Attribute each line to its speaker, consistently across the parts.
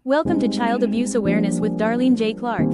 Speaker 1: Welcome to Child Abuse Awareness with Darlene J. Clark.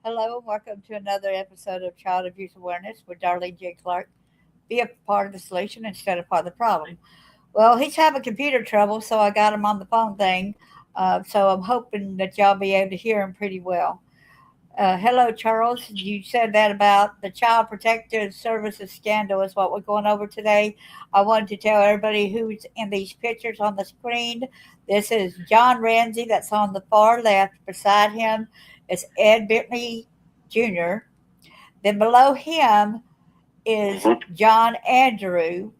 Speaker 2: Hello, and welcome to another episode of Child Abuse Awareness with Darlene J. Clark. Be a part of the solution instead of part of the problem. Well, he's having computer trouble, so I got him on the phone thing. So I'm hoping that y'all be able to hear him pretty well. Hello, Charles. You said that about the Child Protective Services scandal is what we're going over today. I wanted to tell everybody who's in these pictures on the screen. This is John Ramsey, that's on the far left. Beside him is Ed Bentley Jr. Then below him is John Andrew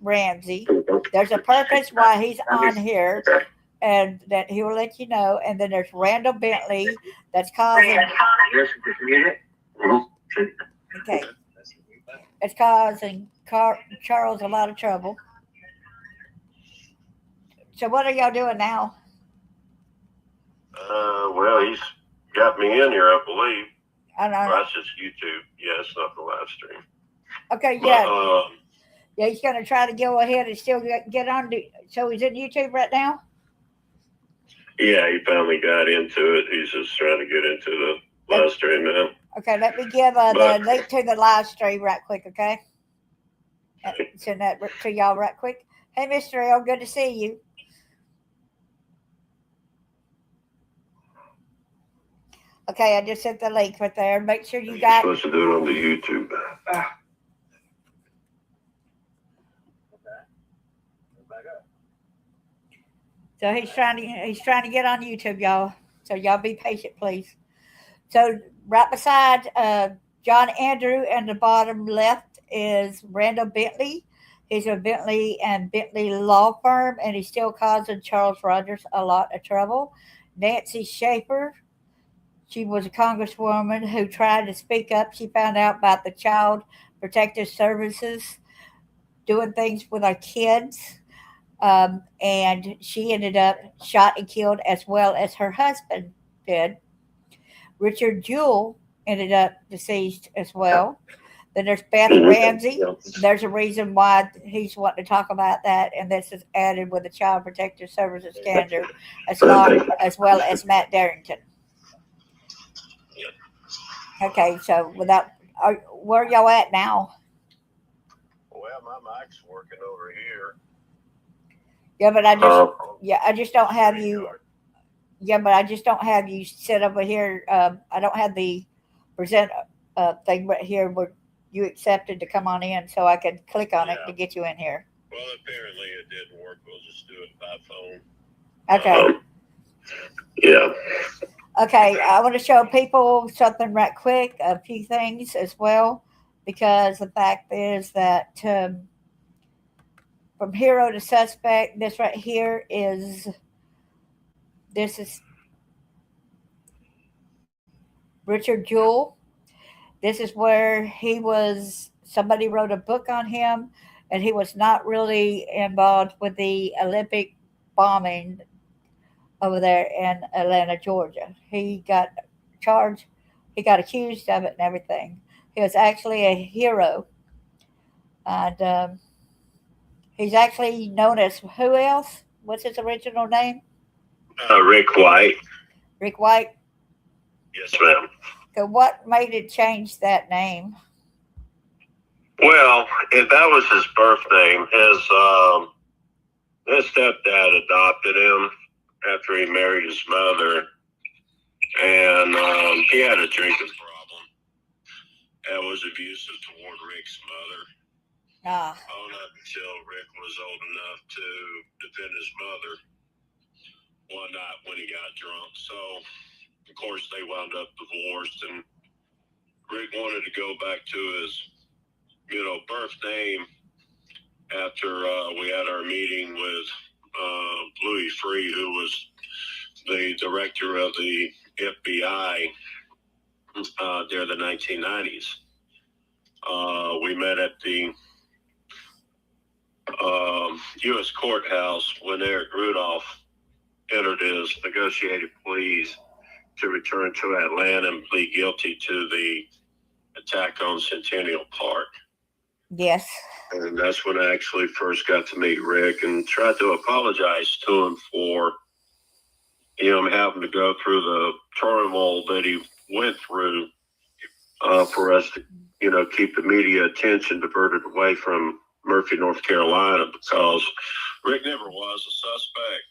Speaker 2: Ramsey. There's a purpose why he's on here, and that he will let you know. And then there's Randall Bentley that's causing okay, it's causing Charles a lot of trouble. So what are y'all doing now?
Speaker 3: Well, he's got me in here, I believe.
Speaker 2: I don't know.
Speaker 3: Well, that's just YouTube. Yeah, it's not the live stream.
Speaker 2: Okay,
Speaker 3: But,
Speaker 2: yeah, yeah. He's gonna try to go ahead and still get on. So he's in YouTube right now.
Speaker 3: yeah, he finally got into it. He's just trying to get into the live stream now.
Speaker 2: Okay, let me give the link to the live stream right quick. Okay, send that to y'all right quick. Hey, Mr. L, good to see you. Okay, I just sent the link right there. Make sure you
Speaker 3: You're
Speaker 2: got.
Speaker 3: supposed to do it on the YouTube.
Speaker 2: So he's trying to get on YouTube, y'all. So y'all be patient, please. So right beside John Andrew and the bottom left is Randall Bentley. He's a Bentley and Bentley law firm, and he's still causing Charles Rogers a lot of trouble. Nancy Schaefer, she was a congresswoman who tried to speak up. She found out about the Child Protective Services doing things with our kids. And she ended up shot and killed as well as her husband did. Richard Jewell ended up deceased as well. Then there's Beth Ramsey. There's a reason why he's wanting to talk about that, and this is added with the Child Protective Services scandal, as well as Matt Darrington. Okay, so where y'all at now?
Speaker 3: Well, my mic's working over here.
Speaker 2: Yeah, but I just don't have you. Yeah, but I just don't have you sit over here. I don't have the present thing right here where you accepted to come on in, so I can click on it to get you in here.
Speaker 3: Well, apparently it didn't work. We'll just do it by phone.
Speaker 2: Okay.
Speaker 3: Yeah.
Speaker 2: Okay, I want to show people something right quick, a few things as well, because the fact is that from hero to suspect, this right here is Richard Jewell. This is where somebody wrote a book on him, and he was not really involved with the Olympic bombing over there in Atlanta, Georgia. He got charged, he got accused of it and everything. He was actually a hero. And he's actually known as who else? What's his original name?
Speaker 3: Rick White.
Speaker 2: Rick White.
Speaker 3: Yes, ma'am.
Speaker 2: So what made it change that name?
Speaker 3: Well, if that was his birth name, his stepdad adopted him after he married his mother, and he had a drinking problem and was abusive toward Rick's mother. On up until Rick was old enough to defend his mother one night when he got drunk. So, of course, they wound up divorced, and Rick wanted wanted to go back to his, birth name after we had our meeting with Louis Freeh, who was the director of the FBI during the 1990s. We met at the U.S. courthouse when Eric Rudolph entered his negotiated pleas to return to Atlanta and plead guilty to the attack on Centennial Park.
Speaker 2: Yes.
Speaker 3: And that's when I actually first got to meet Rick and tried to apologize to him for him having to go through the turmoil that he went through for us to, keep the media attention diverted away from Murphy, North Carolina, because Rick never was a suspect.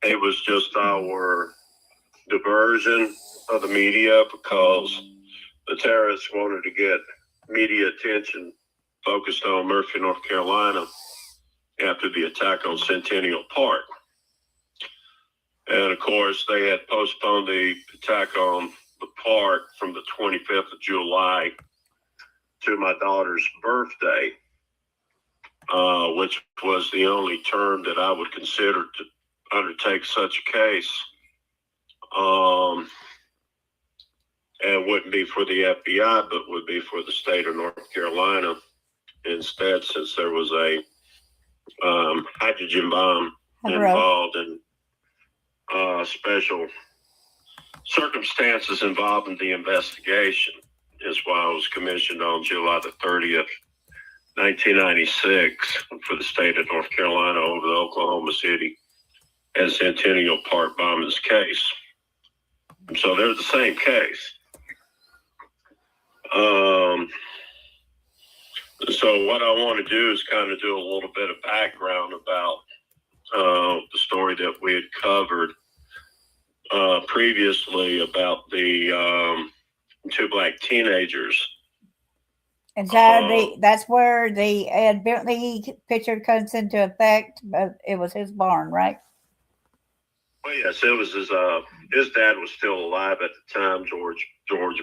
Speaker 3: It was just our diversion of the media because the terrorists wanted to get media attention focused on Murphy, North Carolina after the attack on Centennial Park. And of course, they had postponed the attack on the park from the 25th of July to my daughter's birthday, which was the only term that I would consider to undertake such a case. And wouldn't be for the FBI, but would be for the state of North Carolina instead, since there was a hydrogen bomb involved in special circumstances involved in the investigation. Is why I was commissioned on July the 30th, 1996 for the state of North Carolina over the Oklahoma City and Centennial Park bombings case. So they're the same case. So what I want to do is kind of do a little bit of background about the story that we had covered previously about the two black teenagers.
Speaker 2: And so that's where the Ed Bentley picture comes into effect, but it was his barn, right?
Speaker 3: Well, yes, it was his dad was still alive at the time, George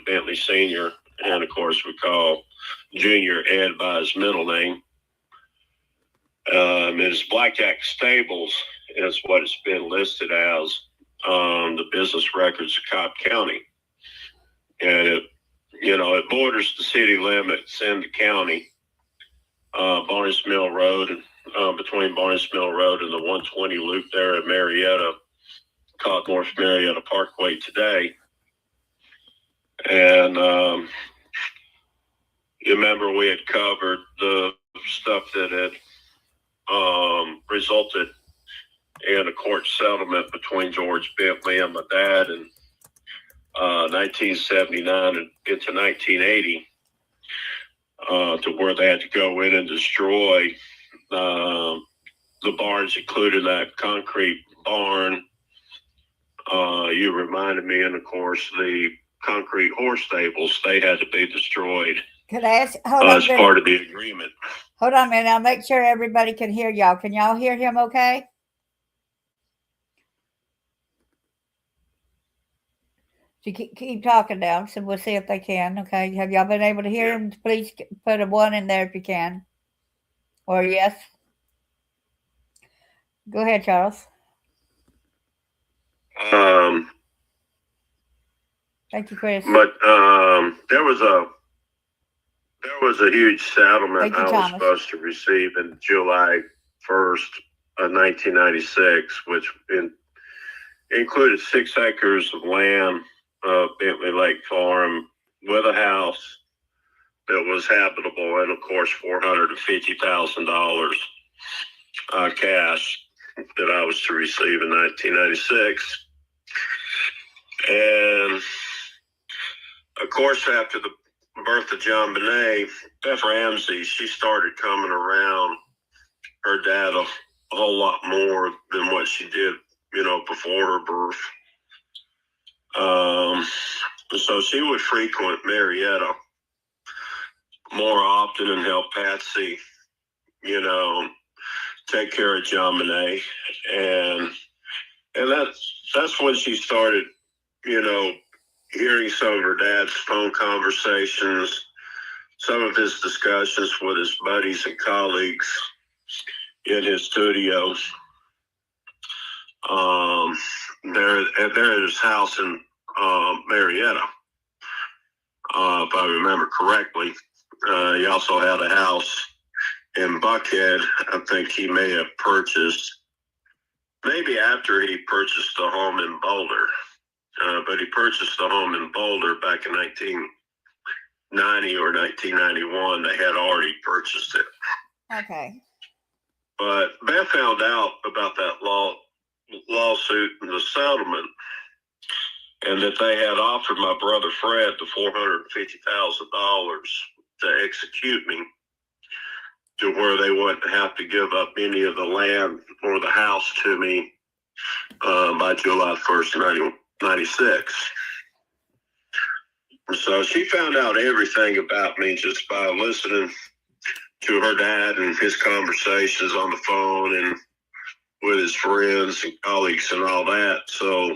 Speaker 3: Bentley Sr., and of course we call Junior Ed by his middle name. His Blackjack Stables is what it's been listed as on the business records of Cobb County. And it borders the city limits in the county, Barnes Mill Road, between Barnes Mill Road and the 120 loop there in Marietta, called North Marietta Parkway today. And you remember we had covered the stuff that had resulted in a court settlement between George Bentley and my dad in 1979 and into 1980, to where they had to go in and destroy the barns, including that concrete barn. You reminded me, and of course the concrete horse stables, they had to be destroyed.
Speaker 2: Could I ask? Hold on,
Speaker 3: as part of the agreement.
Speaker 2: Hold on a minute. I'll make sure everybody can hear y'all. Can y'all hear him okay? So keep talking now, so we'll see if they can. Okay. Have y'all been able to hear him? Please put a 1 in there if you can. Or yes. Go ahead, Charles. Thank you, Chris.
Speaker 3: But there was a huge settlement I was supposed to receive in July 1st of 1996, which included 6 acres of land, Bentley Lake Farm, with a house that was habitable, and of course $450,000 cash that I was to receive in 1996. And of course, after the birth of John Bonet, Beth Ramsey, she started coming around her dad a whole lot more than what she did, before her birth. So she would frequent Marietta more often and help Patsy, take care of John Bonet. And that's when she started, hearing some of her dad's phone conversations, some of his discussions with his buddies and colleagues in his studio. There at his house in Marietta, if I remember correctly. He also had a house in Buckhead. I think he may have purchased, maybe after he purchased a home in Boulder. But he purchased a home in Boulder back in 1990 or 1991. They had already purchased it.
Speaker 2: Okay.
Speaker 3: But Beth found out about that lawsuit and the settlement, and that they had offered my brother Fred the $450,000 to execute me, to where they wouldn't have to give up any of the land or the house to me by July 1st, 1996. So she found out everything about me just by listening to her dad and his conversations on the phone and with his friends and colleagues and all that. So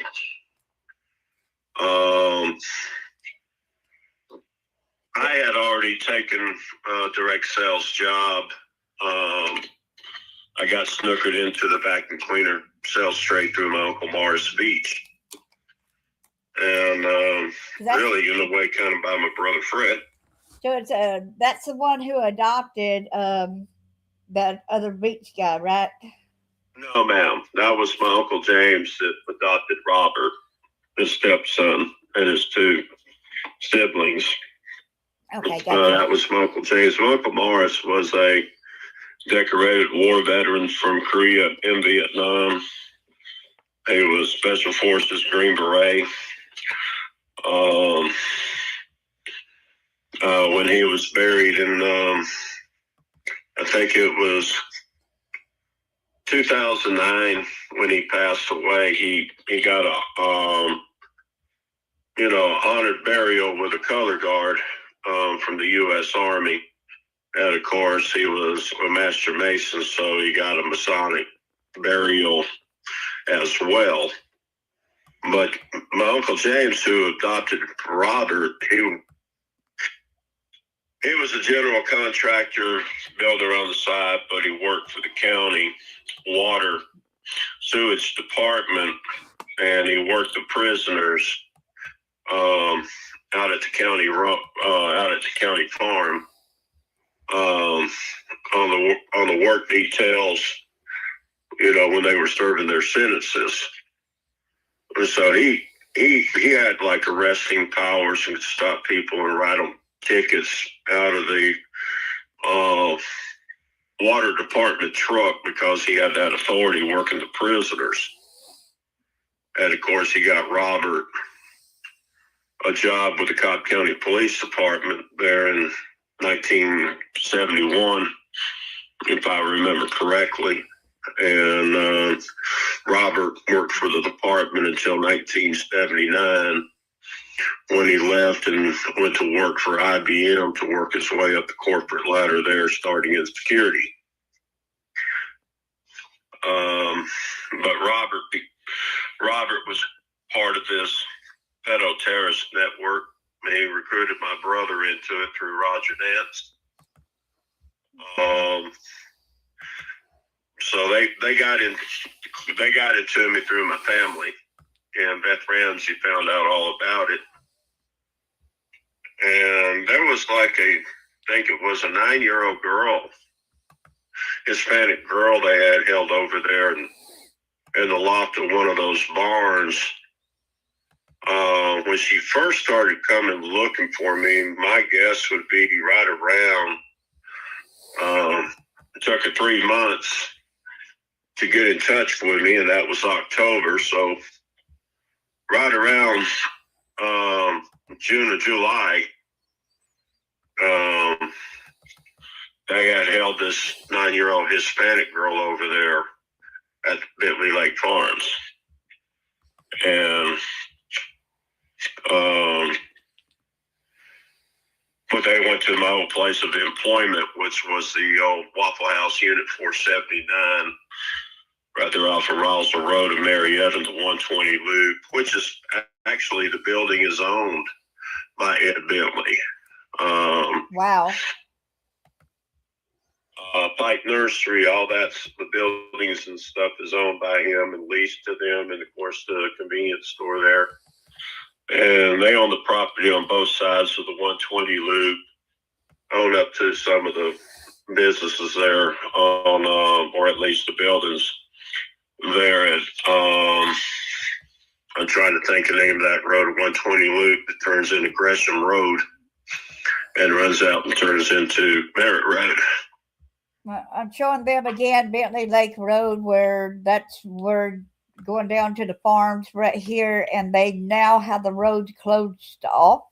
Speaker 3: I had already taken a direct sales job. I got snookered into the vacuum cleaner sales trade through my Uncle Morris Beach. And really, in a way, kind of by my brother Fred.
Speaker 2: So it's that's the one who adopted that other beach guy, right?
Speaker 3: No, ma'am. That was my Uncle James that adopted Robert, his stepson, and his two siblings.
Speaker 2: Okay, gotcha.
Speaker 3: That was my Uncle James. My Uncle Morris was a decorated war veteran from Korea and Vietnam. He was Special Forces Green Beret. When he was buried in, I think it was 2009 when he passed away, he got a, honored burial with a color guard from the U.S. Army. And of course, he was a Master Mason, so he got a Masonic burial as well. But my Uncle James, who adopted Robert, he was a general contractor, builder on the side, but he worked for the county water sewage department, and he worked the prisoners out at the county farm on the work details, when they were serving their sentences. And so he had like arresting powers and could stop people and write them tickets out of the water department truck because he had that authority working the prisoners. And of course, he got Robert a job with the Cobb County Police Department there in 1971, if I remember correctly. And Robert worked for the department until 1979, when he left and went to work for IBM to work his way up the corporate ladder there, starting in security. But Robert was part of this pedo terrorist network. He recruited my brother into it through Roger Nance. So they got into me through my family, and Beth Ramsey found out all about it. And there was I think it was a 9-year-old girl, Hispanic girl they had held over there in the loft of one of those barns. When she first started coming looking for me, my guess would be right around, it took her 3 months to get in touch with me, and that was October. So right around June or July, they had held this 9-year-old Hispanic girl over there at Bentley Lake Farms. And but they went to my old place of employment, which was the old Waffle House Unit 479 right there off of Roswell Road in Marietta, the 120 loop, which is actually the building is owned by Ed Bentley.
Speaker 2: Wow.
Speaker 3: Pike Nursery, all that's the buildings and stuff is owned by him and leased to them, and of course the convenience store there. And they own the property on both sides of the 120 loop, own up to some of the businesses there on, or at least the buildings there at, I'm trying to think of the name of that road, 120 loop that turns into Gresham Road and runs out and turns into Merritt Road.
Speaker 2: I'm showing them again, Bentley Lake Road, where we're going down to the farms right here, and they now have the road closed off.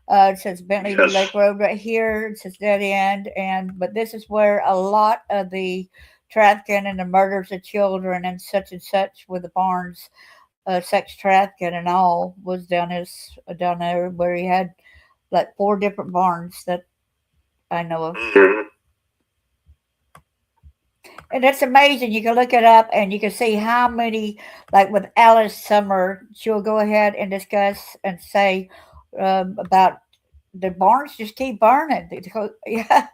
Speaker 2: It says Bentley Lake Road right here. It says dead end, but this is where a lot of the trafficking and the murders of children and such with the Barnes sex trafficking and all was down there where he had like 4 different barns that I know of.
Speaker 3: Mm-hmm.
Speaker 2: And it's amazing. You can look it up and you can see how many, like with Alice Summer, she'll go ahead and discuss and say about the barns just keep burning. Yeah.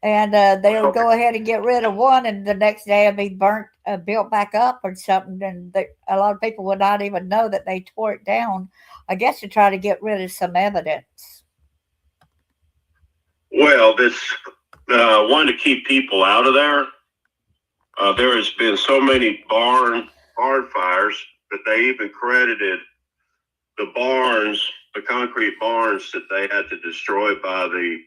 Speaker 2: And they'll go ahead and get rid of one, and the next day it'll be built back up or something. And a lot of people would not even know that they tore it down, I guess, to try to get rid of some evidence.
Speaker 3: Well, this one to keep people out of there. There has been so many barn fires that they even credited the barns, the concrete barns that they had to destroy by the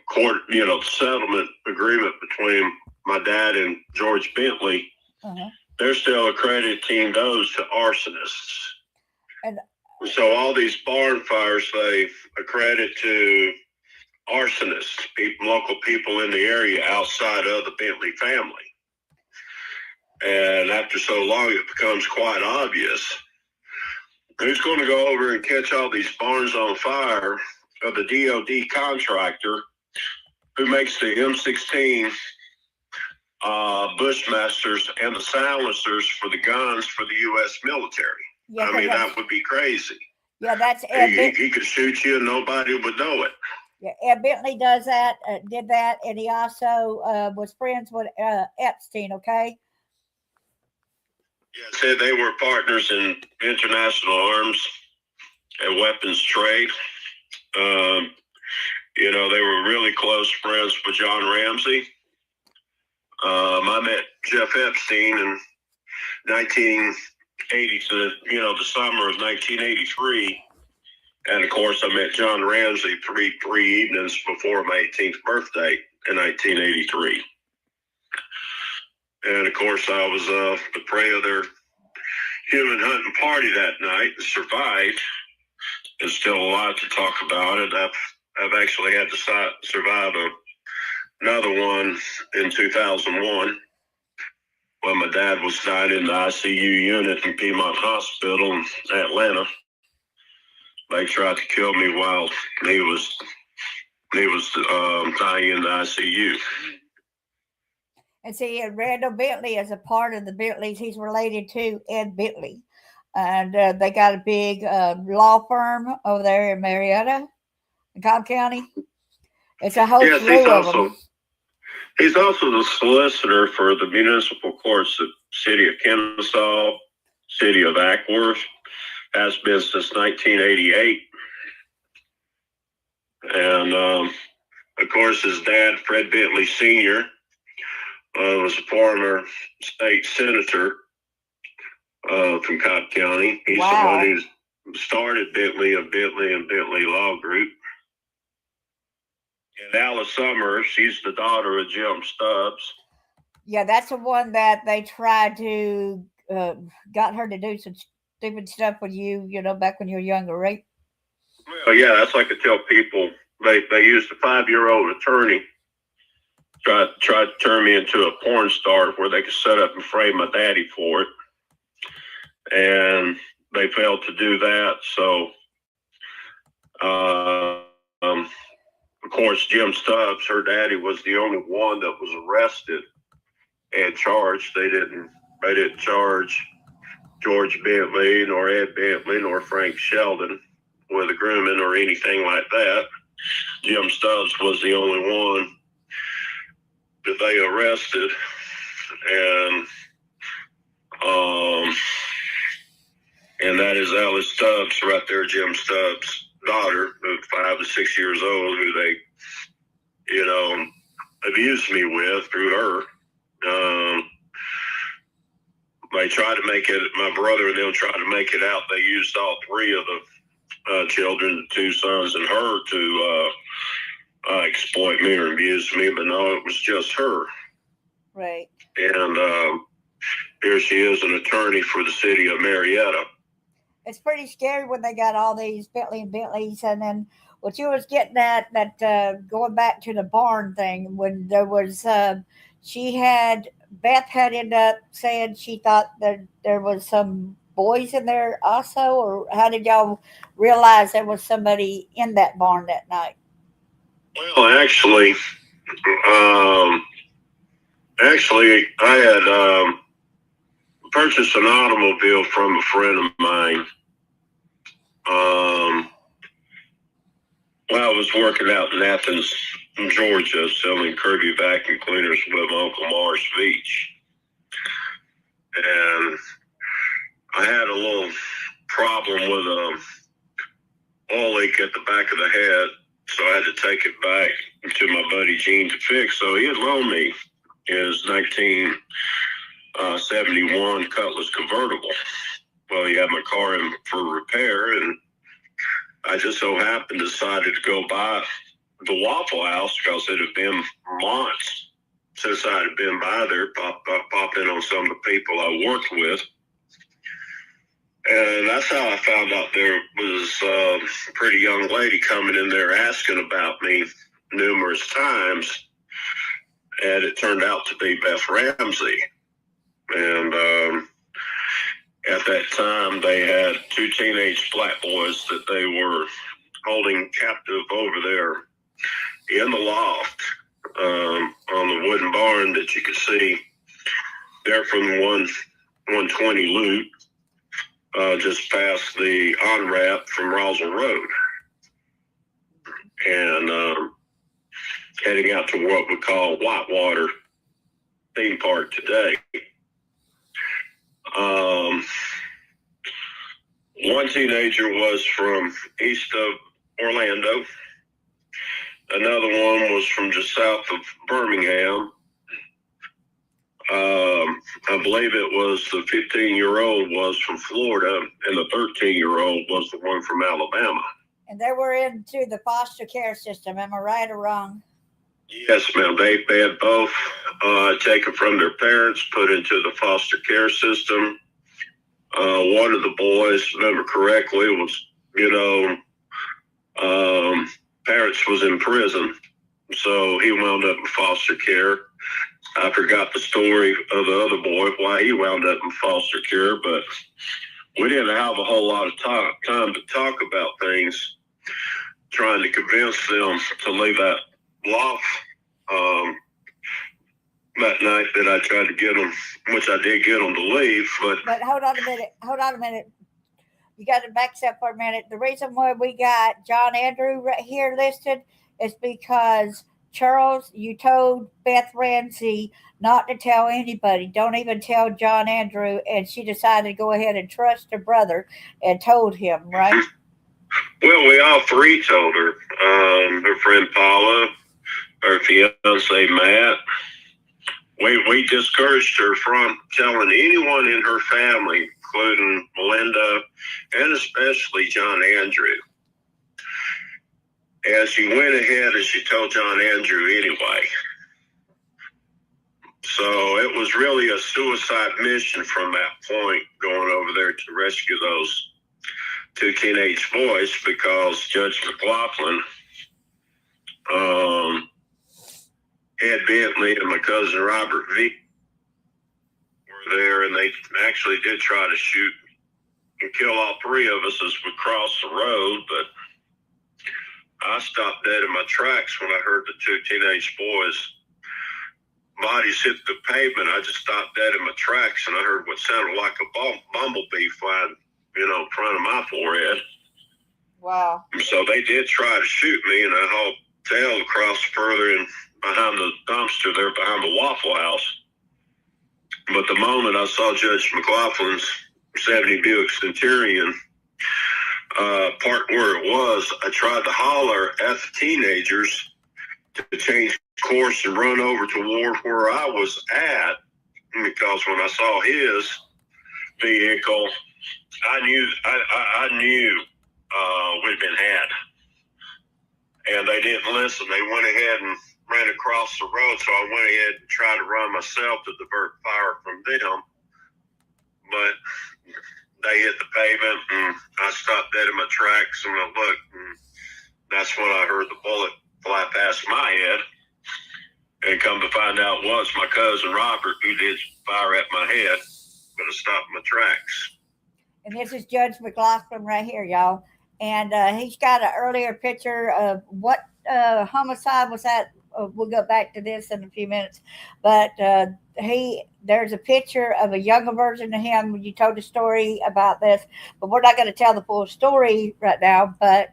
Speaker 3: court, settlement agreement between my dad and George Bentley. Uh-huh. They're still accrediting those to arsonists. And so all these barn fires they accredit to arsonists, local people in the area outside of the Bentley family. And after so long, it becomes quite obvious who's going to go over and catch all these barns on fire of the DOD contractor who makes the M16 Bushmasters and the silencers for the guns for the U.S. military. Yeah, I mean, that would be crazy.
Speaker 2: Yeah, that's
Speaker 3: he could shoot you and nobody would know it.
Speaker 2: Yeah, Ed Bentley does that, did that, and he also was friends with Epstein, okay?
Speaker 3: Yeah, said they were partners in international arms and weapons trade. They were really close friends with John Ramsey. I met Jeff Epstein in 1980, the summer of 1983. And of course, I met John Ramsey three evenings before my 18th birthday in 1983. And of course, I was the prey of their human hunting party that night and survived. There's still a lot to talk about it. I've actually had to survive another one in 2001 when my dad was dying in the ICU unit in Piedmont Hospital in Atlanta. They tried to kill me while he was dying in the ICU.
Speaker 2: And see, Randall Bentley is a part of the Bentleys. He's related to Ed Bentley. And they got a big law firm over there in Marietta, in Cobb County. It's a whole slew of them.
Speaker 3: He's also the solicitor for the municipal courts of City of Kennesaw, City of Ackworth. Has been since 1988. And, of course, his dad, Fred Bentley Sr., was a former state senator from Cobb County. He's the one who started Bentley and Bentley Law Group. And Alice Summer, she's the daughter of Jim Stubbs.
Speaker 2: Yeah, that's the one that they tried to, got her to do some stupid stuff with you, back when you were younger, right?
Speaker 3: Well, yeah, that's like I tell people. They used a 5-year-old attorney tried to turn me into a porn star where they could set up and frame my daddy for it. And they failed to do that. So, of course, Jim Stubbs, her daddy, was the only one that was arrested and charged. They didn't charge George Bentley nor Ed Bentley nor Frank Sheldon with a grooming or anything like that. Jim Stubbs was the only one that they arrested, and that is Alice Stubbs right there, Jim Stubbs' daughter, who's 5 to 6 years old, who they, abused me with through her. They tried to make it, my brother and them tried to make it out. They used all three of the children, the two sons and her, to exploit me or abuse me, but no, it was just her.
Speaker 2: Right.
Speaker 3: And here she is, an attorney for the city of Marietta.
Speaker 2: It's pretty scary when they got all these Bentley and Bentleys, and then what you was getting at, that going back to the barn thing, when there was, Beth had ended up saying she thought that there was some boys in there also, or how did y'all realize there was somebody in that barn that night?
Speaker 3: Well, actually, I had purchased an automobile from a friend of mine. While I was working out in Athens, Georgia, selling Kirby vacuum cleaners with my Uncle Morris Beach. And I had a little problem with a oil leak at the back of the head, so I had to take it back to my buddy Gene to fix. So he had loaned me his 1971 Cutlass convertible. Well, he had my car in for repair, and I just so happened decided to go by the Waffle House because it had been months since I had been by there, pop in on some of the people I worked with. And that's how I found out there was a pretty young lady coming in there asking about me numerous times. And it turned out to be Beth Ramsey. And at that time, they had two teenage black boys that they were holding captive over there in the loft on the wooden barn that you could see there from the 120 loop, just past the on-ramp from Roswell Road. And heading out to what we call Whitewater theme park today. One teenager was from east of Orlando. Another one was from just south of Birmingham. I believe it was the 15-year-old was from Florida, and the 13-year-old was the one from Alabama.
Speaker 2: And they were into the foster care system. Am I right or wrong?
Speaker 3: Yes, ma'am. They had both taken from their parents, put into the foster care system. One of the boys, remember correctly, was, parents was in prison. So he wound up in foster care. I forgot the story of the other boy, why he wound up in foster care, but we didn't have a whole lot of time to talk about things, trying to convince them to leave that loft that night that I tried to get them, which I did get them to leave.
Speaker 2: But hold on a minute. You got to back up for a minute. The reason why we got John Andrew right here listed is because, Charles, you told Beth Ramsey not to tell anybody. Don't even tell John Andrew. And she decided to go ahead and trust her brother and told him, right?
Speaker 3: Well, we all three told her. Her friend Paula, her fiance Matt. We discouraged her from telling anyone in her family, including Melinda and especially John Andrew. And she went ahead and she told John Andrew anyway. So it was really a suicide mission from that point, going over there to rescue those two teenage boys, because Judge McLaughlin, Ed Bentley and my cousin Robert V were there, and they actually did try to shoot and kill all three of us as we crossed the road, but I stopped dead in my tracks when I heard the two teenage boys bodies hit the pavement, I just stopped dead in my tracks, and I heard what sounded like a bumblebee flying, in front of my forehead.
Speaker 2: Wow.
Speaker 3: So they did try to shoot me, and I hauled tail across further and behind the dumpster there behind the Waffle House. But the moment I saw Judge McLaughlin's 70 Buick Centurion parked where it was, I tried to holler at the teenagers to change course and run over toward where I was at, because when I saw his vehicle, I knew we'd been had. And they didn't listen. They went ahead and ran across the road, so I went ahead and tried to run myself to divert fire from them. But they hit the pavement, and I stopped dead in my tracks, and I looked, and that's when I heard the bullet fly past my head. And come to find out was my cousin Robert, who did fire at my head, but I stopped my tracks.
Speaker 2: And this is Judge McLaughlin right here, y'all. And he's got an earlier picture of what homicide was that. We'll go back to this in a few minutes. But there's a picture of a younger version of him when you told the story about this. But we're not going to tell the full story right now. But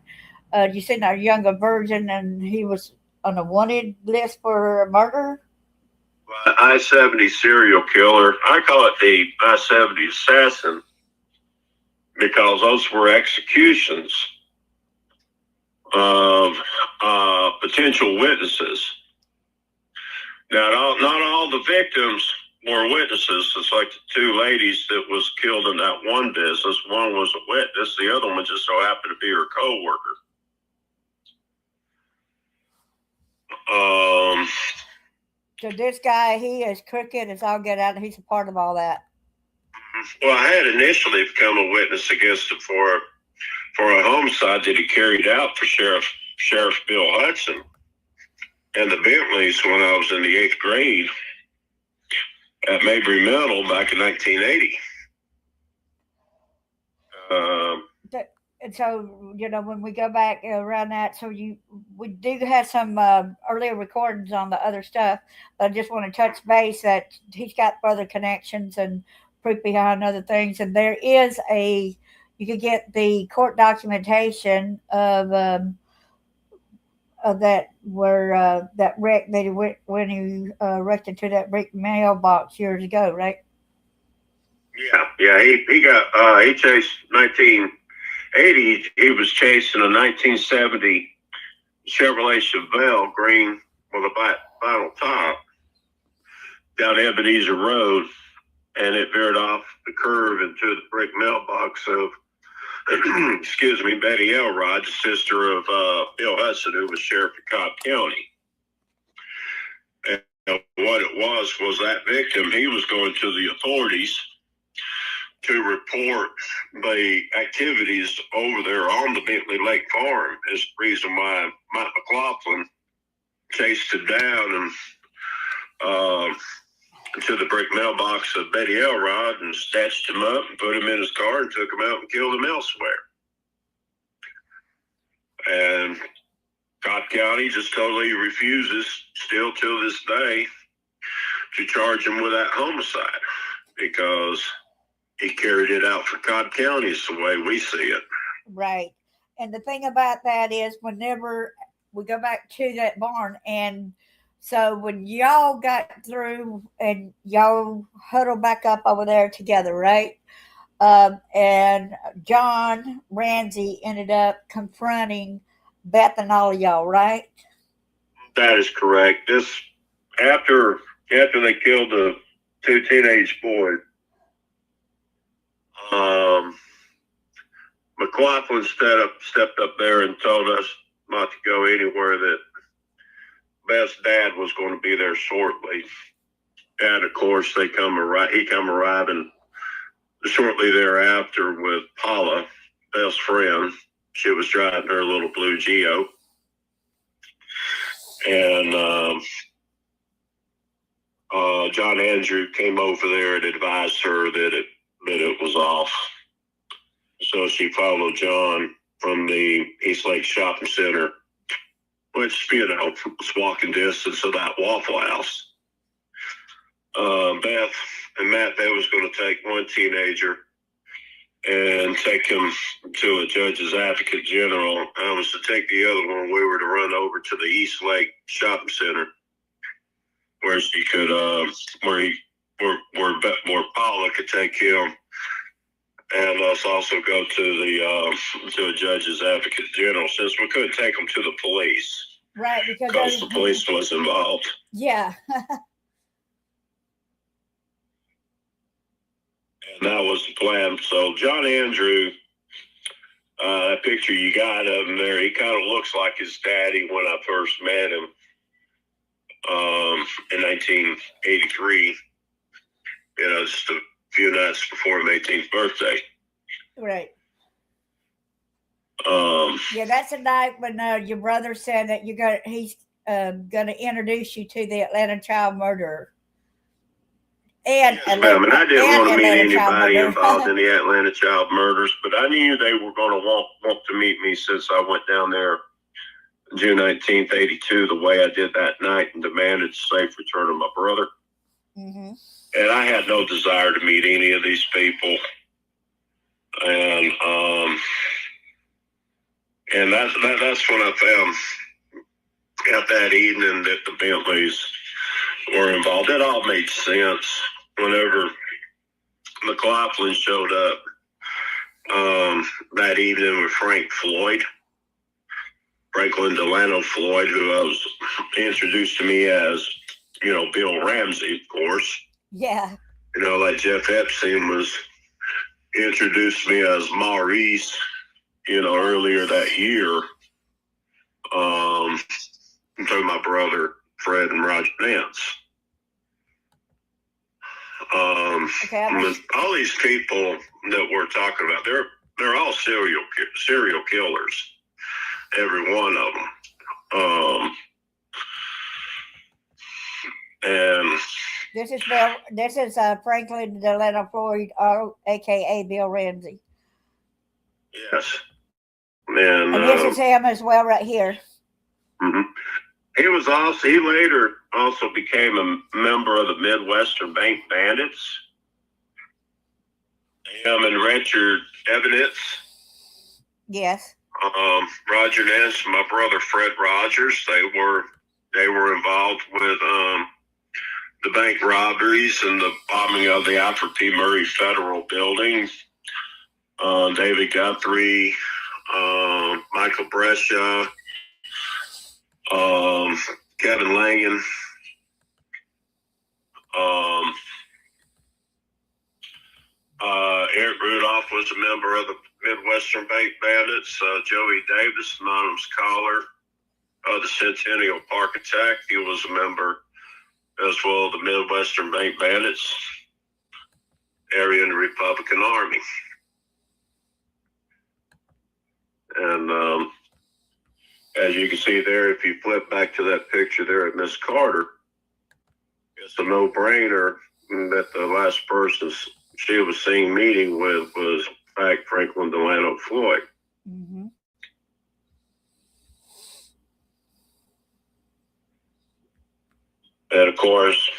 Speaker 2: you seen our younger version, and he was on a wanted list for murder.
Speaker 3: I-70 serial killer. I call it the I-70 assassin, because those were executions of potential witnesses. Now, not all the victims were witnesses. It's like the two ladies that was killed in that one business. One was a witness. The other one just so happened to be her co-worker.
Speaker 2: So this guy, he is crooked as all get out. He's a part of all that.
Speaker 3: Well, I had initially become a witness against him for a homicide that he carried out for Sheriff Bill Hudson and the Bentleys when I was in the 8th grade at Mabry Middle back in 1980.
Speaker 2: And so, when we go back around that, so we do have some earlier recordings on the other stuff, but I just want to touch base that he's got further connections and proof behind other things. And there is you could get the court documentation of that where that wreck that he went when he wrecked into that brick mailbox years ago, right?
Speaker 3: Yeah. He chased 1980. He was chasing a 1970 Chevrolet Chevelle green with a vinyl top down Ebenezer Road, and it veered off the curve into the brick mailbox of, Betty Elrod, the sister of Bill Hudson, who was sheriff of Cobb County. And what it was that victim, he was going to the authorities to report the activities over there on the Bentley Lake Farm is the reason why Mike McLaughlin chased him down and to the brick mailbox of Betty Elrod and snatched him up and put him in his car and took him out and killed him elsewhere. And Cobb County just totally refuses, still till this day, to charge him with that homicide because he carried it out for Cobb County is the way we see it.
Speaker 2: Right. And the thing about that is whenever we go back to that barn, and so when y'all got through and y'all huddled back up over there together, right? And John Ramsey ended up confronting Beth and all of y'all, right?
Speaker 3: That is correct. This after they killed the two teenage boys, McLaughlin stepped up there and told us not to go anywhere, that Beth's dad was going to be there shortly. And of course, he come arriving shortly thereafter with Paula, Beth's friend. She was driving her little blue Geo. And John Andrew came over there and advised her that it was off. So she followed John from the East Lake Shopping Center, which, was walking distance of that Waffle House. Beth and Matt, they was going to take one teenager and take him to a judge's advocate general. I was to take the other one. We were to run over to the East Lake Shopping Center where she could, where Paula could take him, and us also go to a judge's advocate general, since we couldn't take him to the police.
Speaker 2: Right,
Speaker 3: Because the police was involved.
Speaker 2: Yeah.
Speaker 3: And that was the plan. So John Andrew, that picture you got of him there, he kind of looks like his daddy when I first met him in 1983. Just a few nights before my 18th birthday.
Speaker 2: Right. Yeah, that's the night when your brother said that he's going to introduce you to the Atlanta child murderer. And
Speaker 3: yes, ma'am. And I didn't want to meet anybody involved in the Atlanta child murders, but I knew they were going to want to meet me, since I went down there June 19th, 82, the way I did that night, and demanded safe return of my brother.
Speaker 2: Mm-hmm.
Speaker 3: And I had no desire to meet any of these people. And that's when I found out that evening that the Bentleys were involved. It all made sense whenever McLaughlin showed up that evening with Franklin Delano Floyd, who was introduced to me as, Bill Ramsey, of course.
Speaker 2: Yeah.
Speaker 3: Like Jeff Epstein was introduced me as Maurice, earlier that year. I'm talking about my brother, Fred and Roger Nance. All these people that we're talking about, they're all serial killers, every one of them. And
Speaker 2: this is Franklin Delano Floyd, aka Bill Ramsey.
Speaker 3: Yes. And
Speaker 2: this is him as well, right here.
Speaker 3: Mm-hmm. He later also became a member of the Midwestern Bank Bandits. Him and Richard Evanitz.
Speaker 2: Yes.
Speaker 3: Roger Nance and my brother Fred Rogers, they were involved with the bank robberies and the bombing of the Alfred P. Murray Federal Building. David Guthrie, Michael Brescia, Kevin Langan, Eric Rudolph was a member of the Midwestern Bank Bandits. Joey Davis, anonymous caller, the Centennial Park Attack, he was a member as well of the Midwestern Bank Bandits area in the Republican Army. And as you can see there, if you flip back to that picture there of Miss Carter, it's a no-brainer that the last person she was seen meeting with was, in fact, Franklin Delano Floyd.
Speaker 2: Mm-hmm.
Speaker 3: And of course,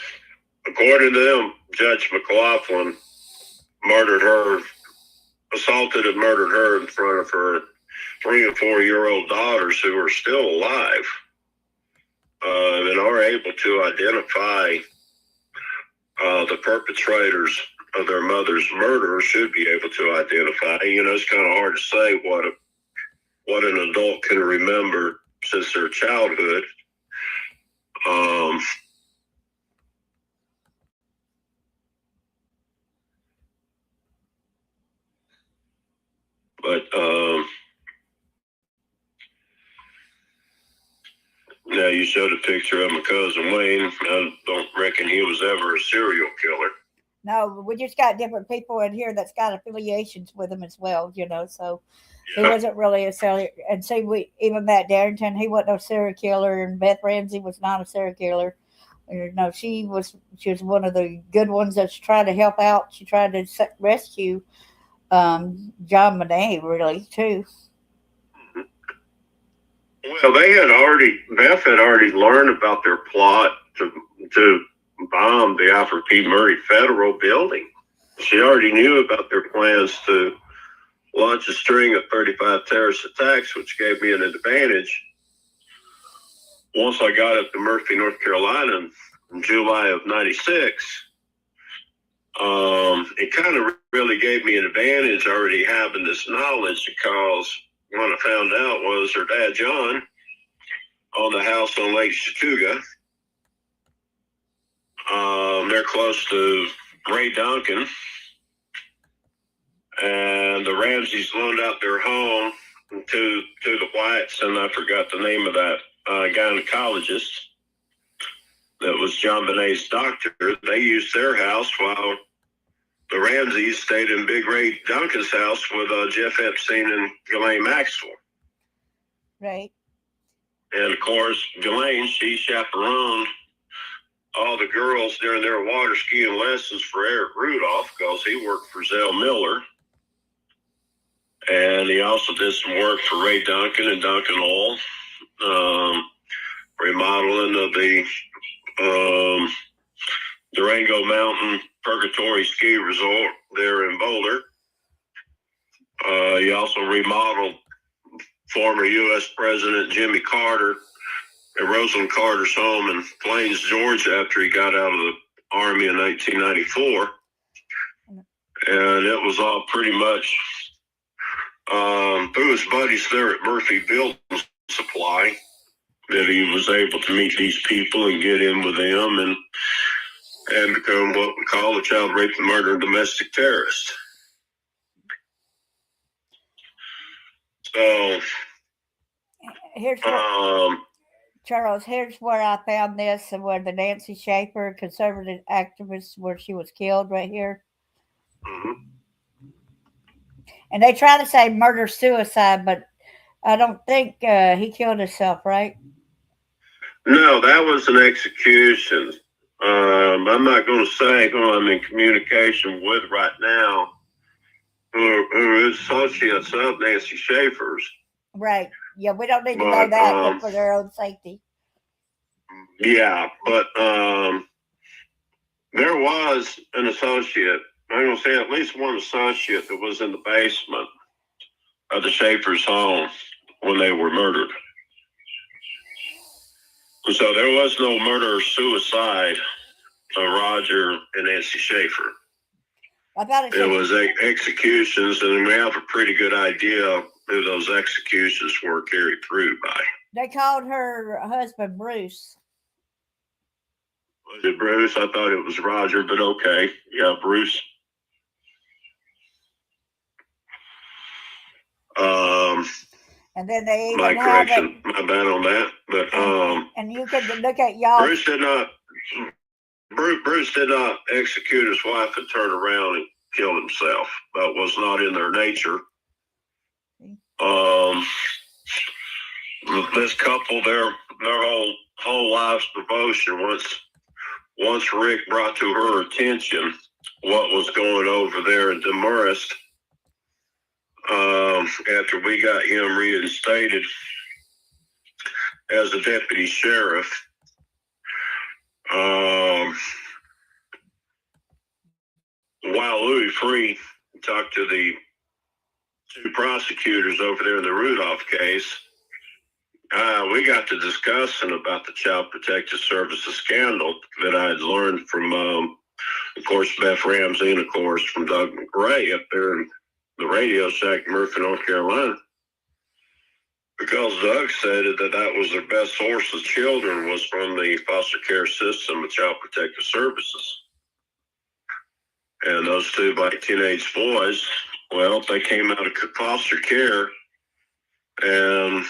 Speaker 3: according to them, Judge McLaughlin assaulted and murdered her in front of her 3 and 4 year old daughters, who are still alive, and are able to identify the perpetrators of their mother's murder. Should be able to identify. It's kind of hard to say what an adult can remember since their childhood. But now you showed a picture of my cousin Wayne. I don't reckon he was ever a serial killer.
Speaker 2: No, we just got different people in here that's got affiliations with him as well, so he wasn't really a serial. And see, even Matt Darrington, he wasn't a serial killer, and Beth Ramsey was not a serial killer. She was one of the good ones that's trying to help out. She tried to rescue John Monet, really, too. Well,
Speaker 3: Beth had already learned about their plot to bombed the Alfred P. Murray Federal Building. She already knew about their plans to launch a string of 35 terrorist attacks, which gave me an advantage. Once I got up to Murphy, North Carolina in July of 96, it kind of really gave me an advantage already having this knowledge, because what I found out was her dad, John, owned a house on Lake Chattooga. They're close to Ray Duncan. And the Ramseys loaned out their home to the Whites, and I forgot the name of that gynecologist that was John Benet's doctor. They used their house while the Ramseys stayed in Big Ray Duncan's house with Jeff Epstein and Ghislaine Maxwell.
Speaker 2: Right.
Speaker 3: And of course, Ghislaine, she chaperoned all the girls during their water skiing lessons for Eric Rudolph, because he worked for Zell Miller. And he also did some work for Ray Duncan and Duncan Oil, remodeling of the Durango Mountain Purgatory Ski Resort there in Boulder. He also remodeled former U.S. President Jimmy Carter at Rosalynn Carter's home in Plains, Georgia, after he got out of the Army in 1994. And it was all pretty much through his buddies there at Murphy Building Supply that he was able to meet these people and get in with them and become what we call a child rape and murder and domestic terrorist. So,
Speaker 2: Here's what, Charles, here's where I found this, and where the Nancy Schaefer, conservative activist, where she was killed right here.
Speaker 3: mhm.
Speaker 2: And they try to say murder-suicide, but I don't think he killed himself, right?
Speaker 3: No, that was an execution. I'm not going to say who I'm in communication with right now, who is associates of Nancy Schaefer's.
Speaker 2: Right. Yeah, we don't need to know
Speaker 3: But,
Speaker 2: that, but for their own safety.
Speaker 3: Yeah, but there was an associate, I'm going to say at least one associate, that was in the basement of the Schaefer's home when they were murdered. So there was no murder or suicide of Roger and Nancy Schaefer.
Speaker 2: I thought
Speaker 3: It was executions, and we have a pretty good idea who those executions were carried through by.
Speaker 2: they called her husband Bruce.
Speaker 3: Was it Bruce? I thought it was Roger, but okay. Yeah, Bruce.
Speaker 2: And then they
Speaker 3: My
Speaker 2: even have
Speaker 3: correction, my bad on that. But
Speaker 2: and you can look at y'all.
Speaker 3: Bruce did not execute his wife and turn around and kill himself. That was not in their nature. This couple, their whole life's devotion, once Rick brought to her attention what was going over there in Demorest, after we got him reinstated as a deputy sheriff, while Louis Free talked to the two prosecutors over there in the Rudolph case, we got to discussing about the Child Protective Services scandal that I had learned from, of course, Beth Ramsey, and of course from Doug McRae up there in the Radio Shack in Murphy, North Carolina. Because Doug said that was their best source of children was from the foster care system of Child Protective Services. And those two black teenage boys, well, they came out of foster care and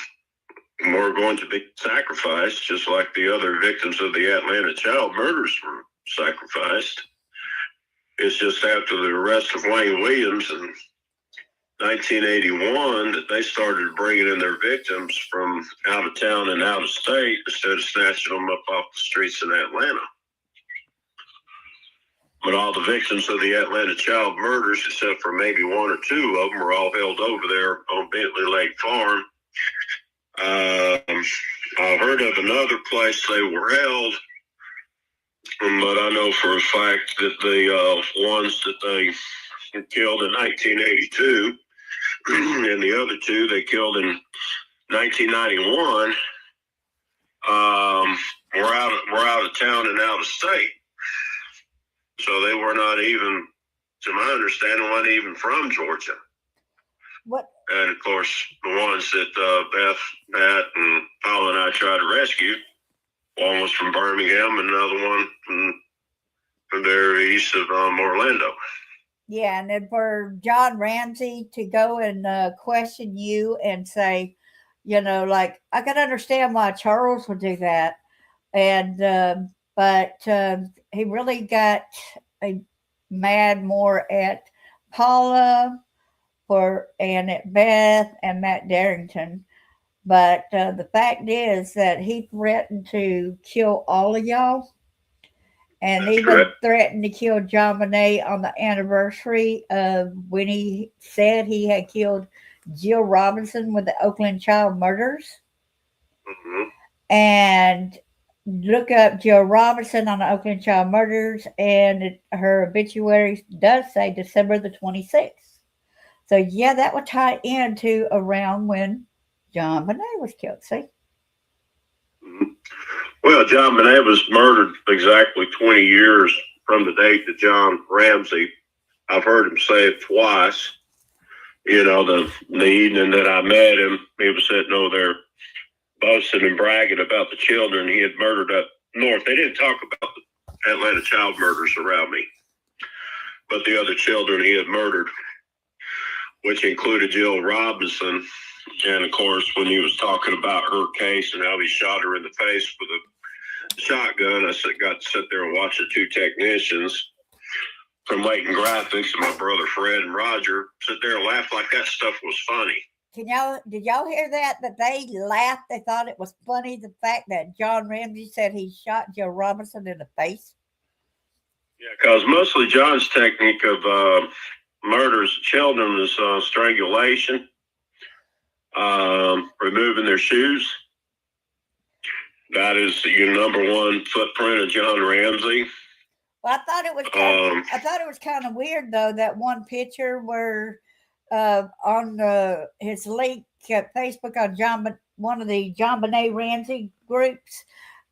Speaker 3: were going to be sacrificed, just like the other victims of the Atlanta child murders were sacrificed. It's just after the arrest of Wayne Williams in 1981 that they started bringing in their victims from out of town and out of state instead of snatching them up off the streets in Atlanta. But all the victims of the Atlanta child murders, except for maybe one or two of them, were all held over there on Bentley Lake Farm. I heard of another place they were held but I know for a fact that the ones that they killed in 1982 and the other two they killed in 1991 were out of town and out of state. So they were not even, to my understanding, weren't even from Georgia.
Speaker 2: What?
Speaker 3: And of course, the ones that Beth, Pat, and Paul and I tried to rescue, one was from Birmingham, and another one from there east of Orlando.
Speaker 2: Yeah, and then for John Ramsey to go and question you and say, like, I can understand why Charles would do that, and but he really got mad more at Paula and at Beth and Matt Darrington. But the fact is that he threatened to kill all of y'all. And
Speaker 3: That's
Speaker 2: even
Speaker 3: correct.
Speaker 2: threatened to kill John Bonet on the anniversary of when he said he had killed Jill Robinson with the Oakland child murders.
Speaker 3: Mm-hmm.
Speaker 2: And look up Jill Robinson on the Oakland child murders, and her obituary does say December the 26th. So, yeah, that would tie into around when John Bonet was killed. See?
Speaker 3: Mm-hmm. Well, John Bonet was murdered exactly 20 years from the date that John Ramsey, I've heard him say it twice, the evening that I met him, he was sitting over there boasting and bragging about the children he had murdered up north. They didn't talk about the Atlanta child murders around me, but the other children he had murdered, which included Jill Robinson. And of course, when he was talking about her case and how he shot her in the face with a shotgun, I got to sit there and watch the two technicians from Layton Graphics and my brother Fred and Roger sit there and laugh like that stuff was funny.
Speaker 2: Did y'all hear that they laughed? They thought it was funny, the fact that John Ramsey said he shot Jill Robinson in the face.
Speaker 3: Yeah, because mostly John's technique of murders of children is strangulation, removing their shoes. That is your number one footprint of John Ramsey.
Speaker 2: Well, I thought it was kind of weird though, that one picture where on his link at Facebook on one of the John Bonet Ramsey groups,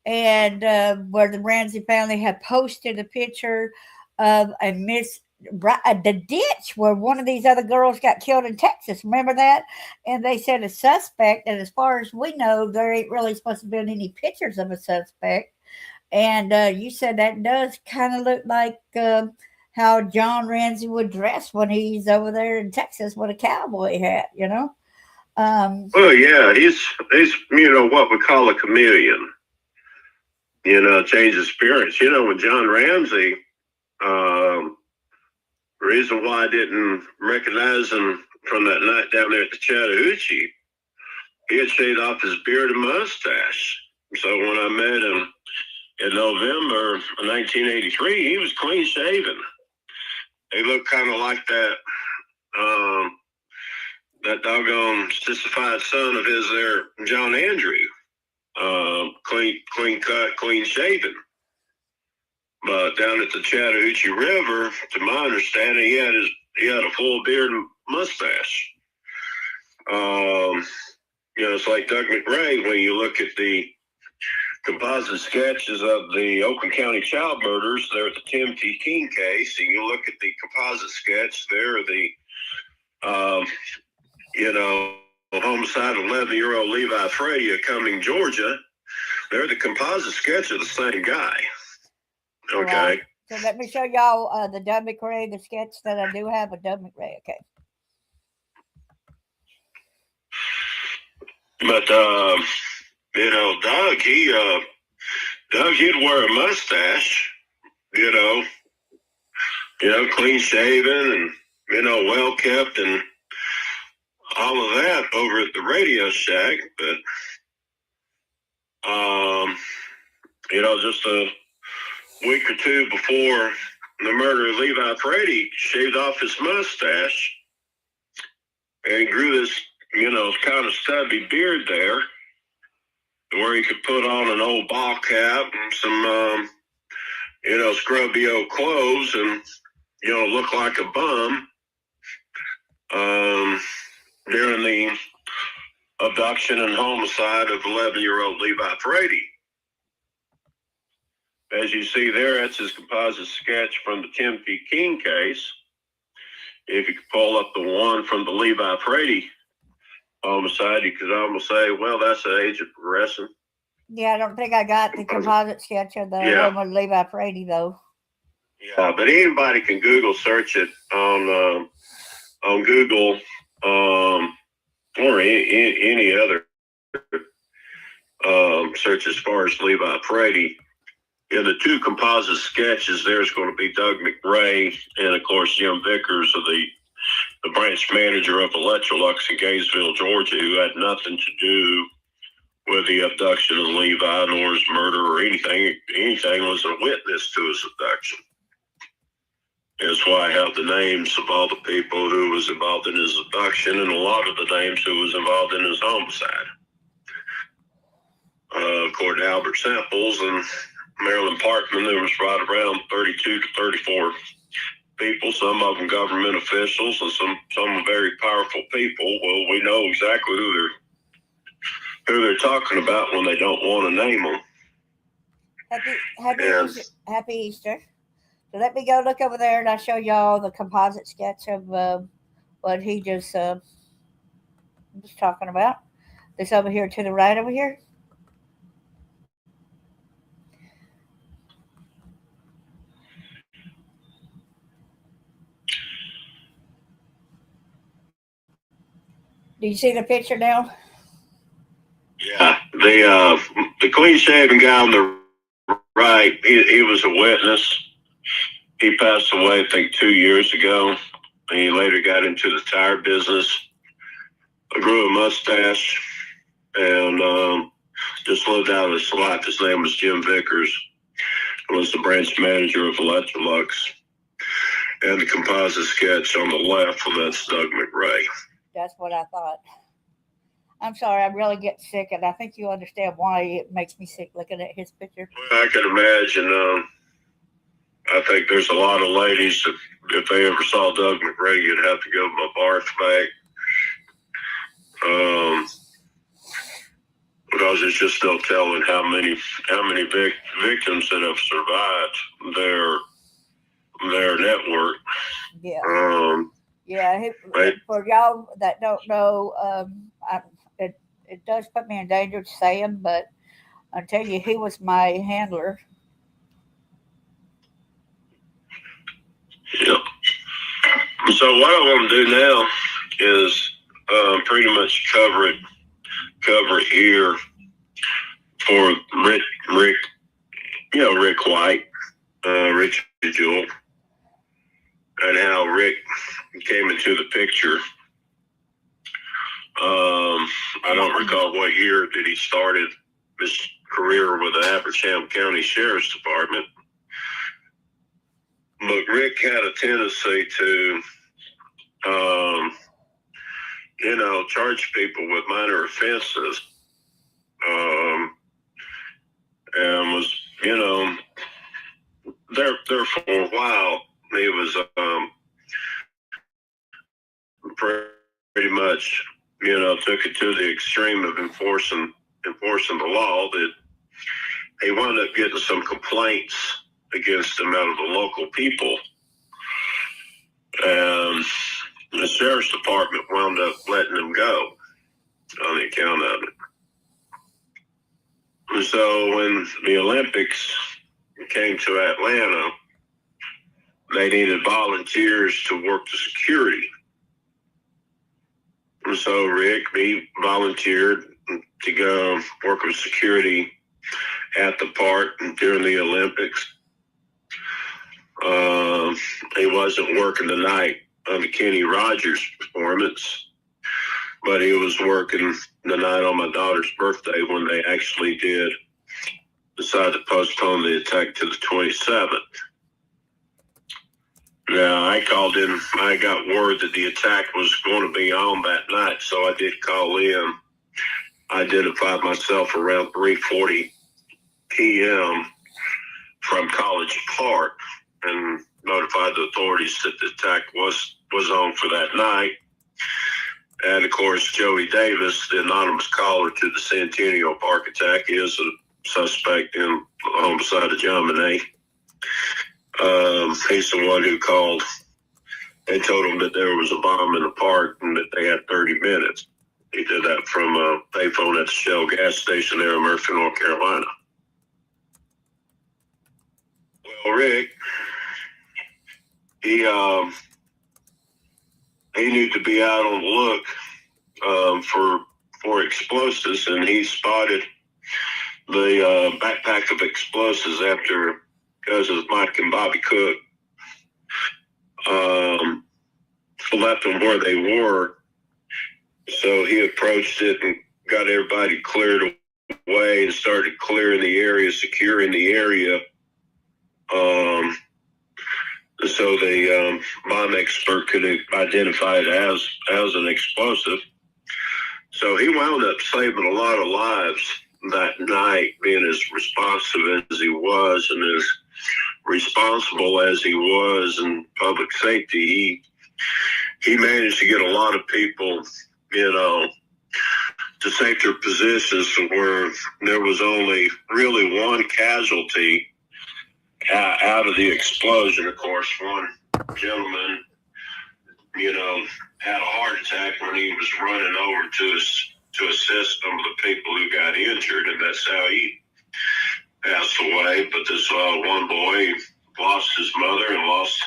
Speaker 2: and where the Ramsey family had posted a picture of the ditch where one of these other girls got killed in Texas. Remember that? And they said a suspect, and as far as we know, there ain't really supposed to be any pictures of a suspect. And you said that does kind of look like how John Ramsey would dress when he's over there in Texas with a cowboy hat,
Speaker 3: Well, yeah, he's what we call a chameleon. Changes appearance. When John Ramsey, reason why I didn't recognize him from that night down there at the Chattahoochee, he had shaved off his beard and mustache. So when I met him in November of 1983, he was clean shaven. He looked kind of like that doggone sissified son of his there, John Andrew. Clean cut, clean shaven. But down at the Chattahoochee River, to my understanding, he had a full beard and mustache. It's like Doug McRae when you look at the composite sketches of the Oakland County child murders there at the Timothy King case, and you look at the composite sketch there of the, homicide of 11-year-old Levi Frady of Cumming, Georgia. They're the composite sketch of the same guy. Okay.
Speaker 2: Right. So let me show y'all the Doug McRae, the sketch that I do have of Doug McRae. Okay.
Speaker 3: But Doug, he'd wear a mustache, clean shaven and well kept and all of that over at the Radio Shack. But just a week or two before the murder of Levi Frady, shaved off his mustache and grew this, kind of stubby beard there, where he could put on an old ball cap and some scrubby old clothes and, look like a bum during the abduction and homicide of 11-year-old Levi Frady. As you see there, that's his composite sketch from the Timothy King case. If you could pull up the one from the Levi Frady homicide, you could almost say, well, that's the age of progression.
Speaker 2: Yeah, I don't think I got the composite sketch of the one with Levi Frady, though.
Speaker 3: Yeah, but anybody can Google search it on Google or any other search as far as Levi Frady. In the two composite sketches, there's going to be Doug McRae and, of course, Jim Vickers, of the branch manager of Electrolux in Gainesville, Georgia, who had nothing to do with the abduction of Levi, nor his murder or anything. Anything, was a witness to his abduction. That's why I have the names of all the people who was involved in his abduction and a lot of the names who was involved in his homicide. According to Albert Samples and Marilyn Parkman, there was right around 32 to 34 people, some of them government officials and some very powerful people. Well, we know exactly who they're talking about when they don't want to name them.
Speaker 2: Happy Easter. So let me go look over there and I'll show y'all the composite sketch of what he just was talking about. This over here to the right over here. Do you see the picture now?
Speaker 3: Yeah, the clean-shaven guy on the right, he was a witness. He passed away, I think, 2 years ago. He later got into the tire business. Grew a mustache and just lived out his life. His name was Jim Vickers. He was the branch manager of Electrolux. And the composite sketch on the left, well, that's Doug McRae.
Speaker 2: That's what I thought. I'm sorry, I really get sick, and I think you understand why it makes me sick looking at his picture.
Speaker 3: Well, I can imagine. I think there's a lot of ladies, if they ever saw Doug McRae, you'd have to give them a barf bag. Because it's just still telling how many victims that have survived their network.
Speaker 2: Yeah. For y'all that don't know, it does put me in danger to say him, but I tell you, he was my handler.
Speaker 3: Yep. So what I want to do now is pretty much cover it here for Rick White, Richard Jewell, and how Rick came into the picture. I don't recall what year that he started his career with the Habersham County Sheriff's Department. But Rick had a tendency to, charge people with minor offenses. And was, there for a while, he was pretty much, took it to the extreme of enforcing the law, that he wound up getting some complaints against him out of the local people. And the sheriff's department wound up letting him go on the account of it. And so when the Olympics came to Atlanta, they needed volunteers to work the security. And so Rick, he volunteered to go work with security at the park during the Olympics. He wasn't working the night of the Kenny Rogers performance, but he was working the night on my daughter's birthday when they actually did decide to postpone the attack to the 27th. Now, I called in. I got word that the attack was going to be on that night, so I did call in. I identified myself around 3:40 p.m. from College Park and notified the authorities that the attack was on for that night. And of course, Joey Davis, the anonymous caller to the Centennial Park attack, is a suspect in the homicide of John Monet. He's the one who called. They told him that there was a bomb in the park and that they had 30 minutes. He did that from a payphone at the Shell gas station there in Murphy, North Carolina. Well, Rick, he needed to be out on the look for explosives, and he spotted the backpack of explosives after cousins Mike and Bobby Cook left them where they were. So he approached it and got everybody cleared away and started clearing the area, securing the area. So the bomb expert could identify it as an explosive. So he wound up saving a lot of lives that night, being as responsive as he was and as responsible as he was in public safety. He managed to get a lot of people, to take their positions where there was only really one casualty out of the explosion. Of course, one gentleman, had a heart attack when he was running over to assist some of the people who got injured, and that's how he passed away. But this one boy lost his mother and lost,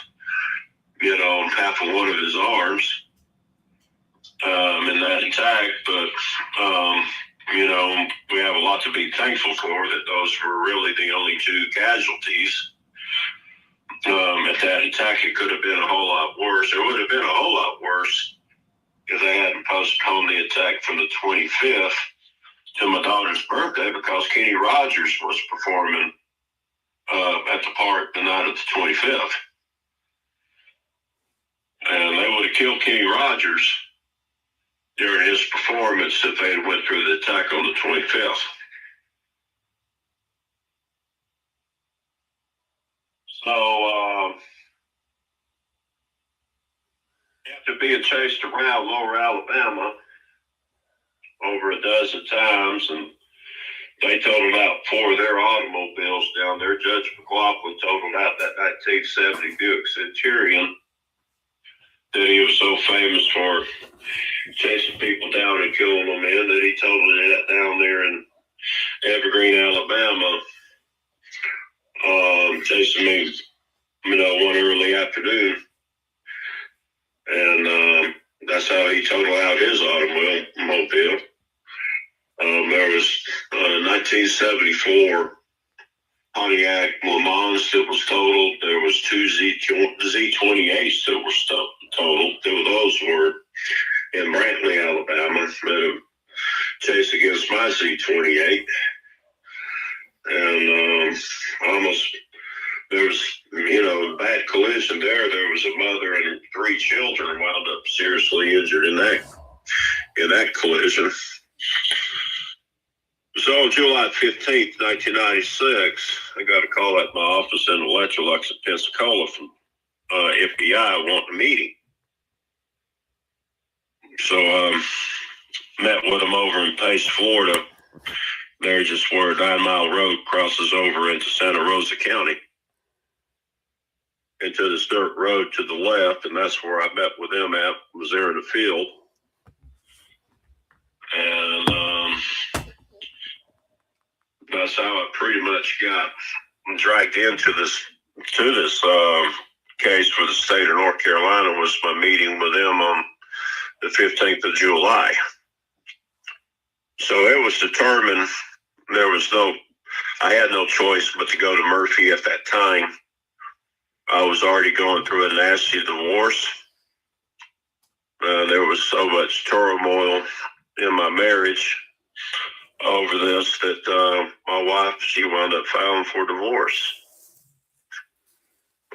Speaker 3: half of one of his arms in that attack. But, we have a lot to be thankful for, that those were really the only two casualties. At that attack, it could have been a whole lot worse. It would have been a whole lot worse if they hadn't postponed the attack from the 25th to my daughter's birthday, because Kenny Rogers was performing at the park the night of the 25th. And they would have killed Kenny Rogers during his performance if they had went through the attack on the 25th. So, after being chased around Lower Alabama over a dozen times, and they totaled out 4 of their automobiles down there. Judge McLaughlin totaled out that 1970 Buick Centurion that he was so famous for chasing people down and killing them in, that he totaled it down there in Evergreen, Alabama, chasing me, one early afternoon. And that's how he totaled out his automobile. There was 1974 Pontiac Le Mans that was totaled. There was 2 Z28s that were totaled. Those were in Brantley, Alabama, made a chase against my Z28. And there was, a bad collision there. There was a mother and 3 children wound up seriously injured in that collision. So July 15th, 1996, I got a call at my office in Electrolux at Pensacola from FBI wanting a meeting. So met with them over in Pace, Florida. They're just where 9 Mile Road crosses over into Santa Rosa County, into this dirt road to the left, and that's where I met with them at, was there in the field. And that's how I pretty much got dragged into this case for the state of North Carolina, was my meeting with them on the 15th of July. So it was determined I had no choice but to go to Murphy at that time. I was already going through a nasty divorce. There was so much turmoil in my marriage over this that my wife, she wound up filing for divorce.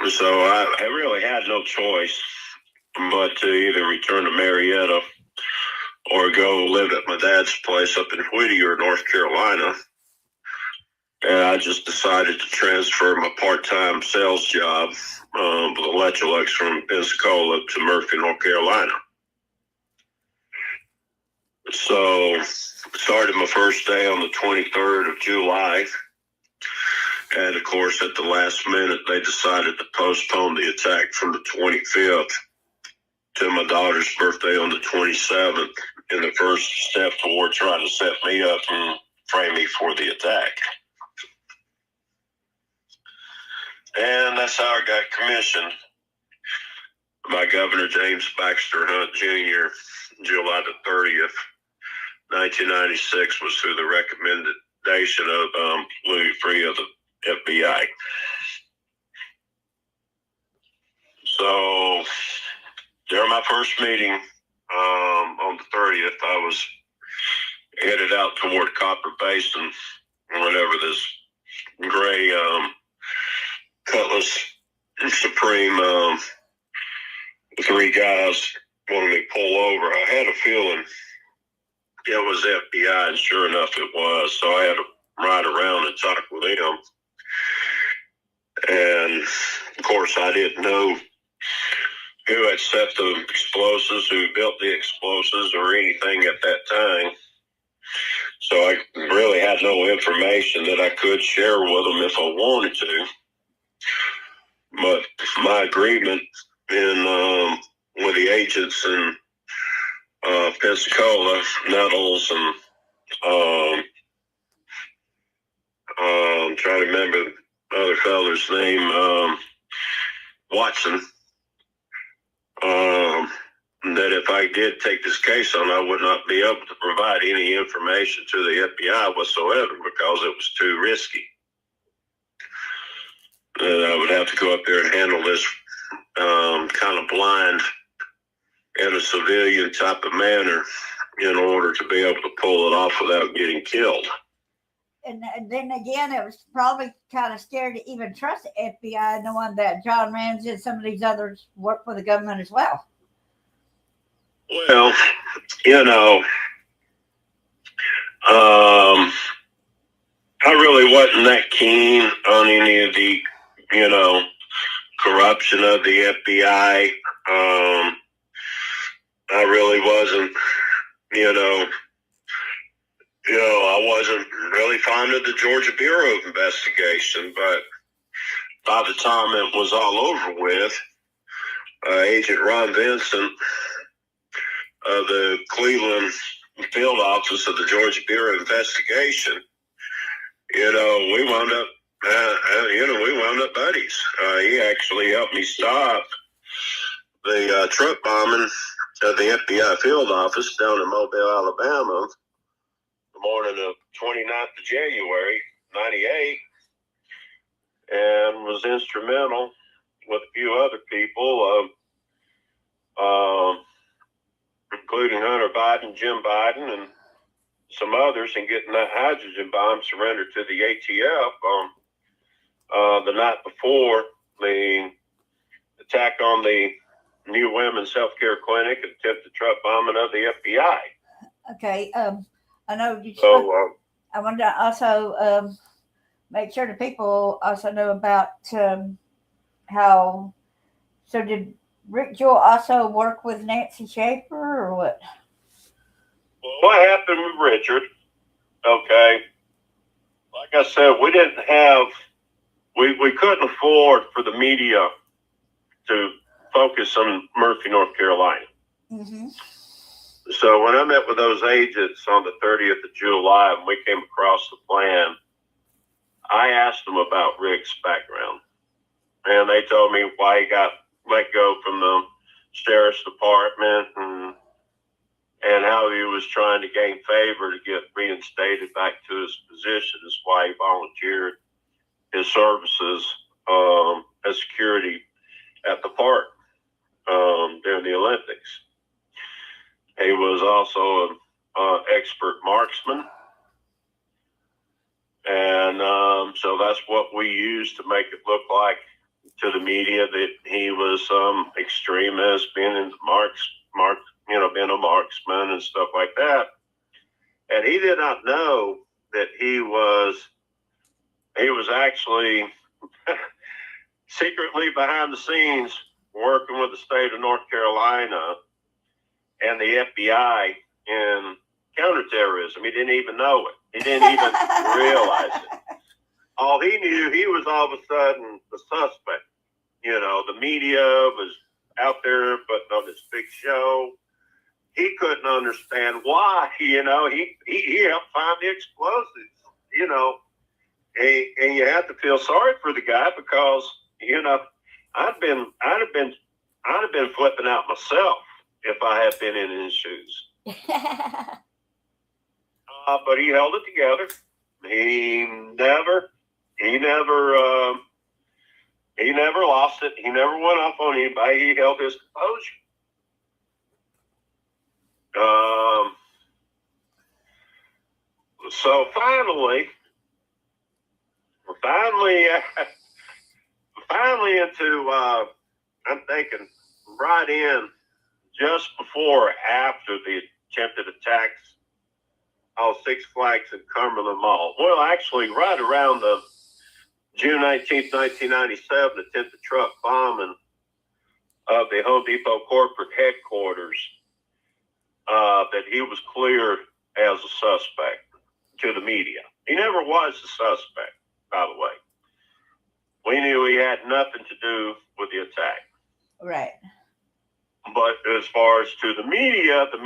Speaker 3: So I really had no choice but to either return to Marietta or go live at my dad's place up in Whittier, North Carolina. And I just decided to transfer my part-time sales job with Electrolux from Pensacola to Murphy, North Carolina. So started my first day on the 23rd of July. And of course, at the last minute, they decided to postpone the attack from the 25th to my daughter's birthday on the 27th in the first step toward trying to set me up and frame me for the attack. And that's how I got commissioned by Governor James Baxter Hunt Jr. July the 30th, 1996 was through the recommendation of Louis Freeh of the FBI. So during my first meeting on the 30th, I was headed out toward Copper Basin whenever this gray Cutlass Supreme 3 guys wanted me to pull over. I had a feeling it was FBI, and sure enough it was. So I had to ride around and talk with them. And of course I didn't know who had set the explosives, who built the explosives, or anything at that time. So I really had no information that I could share with them if I wanted to. But my agreement with the agents in Pensacola, Nettles, and I'm trying to remember the other fellow's name, Watson, that if I did take this case on, I would not be able to provide any information to the FBI whatsoever because it was too risky. And I would have to go up there and handle this kind of blind in a civilian type of manner in order to be able to pull it off without getting killed.
Speaker 2: And then again, it was probably kind of scared to even trust the FBI, knowing that John Ramsey and some of these others work for the government as well.
Speaker 3: Well, you know, I really wasn't that keen on any of the, you know, corruption of the FBI. I really wasn't, I wasn't really fond of the Georgia Bureau of Investigation, but by the time it was all over with, Agent Ron Vincent of the Cleveland field office of the Georgia Bureau of Investigation, we wound up, buddies. He actually helped me stop the truck bombing of the FBI field office down in Mobile, Alabama, the morning of 29th of January, 98, and was instrumental with a few other people, including Hunter Biden, Jim Biden, and some others in getting that hydrogen bomb surrendered to the ATF the night before the attack on the New Women's Healthcare Clinic and attempted truck bombing of the FBI.
Speaker 2: Okay, I know you.
Speaker 3: So
Speaker 2: I wanted to also make sure the people also know about how. So did Rick Jewell also work with Nancy Schaefer or what?
Speaker 3: Well, what happened with Richard? Okay, like I said, we didn't have. We couldn't afford for the media to focus on Murphy, North Carolina.
Speaker 2: Mm-hmm.
Speaker 3: So when I met with those agents on the 30th of July and we came across the plan, I asked them about Rick's background. And they told me why he got let go from the sheriff's department and how he was trying to gain favor to get reinstated back to his position is why he volunteered his services as security at the park during the Olympics. He was also an expert marksman. And so that's what we used to make it look like to the media that he was some extremist, being a marksman and stuff like that. And he did not know that he was he was actually secretly behind the scenes working with the state of North Carolina and the FBI in counterterrorism. He didn't even know it. He didn't even realize it. All he knew, he was all of a sudden the suspect. You know, the media was out there putting on this big show. He couldn't understand why. You know, he helped find the explosives. You know, and you have to feel sorry for the guy because, you know, I'd have been flipping out myself if I had been in his shoes. But he held it together. He never lost it. He never went off on anybody. He held his composure. So finally into, I'm thinking right in just before or after the attempted attacks on Six Flags and Cumberland Mall. Well, actually, right around the June 19th, 1997, attempted truck bombing of the Home Depot corporate headquarters, that he was cleared as a suspect to the media. He never was a suspect, by the way. We knew he had nothing to do with the attack.
Speaker 2: Right.
Speaker 3: But as far as to the media had to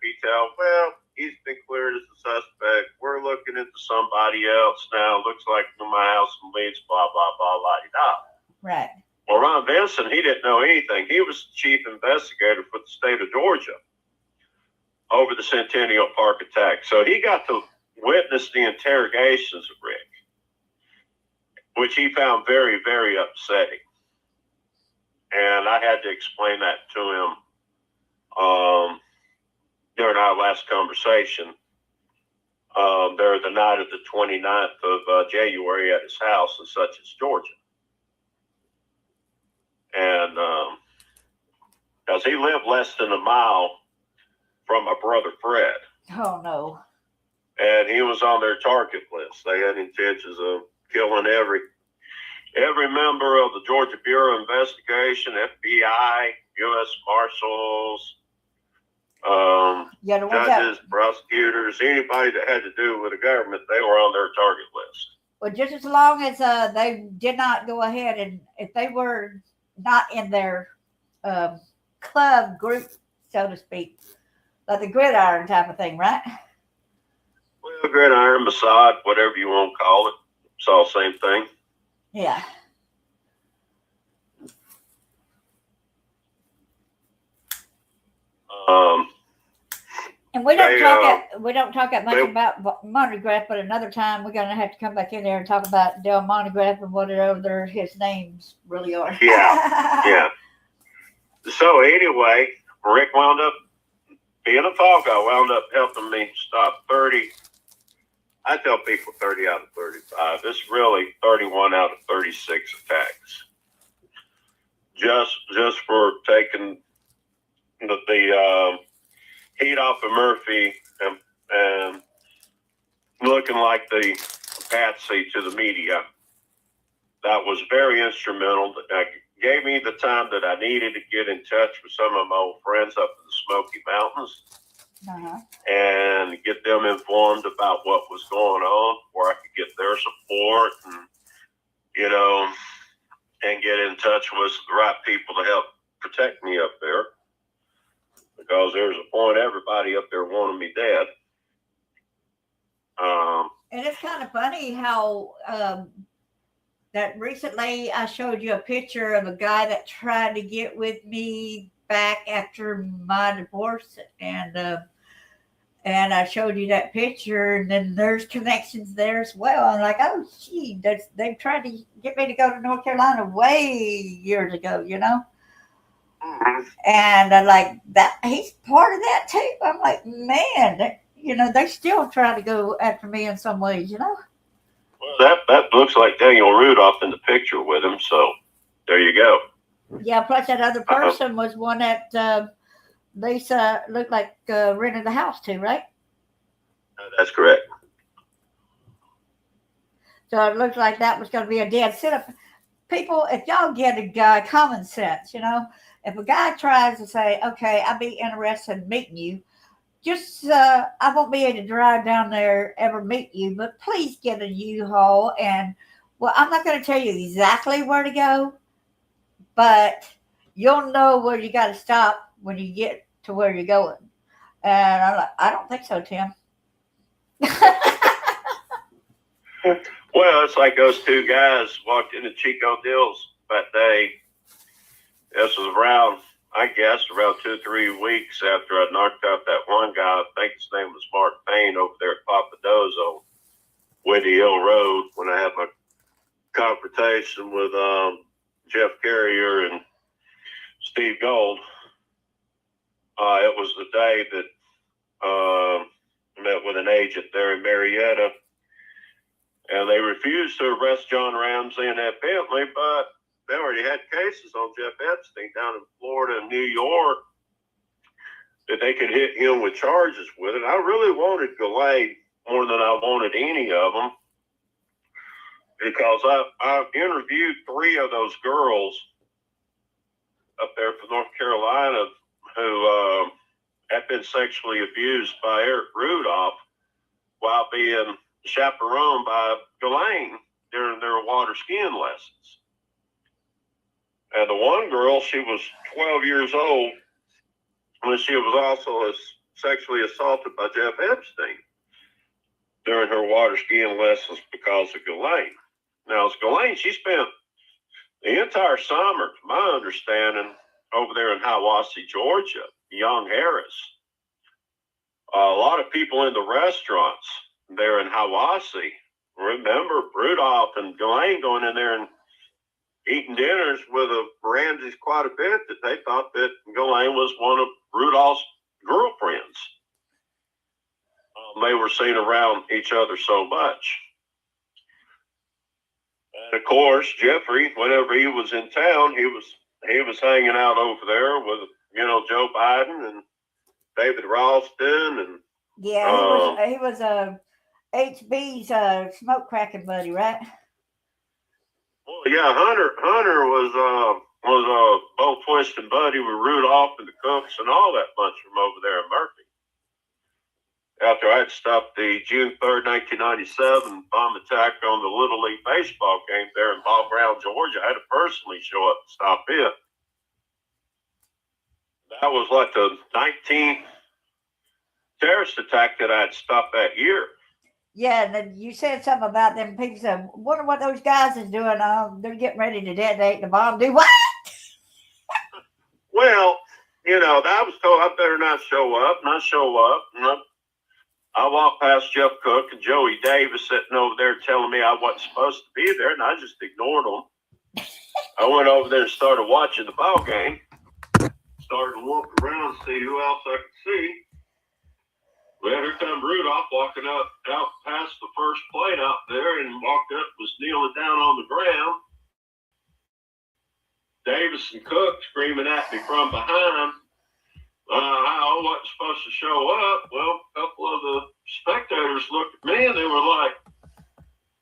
Speaker 3: be told, well, he's been cleared as a suspect. We're looking into somebody else now. Looks like my house and leads, blah, blah, blah, la-di-da.
Speaker 2: Right.
Speaker 3: Well, Ron Vinson, he didn't know anything. He was the chief investigator for the state of Georgia over the Centennial Park attack. So he got to witness the interrogations of Rick, which he found very, very upsetting. And I had to explain that to him during our last conversation there the night of the 29th of January at his house in Suttons, Georgia. And because he lived less than a mile from my brother Fred.
Speaker 2: Oh, no.
Speaker 3: And he was on their target list. They had intentions of killing every member of the Georgia Bureau of Investigation, FBI, U.S. Marshals, judges, prosecutors, anybody that had to do with the government, they were on their target list.
Speaker 2: Well, just as long as they did not go ahead and if they were not in their club group, so to speak, like the gridiron type of thing, right?
Speaker 3: Well, gridiron, Mossad, whatever you want to call it, it's all the same thing.
Speaker 2: Yeah. And we don't talk that much about Monograph, but another time we're gonna have to come back in there and talk about Del Monograph and whatever his names really are.
Speaker 3: Yeah, yeah. So anyway, Rick wound up being a fall guy, wound up helping me stop 30. I tell people 30 out of 35. This is really 31 out of 36 attacks. Just for taking the heat off of Murphy and looking like the patsy to the media. That was very instrumental. That gave me the time that I needed to get in touch with some of my old friends up in the Smoky Mountains. And get them informed about what was going on, where I could get their support and, and get in touch with the right people to help protect me up there. Because there's a point everybody up there wanted me dead.
Speaker 2: And it's kind of funny how that recently I showed you a picture of a guy that tried to get with me back after my divorce, and I showed you that picture, and then there's connections there as well. I'm like, oh, gee, they've tried to get me to go to North Carolina way years ago, And I'm like, that he's part of that too. I'm like, man, they still try to go after me in some ways,
Speaker 3: Well, that looks like Daniel Rudolph in the picture with him, so there you go.
Speaker 2: Yeah, plus that other person was one that Lisa looked like rented the house to, right?
Speaker 3: That's correct.
Speaker 2: So it looks like that was going to be a dead sit-up. People, if y'all get a guy common sense, if a guy tries to say, "Okay, I'd be interested in meeting you," just I won't be able to drive down there ever meet you, but please get a U-Haul and well, I'm not going to tell you exactly where to go, but you'll know where you got to stop when you get to where you're going. And I'm like, I don't think so, Tim.
Speaker 3: Well, it's like those two guys walked into Chico Deals that day. This was around, I guess, around 2 or 3 weeks after I knocked out that one guy. I think his name was Mark Payne over there at Papado's on Windy Hill Road when I had my confrontation with Jeff Carrier and Steve Gold. It was the day that I met with an agent there in Marietta, and they refused to arrest John Ramsey and that Bentley, but they already had cases on Jeff Epstein down in Florida and New York that they could hit him with charges with it. I really wanted Ghislaine more than I wanted any of them because I interviewed 3 of those girls up there from North Carolina who had been sexually abused by Eric Rudolph while being chaperoned by Ghislaine during their water skiing lessons. And the one girl, she was 12 years old when she was also sexually assaulted by Jeff Epstein during her water skiing lessons because of Ghislaine. Now, as Ghislaine, she spent the entire summer, to my understanding, over there in Hiawassee, Georgia, Young Harris. A lot of people in the restaurants there in Hiawassee remember Rudolph and Ghislaine going in there and eating dinners with Ramsey's quite a bit, that they thought that Ghislaine was one of Rudolph's girlfriends. They were seen around each other so much. And of course, Jeffrey, whenever he was in town, he was hanging out over there with, Joe Biden and David Ralston and
Speaker 2: he was HB's smoke cracking buddy, right?
Speaker 3: Well, yeah, Hunter was both twist and buddy with Rudolph and the Cooks and all that bunch from over there in Murphy. After I had stopped the June 3rd, 1997 bomb attack on the Little League baseball game there in Ball Ground, Georgia, I had to personally show up and stop it. That was like the 19th terrorist attack that I had stopped that year.
Speaker 2: Yeah, and then you said something about them people said, wonder what those guys is doing. They're getting ready to detonate the bomb. Do what?
Speaker 3: Well, I was told I better not show up, and I walked past Jeff Cook and Joey Davis sitting over there telling me I wasn't supposed to be there, and I just ignored them. I went over there and started watching the ball game. Started to walk around and see who else I could see. Well, here come Rudolph walking out past the first plate out there and walked up, was kneeling down on the ground. Davis and Cook screaming at me from behind. I wasn't supposed to show up. Well, a couple of the spectators looked at me and they were like,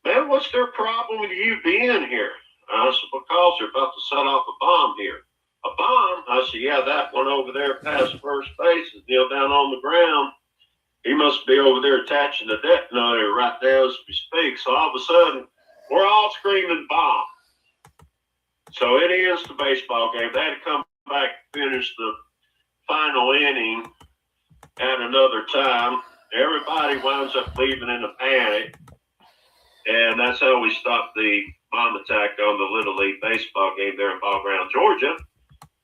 Speaker 3: "Man, what's their problem with you being here?" I said, "Because they're about to set off a bomb here." "A bomb?" I said, "Yeah, that one over there past first base is kneeled down on the ground. He must be over there attaching the detonator right there as we speak." So all of a sudden, we're all screaming bomb. So it ends the baseball game. They had to come back and finish the final inning at another time. Everybody winds up leaving in a panic. And that's how we stopped the bomb attack on the Little League baseball game there in Ball Ground, Georgia.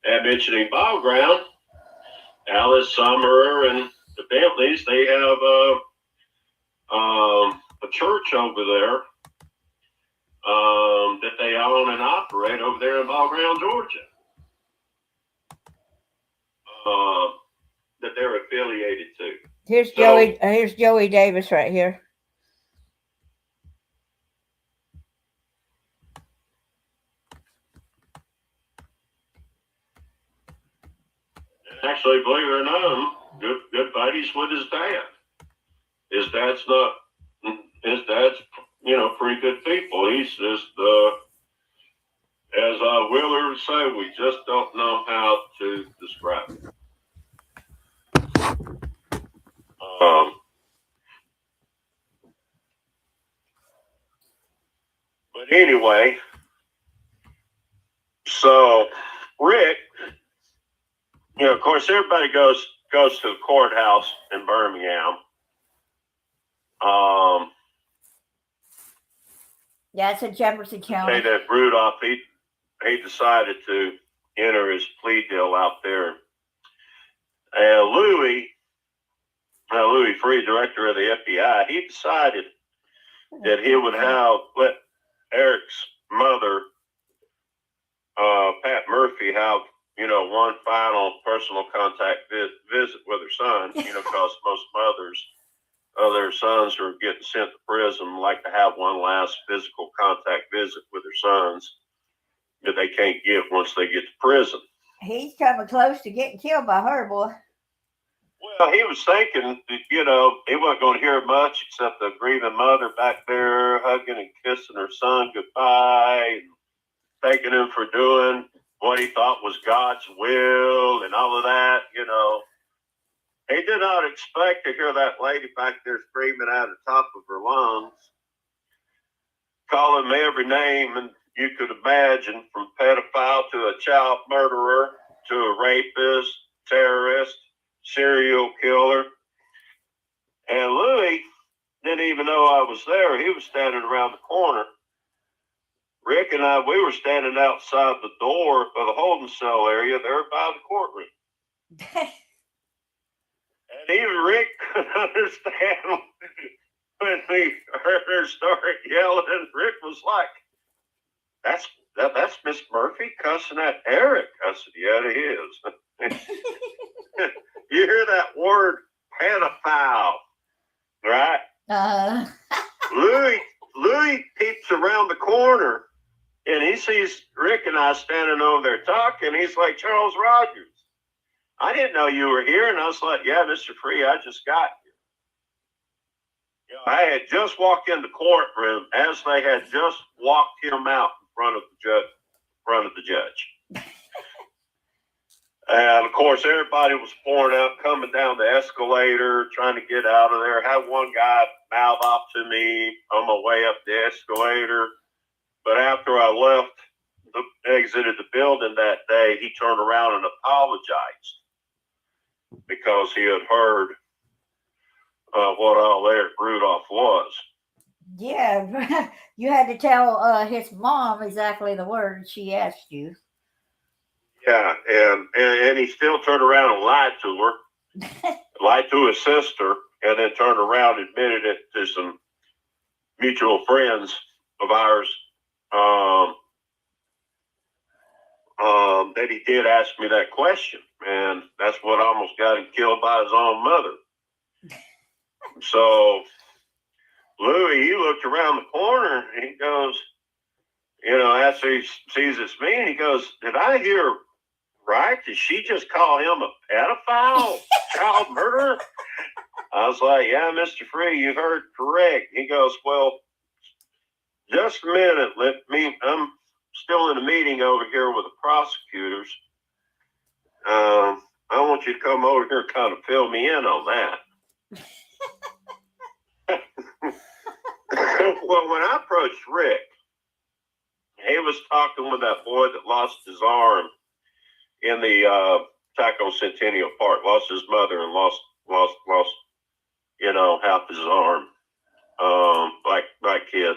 Speaker 3: And mentioning Ball Ground, Alice Summerer and the Bentleys, they have a church over there that they own and operate over there in Ball Ground, Georgia, that they're affiliated to.
Speaker 2: Here's Joey Davis right here.
Speaker 3: Actually, believe it or not, good buddies with his dad. His dad's pretty good people. He's just, as Wheeler would say, we just don't know how to describe it. But anyway, so Rick, of course, everybody goes to the courthouse in Birmingham.
Speaker 2: Yeah, it's in Jefferson County.
Speaker 3: Say that Rudolph, he decided to enter his plea deal out there. And Louis Freeh, director of the FBI, he decided that he would let Eric's mother, Pat Murphy, have one final personal contact visit with her son. Because most mothers of their sons who are getting sent to prison like to have one last physical contact visit with their sons that they can't get once they get to prison.
Speaker 2: He's coming close to getting killed by her, boy.
Speaker 3: Well, he was thinking that, he wasn't going to hear much except the grieving mother back there hugging and kissing her son goodbye, and thanking him for doing what he thought was God's will and all of that, He did not expect to hear that lady back there screaming out of the top of her lungs, calling me every name and you could imagine, from pedophile to a child murderer to a rapist, terrorist, serial killer. And Louis didn't even know I was there. He was standing around the corner. Rick and I, we were standing outside the door of the holding cell area there by the courtroom. And even Rick couldn't understand when we heard her start yelling. Rick was like, that's Miss Murphy cussing at Eric. I said, yeah, it is. You hear that word, pedophile, right? Louis peeps around the corner and he sees Rick and I standing over there talking. He's like, Charles Rogers, I didn't know you were here. And I was like, yeah, Mr. Freeh, I just got here. I had just walked in the courtroom as they had just walked him out in front of the judge. And of course, everybody was pouring out, coming down the escalator, trying to get out of there. I had one guy mouth off to me on my way up the escalator. But after I exited the building that day, he turned around and apologized because he had heard what all Eric Rudolph was.
Speaker 2: Yeah, you had to tell his mom exactly the words she asked you.
Speaker 3: Yeah, and he still turned around and lied to her, lied to his sister, and then turned around and admitted it to some mutual friends of ours. That he did ask me that question, and that's what almost got him killed by his own mother. So Louis, he looked around the corner and he goes, after he sees it's me, and he goes, did I hear right? Did she just call him a pedophile, child murderer? I was like, yeah, Mr. Freeh, you heard correct. He goes, well, just a minute. I'm still in a meeting over here with the prosecutors. I want you to come over here and kind of fill me in on that. Well, when I approached Rick, he was talking with that boy that lost his arm in the Taco Centennial Park, lost his mother and lost half his arm, like kid.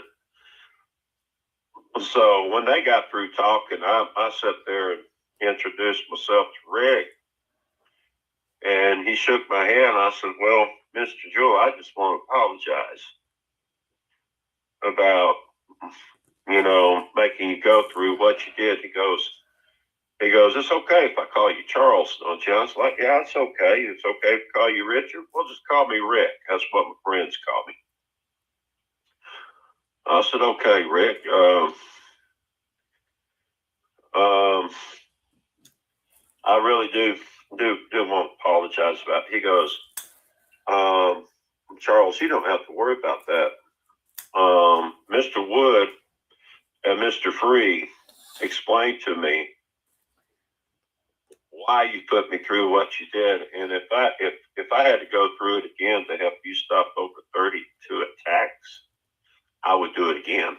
Speaker 3: So when they got through talking, I sat there and introduced myself to Rick, and he shook my hand. I said, well, Mr. Jewell, I just want to apologize about, making you go through what you did. He goes, it's okay if I call you Charles, don't you? I was like, yeah, it's okay. It's okay if I call you Richard. Well, just call me Rick. That's what my friends call me. I said, okay, Rick. I really do want to apologize about it. He goes, Charles, you don't have to worry about that. Mr. Wood and Mr. Free explained to me why you put me through what you did, and if I had to go through it again to help you stop over 32 attacks, I would do it again.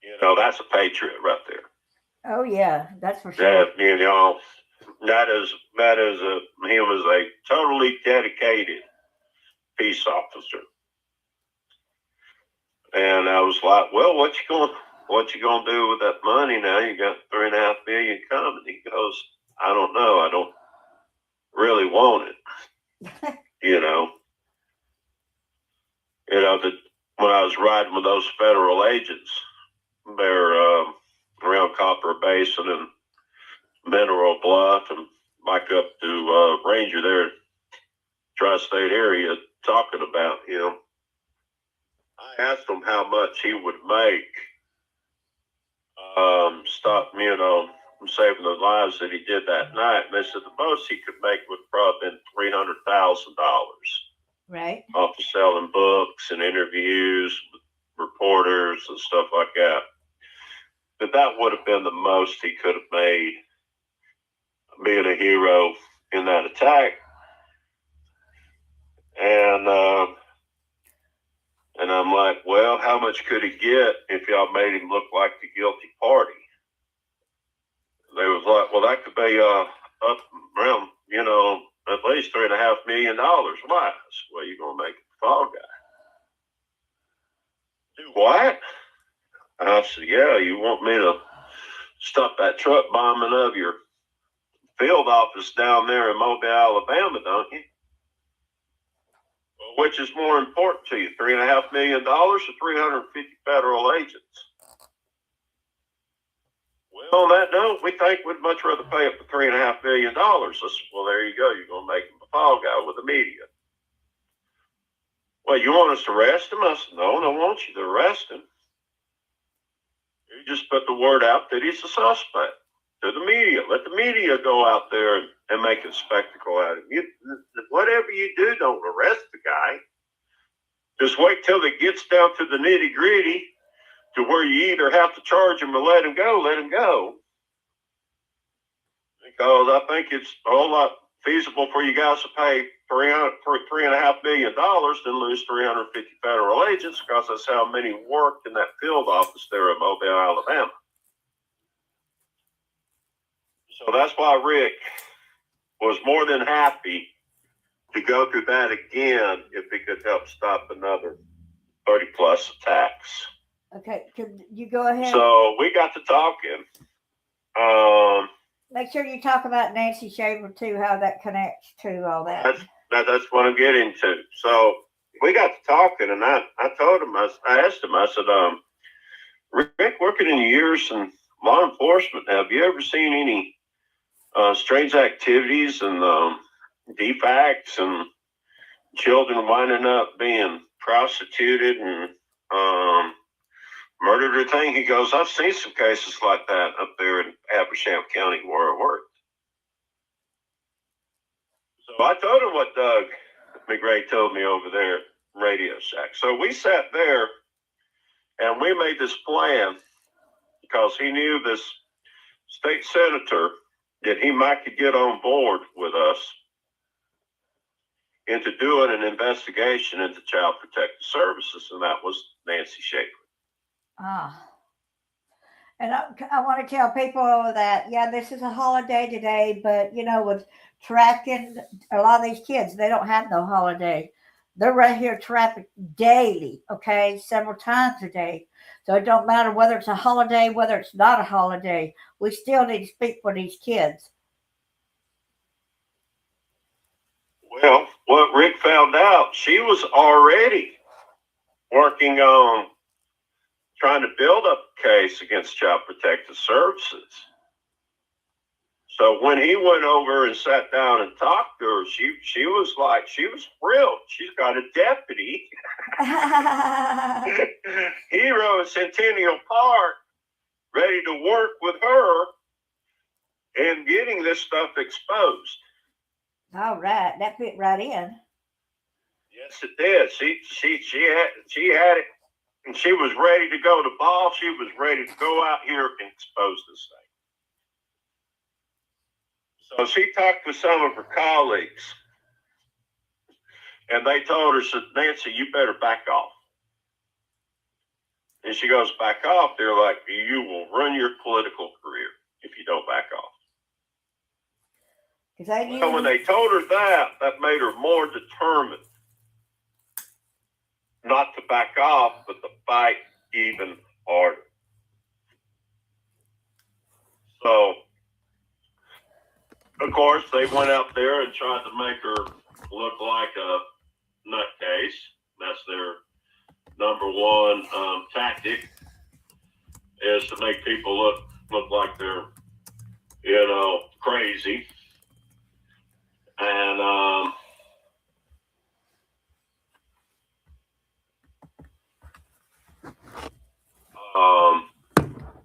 Speaker 3: You know, that's a patriot right there.
Speaker 2: Oh yeah, that's for sure.
Speaker 3: That, you know, that is him as a totally dedicated peace officer. And I was like, well, what you gonna do with that money now? You got $3.5 million coming. He goes, I don't know. I don't really want it. You know, when I was riding with those federal agents, they're around Copper Basin and Mineral Bluff and back up to Ranger there, tri-state area, talking about him. I asked him how much he would make, stop, you know, from saving the lives that he did that night. And they said the most he could make would probably been $300,000.
Speaker 2: Right.
Speaker 3: Off of selling books and interviews with reporters and stuff like that. But that would have been the most he could have made being a hero in that attack. And I'm like, well, how much could he get if y'all made him look like the guilty party? They was like, well, that could be up around, you know, at least $3.5 million. Why? Well, you're gonna make it the fall guy. Do what? I said, yeah, you want me to stop that truck bombing of your field office down there in Mobile, Alabama, don't you? Well, which is more important to you, $3.5 million or 350 federal agents? Well, on that note, we think we'd much rather pay up to $3.5 million. I said, well, there you go. You're going to make him a fall guy with the media. Well, you want us to arrest him? I said, no, I don't want you to arrest him. You just put the word out that he's a suspect to the media. Let the media go out there and make a spectacle out of him. Whatever you do, don't arrest the guy. Just wait till it gets down to the nitty gritty to where you either have to charge him or let him go. Because I think it's a whole lot feasible for you guys to pay $3.5 million than lose 350 federal agents, because that's how many worked in that field office there in Mobile, Alabama. So that's why Rick was more than happy to go through that again if he could help stop another 30 plus attacks.
Speaker 2: Okay, could you go ahead?
Speaker 3: So we got to talking.
Speaker 2: Make sure you talk about Nancy Shaver too, how that connects to all that.
Speaker 3: That's what I'm getting to. So we got to talking, and I told him, I asked him, I said, Rick, working in years in law enforcement, have you ever seen any strange activities and defects and children winding up being prostituted and murdered or thing? He goes, I've seen some cases like that up there in Habersham County where I worked. So I told him what Doug McRae told me over there at Radio Shack. So we sat there and we made this plan because he knew this state senator that he might could get on board with us into doing an investigation into Child Protective Services, and that was Nancy Shaver.
Speaker 2: And I want to tell people that, yeah, this is a holiday today, but, you know, with tracking a lot of these kids, they don't have no holiday. They're right here trapping daily, okay, several times a day. So it don't matter whether it's a holiday, whether it's not a holiday. We still need to speak for these kids.
Speaker 3: Well, what Rick found out, she was already working on trying to build up a case against Child Protective Services. So when he went over and sat down and talked to her, she was like, she was thrilled. She's got a deputy, hero in Centennial Park, ready to work with her in getting this stuff exposed.
Speaker 2: All right, that fit right in.
Speaker 3: Yes, it did. She had it, and she was ready to go to ball. She was ready to go out here and expose this thing. So she talked to some of her colleagues, and they told her, said, Nancy, you better back off. And she goes, back off. They're like, you will ruin your political career if you don't back off. Well, when they told her that made her more determined not to back off, but to fight even harder. So, of course, they went out there and tried to make her look like a nutcase. That's their number one tactic, is to make people look like they're, crazy. And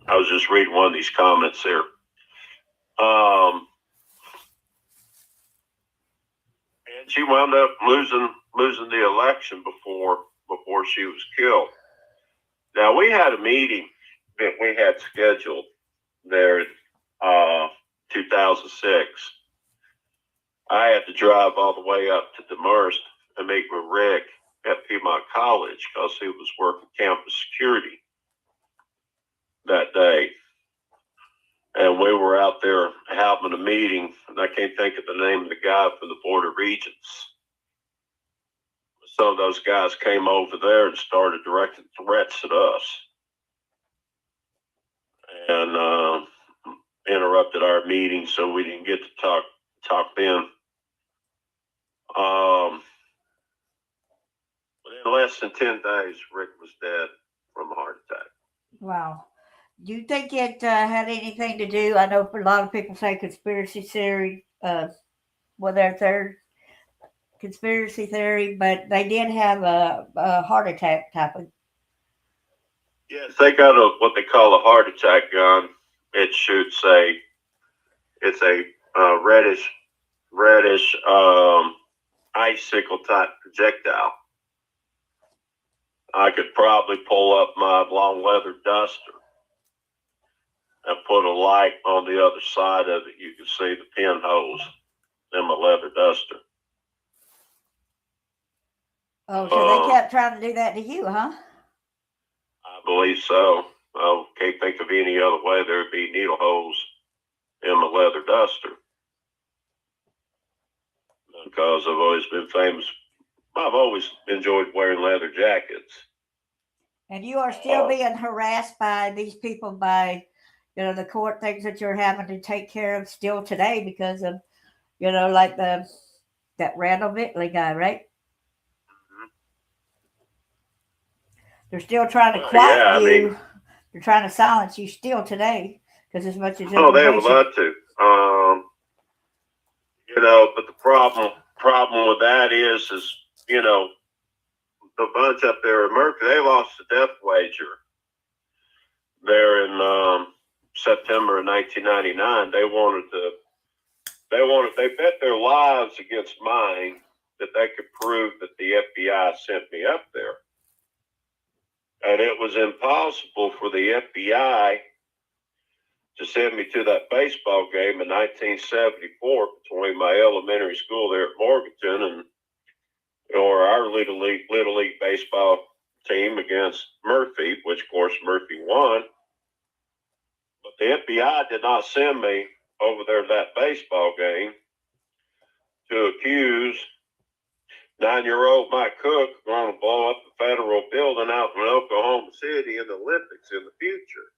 Speaker 3: I was just reading one of these comments here. And she wound up losing the election before she was killed. Now, we had a meeting that we had scheduled there in 2006. I had to drive all the way up to Demorest and meet with Rick at Piedmont College because he was working campus security that day. And we were out there having a meeting, and I can't think of the name of the guy from the Board of Regents. Some of those guys came over there and started directing threats at us, and interrupted our meeting, so we didn't get to talk then. In less than 10 days, Rick was dead from a heart attack.
Speaker 2: Wow. Do you think it had anything to do? I know a lot of people say conspiracy theory, their third conspiracy theory, but they did have a heart attack type of.
Speaker 3: Yes, they got what they call a heart attack gun. It shoots it's a reddish icicle type projectile. I could probably pull up my long leather duster and put a light on the other side of it. You can see the pinholes in my leather duster.
Speaker 2: Oh, so they kept trying to do that to you, huh?
Speaker 3: I believe so. I can't think of any other way there'd be needle holes in my leather duster. Because I've always been famous. I've always enjoyed wearing leather jackets. And
Speaker 2: you are still being harassed by these people, by, the court things that you're having to take care of still today because of, like that Randall Whitley guy, right? Mm-hmm. They're still trying to quiet you. They're trying to silence you still today because as much as
Speaker 3: they would love to. But the problem with that is the bunch up there in Murphy, they lost the death wager there in September of 1999. They bet their lives against mine that they could prove that the FBI sent me up there. And it was impossible for the FBI to send me to that baseball game in 1974 between my elementary school there at Morganton or our Little League baseball team against Murphy, which of course Murphy won. But the FBI did not send me over there to that baseball game to accuse 9-year-old Mike Cook going to blow up the federal building out in Oklahoma City in the Olympics in the future.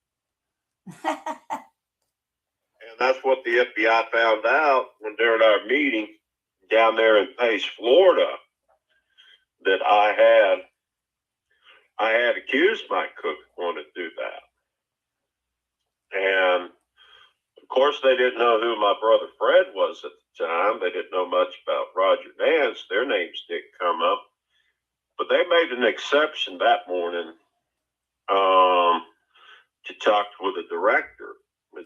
Speaker 3: And that's what the FBI found out during our meeting down there in Pace, Florida, that I had accused Mike Cook of going to do that. And of course, they didn't know who my brother Fred was at the time. They didn't know much about Roger Nance. Their names didn't come up. But they made an exception that morning to talk with the director,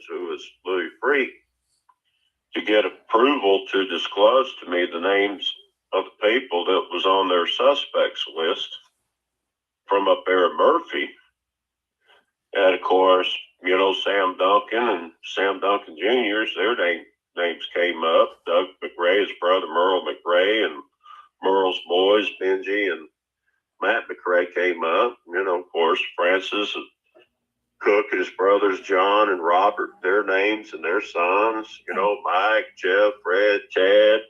Speaker 3: who was Louis Freak, to get approval to disclose to me the names of the people that was on their suspects list from up there at Murphy. And of course, Sam Duncan and Sam Duncan Jr.'s, their names came up. Doug McRae, his brother Merle McRae, and Merle's boys, Benji and Matt McRae came up. Of course, Francis and Cook and his brothers, John and Robert, their names and their sons, Mike, Jeff, Fred, Chad,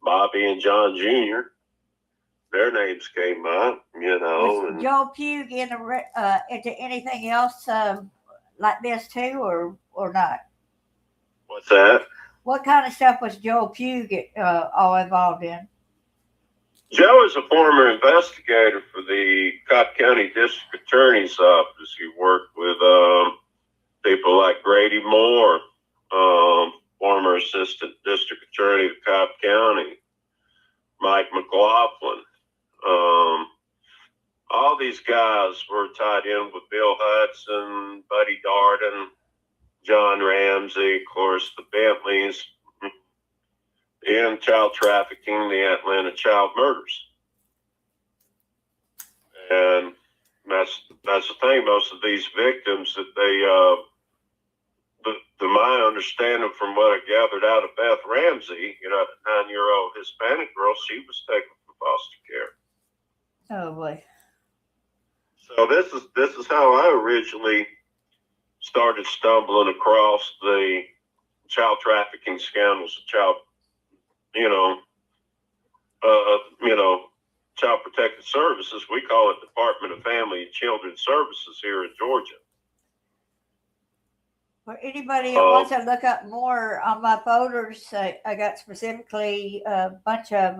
Speaker 3: Bobby, and John Jr., their names came up,
Speaker 2: Was Joe Pugh into anything else like this too, or not?
Speaker 3: What's that?
Speaker 2: What kind of stuff was Joe Pugh all involved in?
Speaker 3: Joe is a former investigator for the Cobb County District Attorney's Office. He worked with people like Grady Moore, former Assistant District Attorney of Cobb County, Mike McLaughlin. All these guys were tied in with Bill Hudson, Buddy Darden, John Ramsey, of course, the Bentleys, in child trafficking, the Atlanta child murders. And that's the thing. Most of these victims that to my understanding from what I gathered out of Beth Ramsey, the 9-year-old Hispanic girl, she was taken from foster care.
Speaker 2: Oh boy.
Speaker 3: So this is how I originally started stumbling across the child trafficking scandals, child protective services. We call it Department of Family and Children's Services here in Georgia.
Speaker 2: For anybody that wants to look up more on my folders, I got specifically a bunch of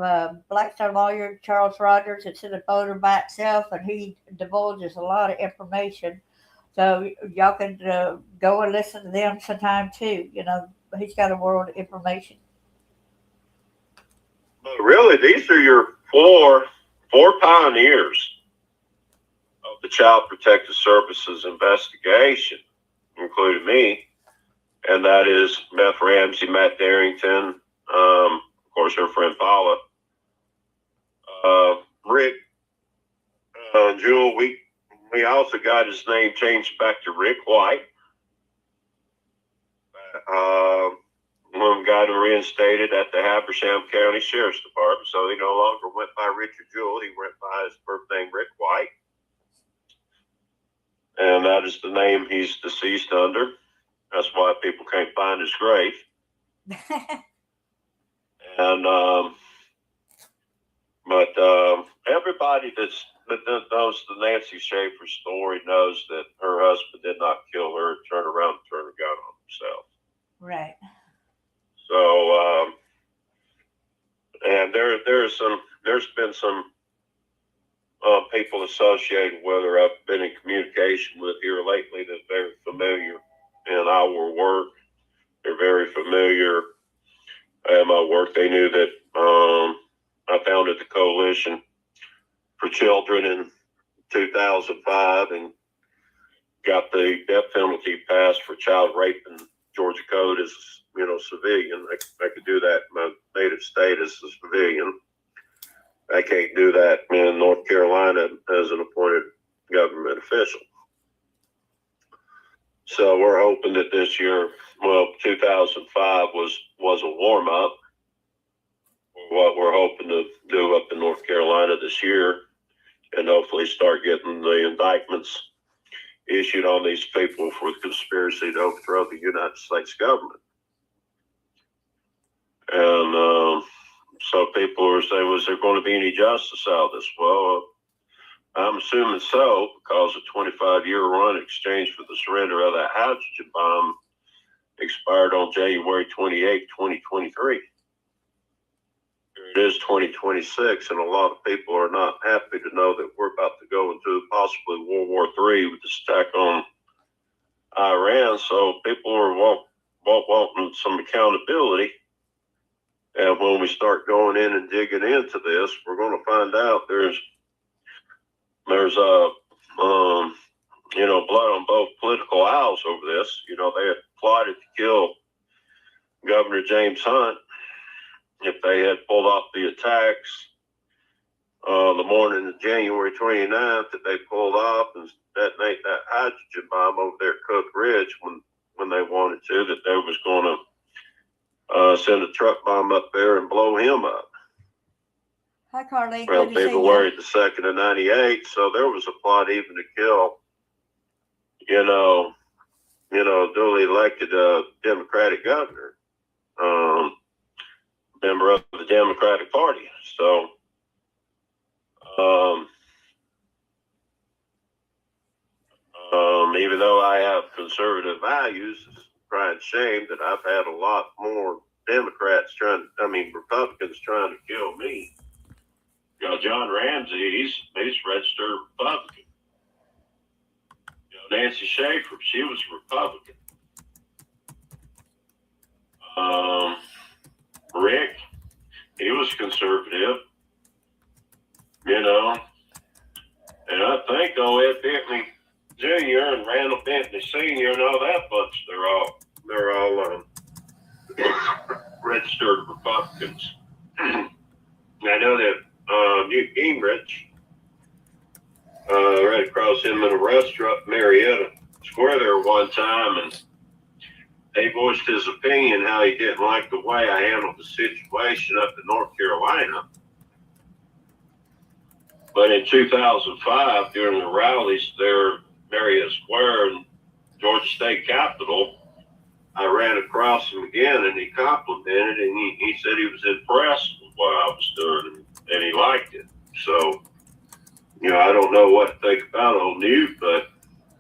Speaker 2: Blackstone lawyer Charles Rogers. It's in a folder by itself, and he divulges a lot of information. So y'all can go and listen to them sometime too. He's got a world of information.
Speaker 3: But really, these are your four pioneers of the Child Protective Services investigation, including me, and that is Beth Ramsey, Matt Darrington, of course, her friend Paula, Rick, Jewel. We also got his name changed back to Rick White. One got him reinstated at the Habersham County Sheriff's Department, so he no longer went by Richard Jewell. He went by his birth name, Rick White. And that is the name he's deceased under. That's why people can't find his grave. And everybody that knows the Nancy Schaefer story knows that her husband did not kill her and turn around and turn a gun on himself.
Speaker 2: Right.
Speaker 3: So, and there's been some people associated with her I've been in communication with here lately that's very familiar in our work. They're very familiar in my work. They knew that I founded the Coalition for Children in 2005 and got the death penalty passed for child rape in Georgia Code as civilian. I could do that in my native state as a civilian. I can't do that in North Carolina as an appointed government official. So we're hoping that this year, 2005 was a warm up. What we're hoping to do up in North Carolina this year, and hopefully start getting the indictments issued on these people for the conspiracy to overthrow the United States government. And so people are saying, was there going to be any justice out of this? Well, I'm assuming so, because a 25-year run in exchange for the surrender of that hydrogen bomb expired on January 28, 2023. It is 2026, and a lot of people are not happy to know that we're about to go into possibly World War III with this attack on Iran. So people are wanting some accountability. And when we start going in and digging into this, we're going to find out there's blood on both political aisles over this. They had plotted to kill Governor James Hunt if they had pulled off the attacks the morning of January 29th that they pulled off and detonate that hydrogen bomb over there at Cook Ridge when they wanted to, that they was going to send a truck bomb up there and blow him up.
Speaker 2: Hi, Carly.
Speaker 3: Well,
Speaker 2: Good to see
Speaker 3: February
Speaker 2: you.
Speaker 3: the 2nd of 98, so there was a plot even to kill, duly elected Democratic governor, member of the Democratic Party. So, even though I have conservative values, it's a pride shame that I've had a lot more Republicans trying to kill me. John Ramsey, he's registered Republican. Nancy Schaefer, she was Republican. Rick, he was conservative. And I think Ed Bentley Jr. and Randall Bentley Sr. and all that bunch, they're all registered Republicans. I know that Newt Gingrich, right across him in a restaurant, Marietta Square there one time, and he voiced his opinion how he didn't like the way I handled the situation up in North Carolina. But in 2005, during the rallies there, Marietta Square and Georgia State Capitol, I ran across him again, and he complimented, and he said he was impressed with what I was doing, and he liked it. So, I don't know what to think about old Newt, but,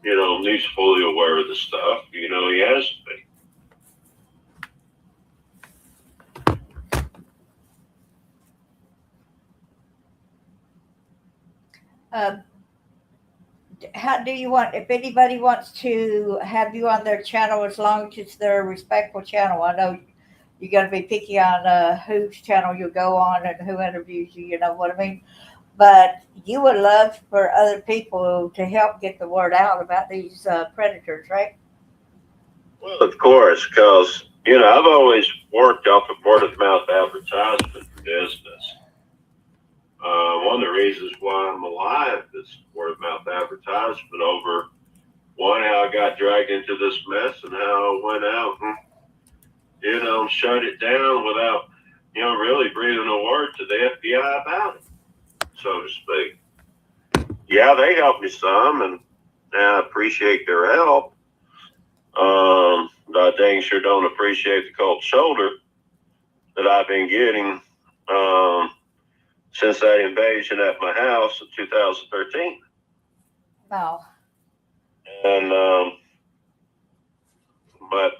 Speaker 3: Newt's fully aware of the stuff. He has to be.
Speaker 2: How do you want, if anybody wants to have you on their channel, as long as it's their respectful channel? I know you got to be picky on whose channel you go on and who interviews you, you know what I mean? But you would love for other people to help get the word out about these predators, right?
Speaker 3: Well, of course, because, I've always worked off of word of mouth advertisement business. One of the reasons why I'm alive is word of mouth advertisement over how I got dragged into this mess and how I went out and, shut it down without, really breathing a word to the FBI about it, so to speak. Yeah, they helped me some, and I appreciate their help. But I dang sure don't appreciate the cold shoulder that I've been getting since that invasion at my house in 2013.
Speaker 2: No.
Speaker 3: And but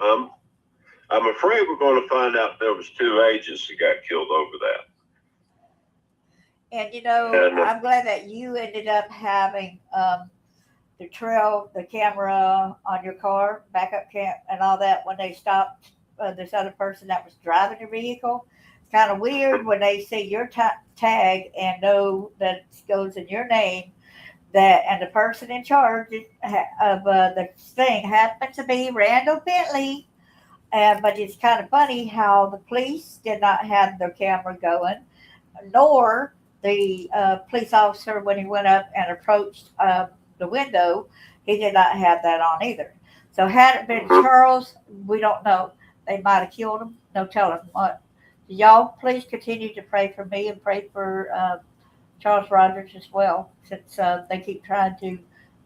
Speaker 3: I'm afraid we're going to find out there was 2 agents that got killed over that.
Speaker 2: And I'm glad that you ended up having the camera on your car, backup cam, and all that when they stopped this other person that was driving the vehicle. It's kind of weird when they see your tag and know that it goes in your name, and the person in charge of the thing happened to be Randall Bentley. But it's kind of funny how the police did not have their camera going, nor the police officer, when he went up and approached the window, he did not have that on either. So had it been Charles, we don't know. They might have killed him. No telling what. Y'all please continue to pray for me and pray for Charles Rogers as well, since they keep trying to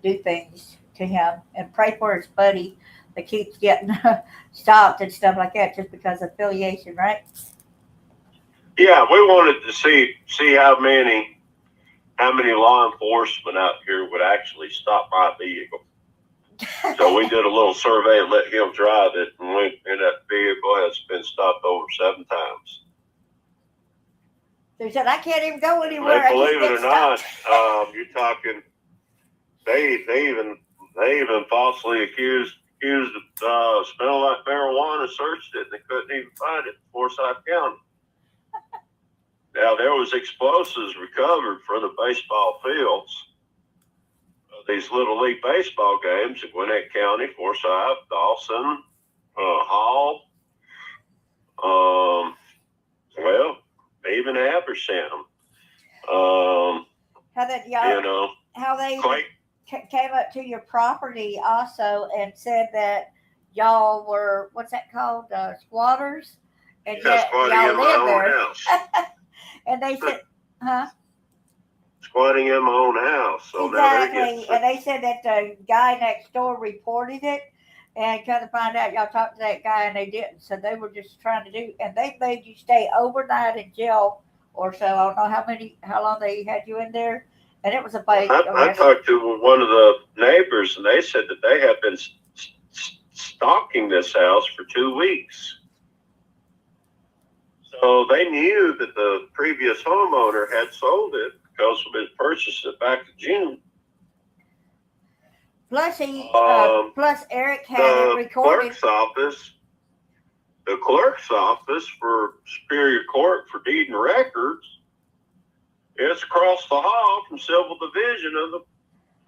Speaker 2: do things to him, and pray for his buddy that keeps getting stopped and stuff like that just because of affiliation, right?
Speaker 3: Yeah, we wanted to see how many law enforcement out here would actually stop my vehicle. So we did a little survey and let him drive it, and that vehicle has been stopped over 7 times.
Speaker 2: They said, I can't even go anywhere.
Speaker 3: Believe it or not, you're talking, they even falsely accused of smelling like marijuana, searched it, and they couldn't even find it in Forsyth County. Now, there was explosives recovered from the baseball fields. These Little League baseball games in Gwinnett County, Forsyth, Dawson, Hall, Well, even Abersham,
Speaker 2: How that y'all,
Speaker 3: you know,
Speaker 2: how they
Speaker 3: quite.
Speaker 2: came up to your property also and said that y'all were, what's that called, squatters, and
Speaker 3: Yeah,
Speaker 2: yet
Speaker 3: squatting
Speaker 2: y'all
Speaker 3: in my
Speaker 2: live
Speaker 3: own
Speaker 2: there.
Speaker 3: house.
Speaker 2: And they said, huh?
Speaker 3: Squatting in my own house. So now they're getting
Speaker 2: Exactly. And they said that the guy next door reported it, and kind of find out y'all talked to that guy and they didn't. So they were just trying to do, and they made you stay overnight in jail or so. I don't know how long they had you in there, and it was a big
Speaker 3: I
Speaker 2: arrest.
Speaker 3: talked to one of the neighbors, and they said that they have been stalking this house for 2 weeks. So they knew that the previous homeowner had sold it because of his purchase it back in June.
Speaker 2: Plus plus Eric had it
Speaker 3: The
Speaker 2: recorded.
Speaker 3: clerk's office for Superior Court for Deed and Records, it's across the hall from Civil Division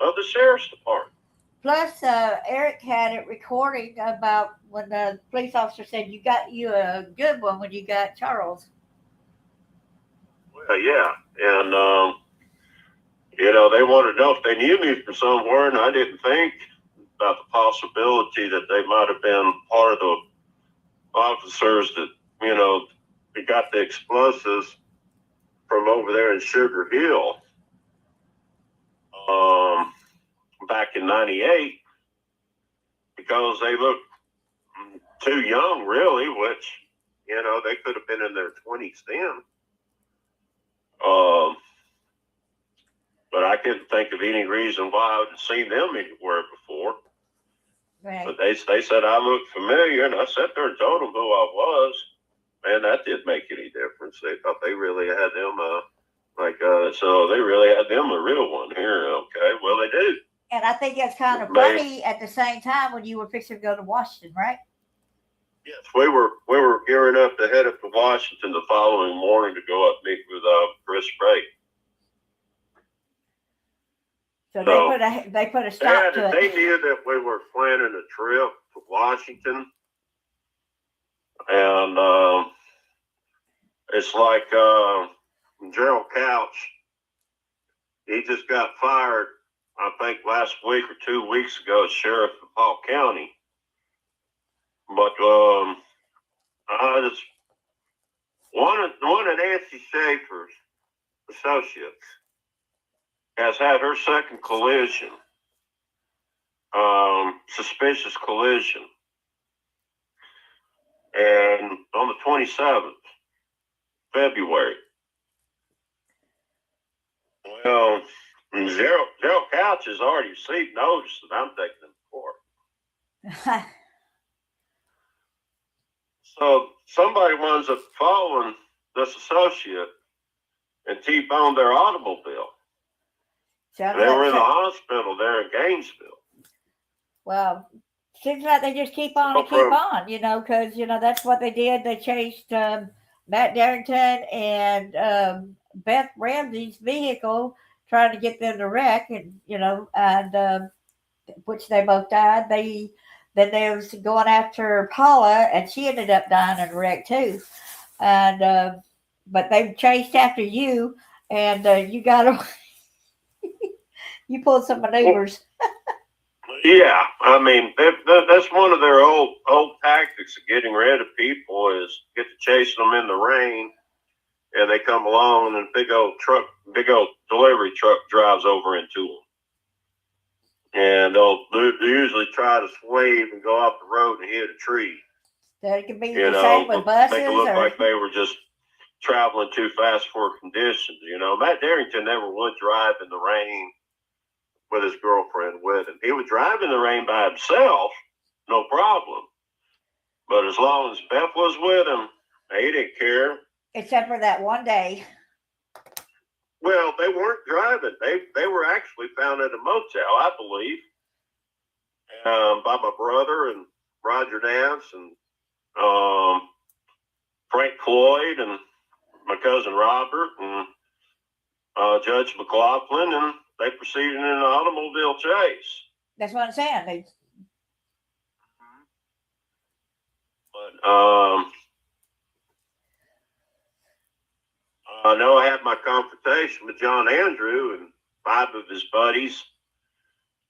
Speaker 3: of the Sheriff's Department.
Speaker 2: Plus, Eric had it recording about when the police officer said you got you a good one when you got Charles.
Speaker 3: Well, yeah, and you know, they wanted to know if they knew me from somewhere, and I didn't think about the possibility that they might have been part of the officers that, you know, that got the explosives from over there in Sugar Hill back in '98, because they looked too young, really, which, you know, they could have been in their 20s then. But I couldn't think of any reason why I hadn't seen them anywhere before.
Speaker 2: Right.
Speaker 3: But they said I looked familiar, and I sat there and told them who I was. Man, that didn't make any difference. They thought they really had them, so they really had them a real one here. Okay, well, they do.
Speaker 2: And I think it's kind of funny at the same time when you were fixing to go to Washington, right?
Speaker 3: Yes, we were gearing up to head up to Washington the following morning to go up and meet with Chris Ray.
Speaker 2: So they put a stop to it.
Speaker 3: They knew that we were planning a trip to Washington, and it's like Gerald Couch. He just got fired, I think, last week or 2 weeks ago as sheriff of Paul County. But just one of Nancy Schaefer's associates has had her second collision, suspicious collision, and on the 27th, February. Well, Gerald Couch has already received notice that I'm taking him to court. So somebody winds up following this associate and T-boned their automobile. They were in the hospital there in Gainesville.
Speaker 2: Well, seems like they just keep on and keep on, you know, because, you know, that's what they did. They chased Matt Darrington and Beth Ramsey's vehicle, trying to get them to wreck, and, you know, and which they both died. Then they was going after Paula, and she ended up dying in a wreck too. And but they chased after you, and you got them. You pulled some maneuvers.
Speaker 3: Yeah, I mean that's one of their old tactics of getting rid of people, is get to chasing them in the rain, and they come along and a big old delivery truck drives over into them. And they'll usually try to swerve and go off the road and hit a tree.
Speaker 2: So it could be the same with buses.
Speaker 3: Make it look like they were just traveling too fast for conditions. You know, Matt Darrington never would drive in the rain with his girlfriend with him. He would drive in the rain by himself, no problem. But as long as Beth was with him, he didn't care.
Speaker 2: Except for that one day.
Speaker 3: Well, they weren't driving. They were actually found at a motel, I believe, by my brother and Roger Nance and Frank Floyd and my cousin Robert and Judge McLaughlin, and they proceeded in an automobile chase.
Speaker 2: That's what I'm saying.
Speaker 3: But I know I had my confrontation with John Andrew and 5 of his buddies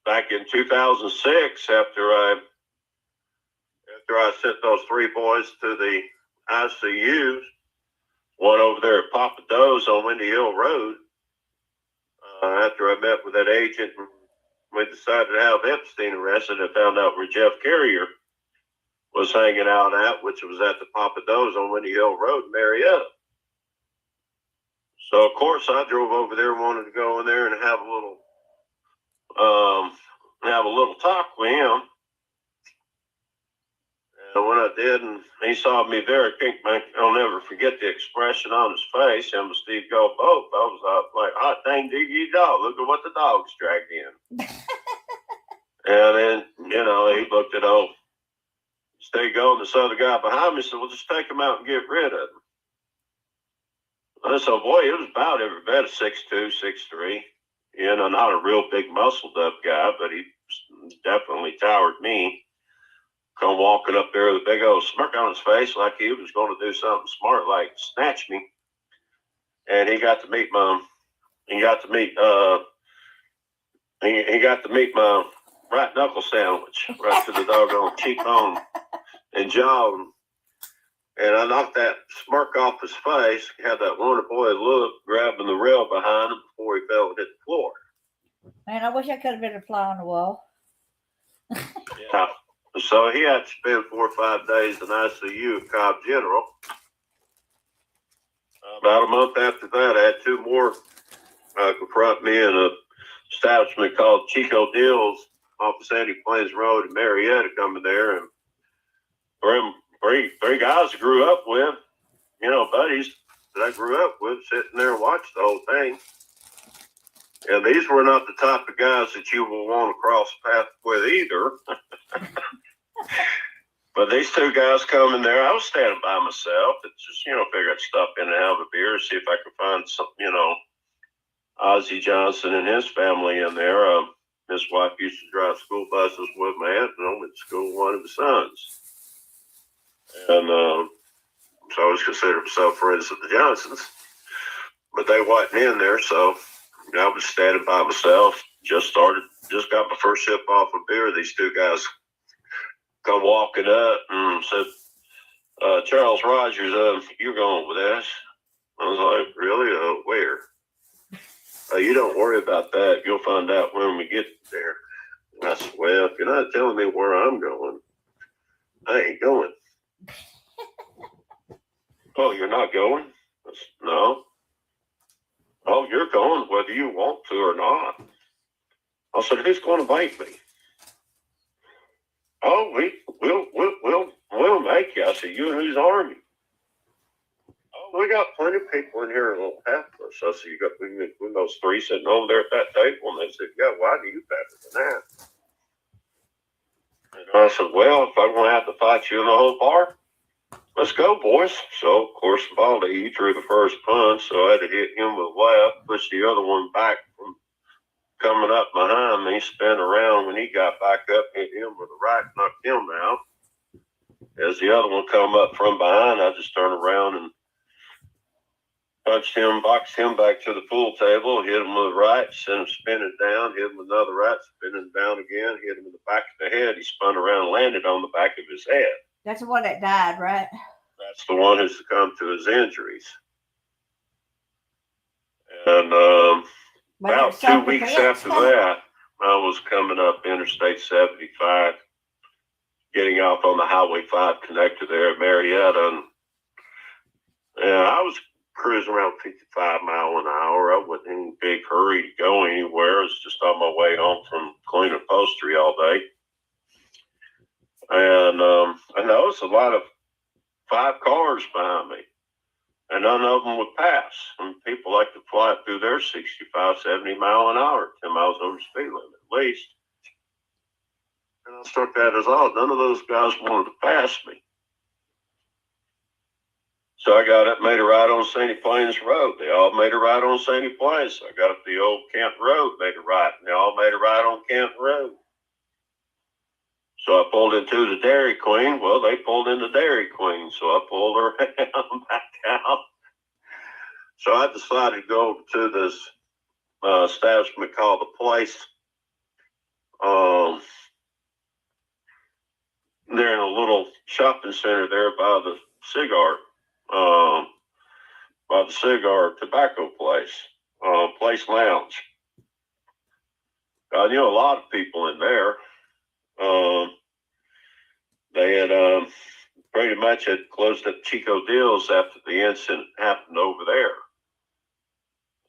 Speaker 3: back in 2006 after I sent those 3 boys to the ICU, one over there at Papa Do's on Windy Hill Road. After I met with that agent, we decided to have Epstein arrested and found out where Jeff Carrier was hanging out at, which was at the Papa Do's on Windy Hill Road in Marietta. So, of course, I drove over there and wanted to go in there and have a little talk with him. And when I did, and he saw me very pink, I'll never forget the expression on his face. Him and Steve go both. I was like, hot dang diggy dog. Look at what the dog's dragged in. And then, he looked at old Steve Go, and this other guy behind me said, well, just take him out and get rid of him. And so, boy, it was about every bit of 6'2", 6'3". Not a real big muscled up guy, but he definitely towered me. Come walking up there with a big old smirk on his face like he was going to do something smart, like snatch me. And he got to meet my right knuckle sandwich right to the doggone cheekbone and jaw. And I knocked that smirk off his face, had that wonder boy look, grabbing the rail behind him before he fell and hit the floor.
Speaker 2: Man, I wish I could have been a fly on the wall.
Speaker 3: Yeah. So he had to spend 4 or 5 days in ICU at Cobb General. About a month after that, I had 2 more confront me in an establishment called Chico Deals off of Sandy Plains Road in Marietta, coming there. And three guys I grew up with, buddies that I grew up with, sitting there and watched the whole thing. And these were not the type of guys that you will want to cross paths with either. But these 2 guys come in there. I was standing by myself. It's just, figure I'd stop in and have a beer, see if I could find some, Ozzie Johnson and his family in there. His wife used to drive school buses with my aunt, and I went to school with one of his sons. And so I was considered myself friends with the Johnsons. But they wasn't in there, so I was standing by myself. Just got my first sip off of beer. These 2 guys come walking up and said, Charles Rogers, you're going with us. I was like, really? Where? You don't worry about that. You'll find out when we get there. And I said, well, if you're not telling me where I'm going, I ain't going. Oh, you're not going? I said, no. Oh, you're going whether you want to or not. I said, who's going to make me? Oh, we'll make you. I said, you and whose army? Oh, we got plenty of people in here, a little half of us. I said, you got those 3 sitting over there at that table, and they said, yeah, why do you better than that? And I said, well, if I'm going to have to fight you in the whole bar, let's go, boys. So, of course, Baldy, he threw the first punch, so I had to hit him with the left, push the other one back from coming up behind me, spin around. When he got back up, hit him with the right, knocked him out. As the other one come up from behind, I just turned around and punched him, boxed him back to the pool table, hit him with the right, sent him spinning down, hit him with another right, spinning down again, hit him in the back of the head. He spun around and landed on the back of his head.
Speaker 2: That's the one that died, right?
Speaker 3: That's the one who succumbed to his injuries. And about 2 weeks after that, I was coming up Interstate 75, getting off on the Highway 5 connector there at Marietta. And I was cruising around 55 miles an hour. I wasn't in a big hurry to go anywhere. I was just on my way home from cleaning upholstery all day. And I noticed a lot of 5 cars behind me, and none of them would pass. And people like to fly through their 65, 70 mile an hour, 10 miles over the speed limit at least. And I struck that as odd. None of those guys wanted to pass me. So I got up, made a right on Sandy Plains Road. They all made a right on Sandy Plains. So I got up the old Kent Road, made a right, and they all made a right on Kent Road. So I pulled into the Dairy Queen. Well, they pulled into Dairy Queen, so I pulled around back out. So I decided to go to this establishment called The Place. They're in a little shopping center there um, by the cigar tobacco place, Place Lounge. I knew a lot of people in there. They had pretty much had closed up Chico Deals after the incident happened over there.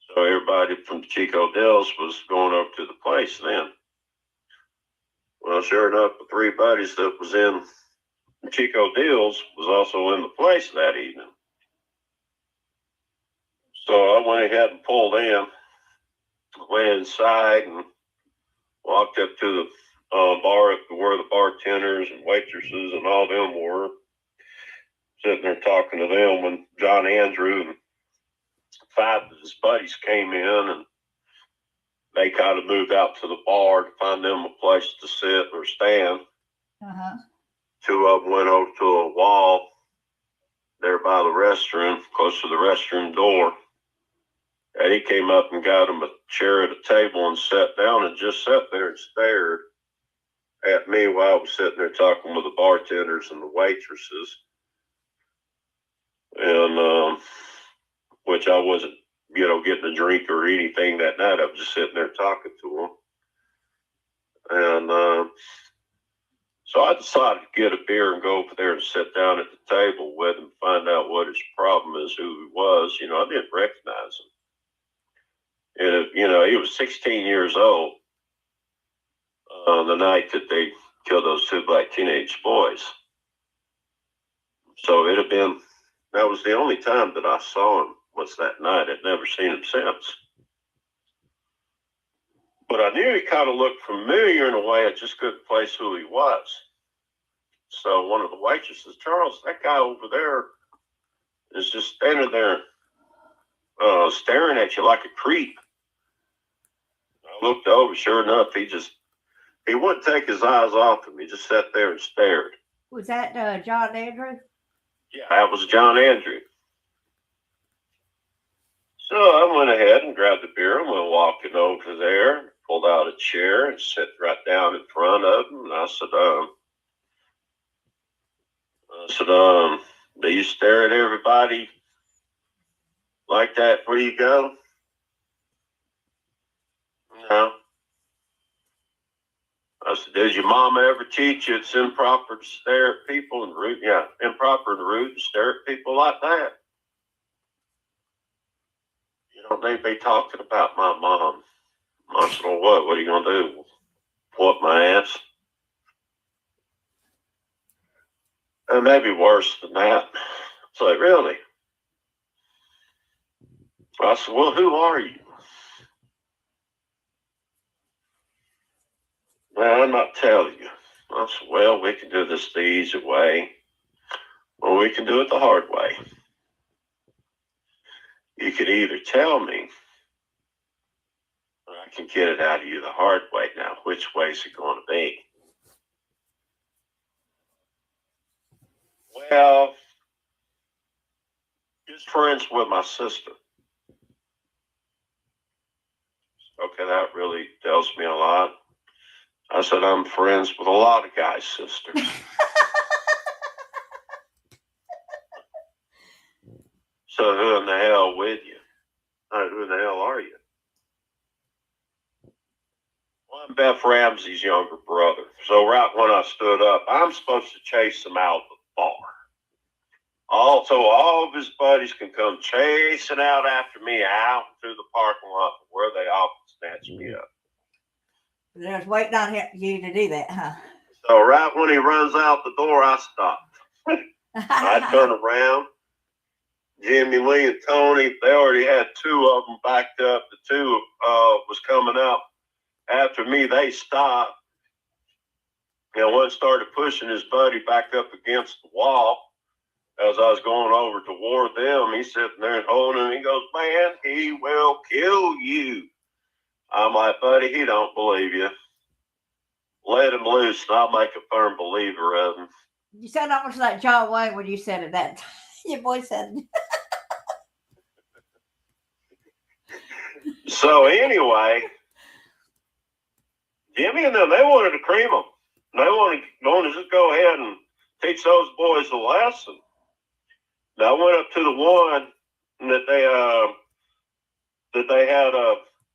Speaker 3: So everybody from Chico Deals was going over to the place then. Well, sure enough, the three buddies that was in Chico Deals was also in the place that evening. So I went ahead and pulled in, went inside and walked up to the bar where the bartenders and waitresses and all them were, sitting there talking to them when John Andrew and five of his buddies came in, and they kind of moved out to the bar to find them a place to sit or stand.
Speaker 2: Uh-huh.
Speaker 3: Two of them went over to a wall there by the restroom, close to the restroom door. And he came up and got him a chair at a table and sat down and just sat there and stared at me while I was sitting there talking with the bartenders and the waitresses. And, which I wasn't, getting a drink or anything that night. I was just sitting there talking to them. And, so I decided to get a beer and go over there and sit down at the table with him, find out what his problem is, who he was. I didn't recognize him. And, he was 16 years old the night that they killed those two black teenage boys. So that was the only time that I saw him was that night. I'd never seen him since. But I knew he kind of looked familiar in a way. I just couldn't place who he was. So one of the waitresses, Charles, that guy over there is just standing there staring at you like a creep. I looked over, sure enough, he wouldn't take his eyes off him. He just sat there and stared.
Speaker 2: Was that John Andrew?
Speaker 3: Yeah, that was John Andrew. So I went ahead and grabbed the beer and went walking over there, pulled out a chair and sat right down in front of him. And I said, do you stare at everybody like that where you go? No. I said, did your mama ever teach you it's improper to stare at people and rude? Yeah, improper and rude to stare at people like that. They be talking about my mom. I said, well, what are you going to do? Whoop my ass? And maybe worse than that. It's like, really? I said, well, who are you? Well, I'm not telling you. I said, well, we can do this the easy way, or we can do it the hard way. You could either tell me, or I can get it out of you the hard way. Now, which way is it going to be? Well, just friends with my sister. Okay, that really tells me a lot. I said, I'm friends with a lot of guys' sisters. So who in the hell with you? Who in the hell are you? Well, I'm Beth Ramsey's younger brother. So right when I stood up, I'm supposed to chase him out of the bar. Also, all of his buddies can come chasing out after me out through the parking lot where they all can snatch me up.
Speaker 2: They was waiting on you to do that, huh?
Speaker 3: So right when he runs out the door, I stopped. I turn around. Jimmy Lee and Tony, they already had two of them backed up. The two was coming out after me. They stopped. One started pushing his buddy back up against the wall. As I was going over toward them, he's sitting there and holding him. He goes, man, he will kill you. I'm like, buddy, he don't believe you. Let him loose and I'll make a firm believer of him.
Speaker 2: You sound almost like John Wayne when you said it that time. Your voice said
Speaker 3: So anyway, Jimmy and them, they wanted to cream them. They wanted to just go ahead and teach those boys a lesson. Now I went up to the one that they had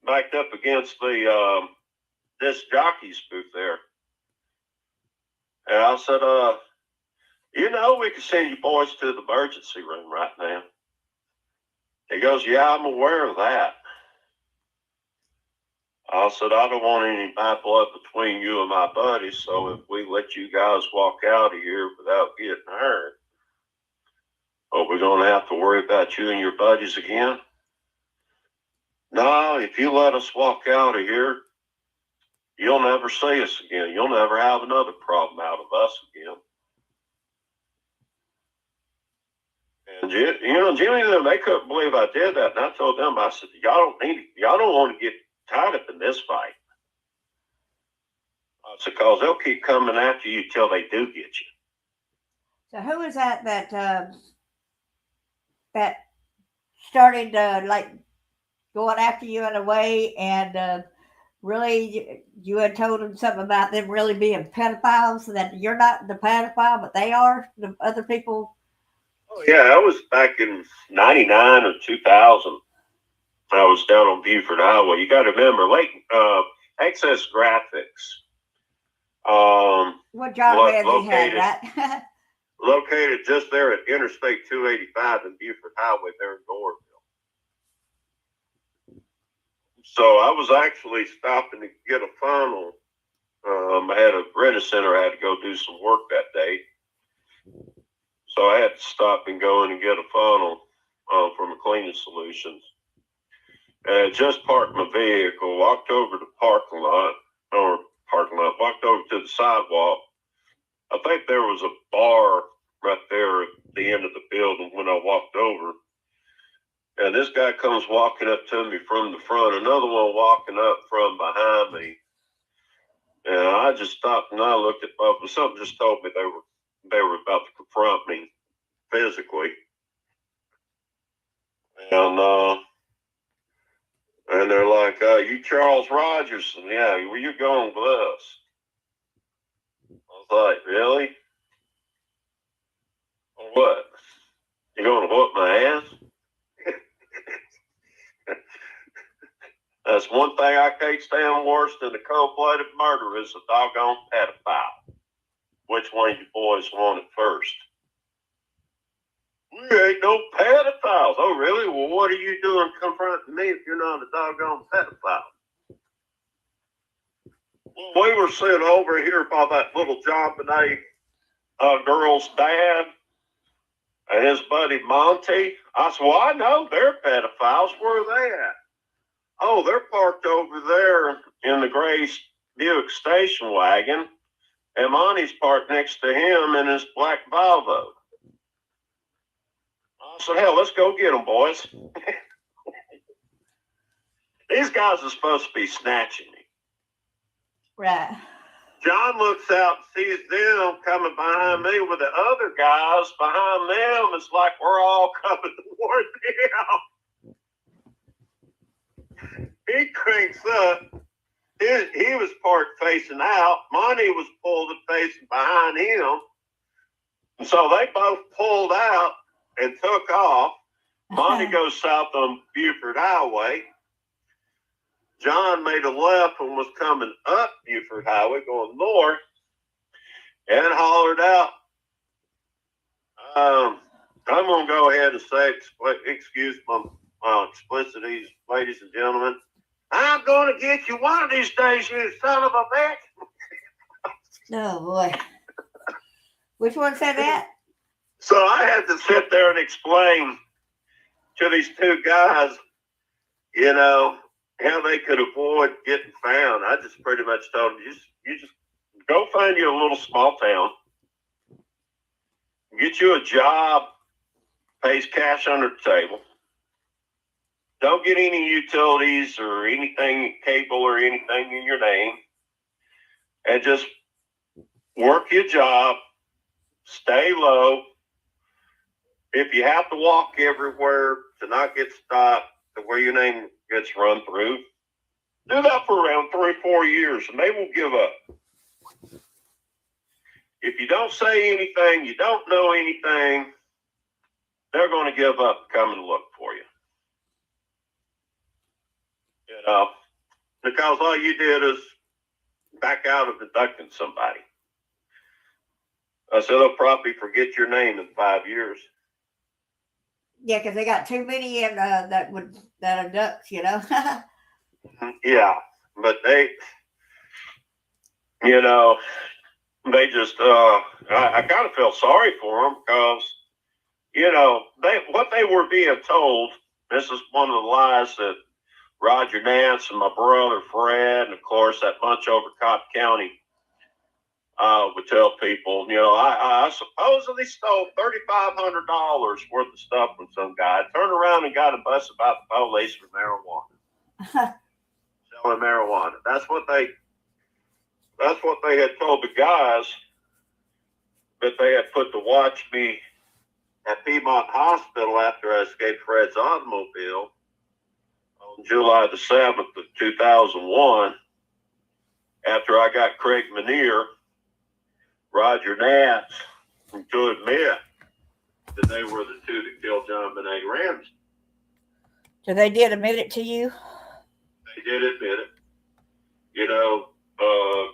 Speaker 3: backed up against the disc jockey's booth there, and I said, we can send you boys to the emergency room right now. He goes, yeah, I'm aware of that. I said, I don't want any bad blood between you and my buddies, so if we let you guys walk out of here without getting hurt, are we going to have to worry about you and your buddies again? No, if you let us walk out of here, you'll never see us again. You'll never have another problem out of us again. And Jimmy and them, they couldn't believe I did that. And I told them, I said, y'all don't want to get tied up in this fight. I said, because they'll keep coming after you till they do get you.
Speaker 2: So who was that started like going after you in a way, and really you had told them something about them really being pedophiles, so that you're not the pedophile, but they are, the other people?
Speaker 3: Oh, yeah, that was back in 99 or 2000. I was down on Buford Highway. You got to remember, Access Graphics.
Speaker 2: What job had you had, right?
Speaker 3: Located just there at Interstate 285 and Buford Highway there in Goreville. So I was actually stopping to get a funnel. I had a rent center. I had to go do some work that day. So I had to stop and go in and get a funnel from Cleaning Solutions. And I just parked my vehicle, walked over to the walked over to the sidewalk. I think there was a bar right there at the end of the building when I walked over. And this guy comes walking up to me from the front, another one walking up from behind me. And I just stopped and I looked at both. Something just told me they were about to confront me physically. And they're like, you Charles Rogers? And yeah, where you going with us? I was like, really? Or what? You going to whoop my ass? That's one thing I can't stand worse than a cold-blooded murder is a doggone pedophile. Which one of you boys want it first? We ain't no pedophiles. Oh, really? Well, what are you doing confronting me if you're not a doggone pedophile? Well, we were sitting over here by that little JonBenet girl's dad and his buddy Monty. I said, well, I know they're pedophiles. Where are they at? Oh, they're parked over there in the gray Buick station wagon, and Monty's parked next to him in his black Volvo. I said, hell, let's go get them, boys. These guys are supposed to be snatching me.
Speaker 2: Right.
Speaker 3: John looks out and sees them coming behind me with the other guys behind them. It's like we're all coming toward him. He cranks up. He was parked facing out. Monty was pulled and facing behind him. And so they both pulled out and took off. Monty goes south on Buford Highway. John made a left and was coming up Buford Highway, going north, and hollered out, I'm going to go ahead and say, excuse my explicities, ladies and gentlemen, I'm going to get you one of these days, you son of a bitch.
Speaker 2: Oh, boy. Which one said that?
Speaker 3: So I had to sit there and explain to these two guys, how they could avoid getting found. I just pretty much told them, you just go find you a little small town, get you a job, pays cash under the table. Don't get any utilities or anything, cable or anything in your name, and just work your job, stay low. If you have to walk everywhere to not get stopped, to where your name gets run through. Do that for around 3 or 4 years, and they will give up. If you don't say anything, you don't know anything, they're going to give up and come and look for you. You know, because all you did is back out of abducting somebody. I said they'll probably forget your name in 5 years.
Speaker 2: Yeah, because they got too many that abducts, you know.
Speaker 3: Yeah, but they, you know, they just, I kind of felt sorry for them because, you know, what they were being told, this is one of the lies that Roger Nance and my brother Fred, and of course that bunch over Cotton County, would tell people, you know, I supposedly stole $3,500 worth of stuff from some guy, turned around and got a bus about the police for marijuana. Selling marijuana. That's what they had told the guys that they had put to watch me at Piedmont Hospital after I escaped Fred's automobile on July the 7th of 2001. After I got Craig Manier, Roger Nance, to admit that they were the two that killed John Benet Ramsey.
Speaker 2: So they did admit it to you?
Speaker 3: They did admit it. You know,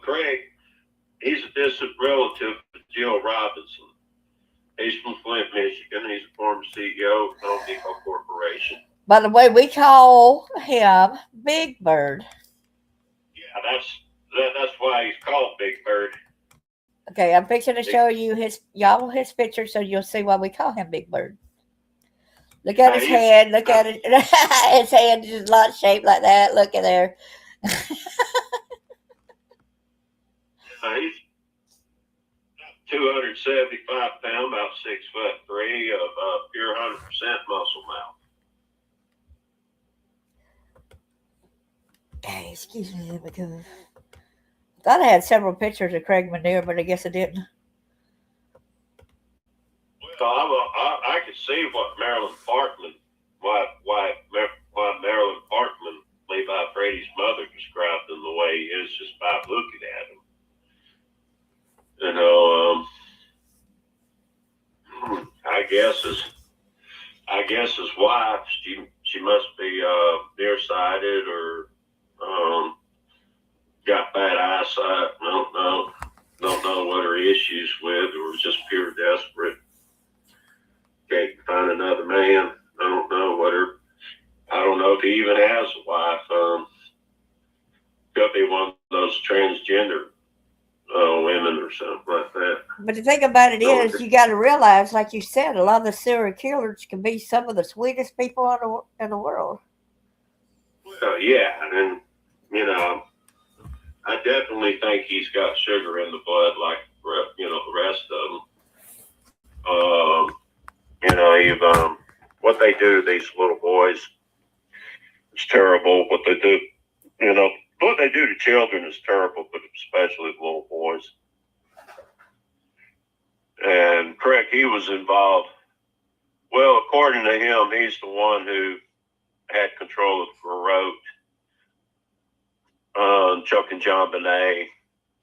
Speaker 3: Craig, he's a distant relative of Jill Robinson. He's from Flint, Michigan. He's a former CEO of Home Depot Corporation.
Speaker 2: By the way, we call him Big Bird.
Speaker 3: Yeah, that's why he's called Big Bird.
Speaker 2: Okay, I'm fixing to show you his picture so you'll see why we call him Big Bird. Look at his head. Look at it. His head is just not shaped like that. Look at there.
Speaker 3: He's 275 pounds, about 6'3", of pure 100% muscle mouth.
Speaker 2: Okay, excuse me, because I thought I had several pictures of Craig Manier, but I guess I didn't.
Speaker 3: Well, I could see what Marilyn Parkman, why Marilyn Parkman, Levi Frady's mother, described him the way he is just by looking at him. You know, I guess his wife, she must be nearsighted or got bad eyesight. Don't know what her issues with, or was just pure desperate. Can't find another man. I don't know if he even has a wife. Could be one of those transgender women or something like that.
Speaker 2: But the thing about it is, you got to realize, like you said, a lot of the serial killers can be some of the sweetest people in the world.
Speaker 3: Well, yeah, and you know, I definitely think he's got sugar in the blood, like the rest of them. You know, what they do to these little boys is terrible. What they do, what they do to children is terrible, but especially little boys. And Craig, he was involved. Well, according to him, he's the one who had control of the throat, choking John Benet,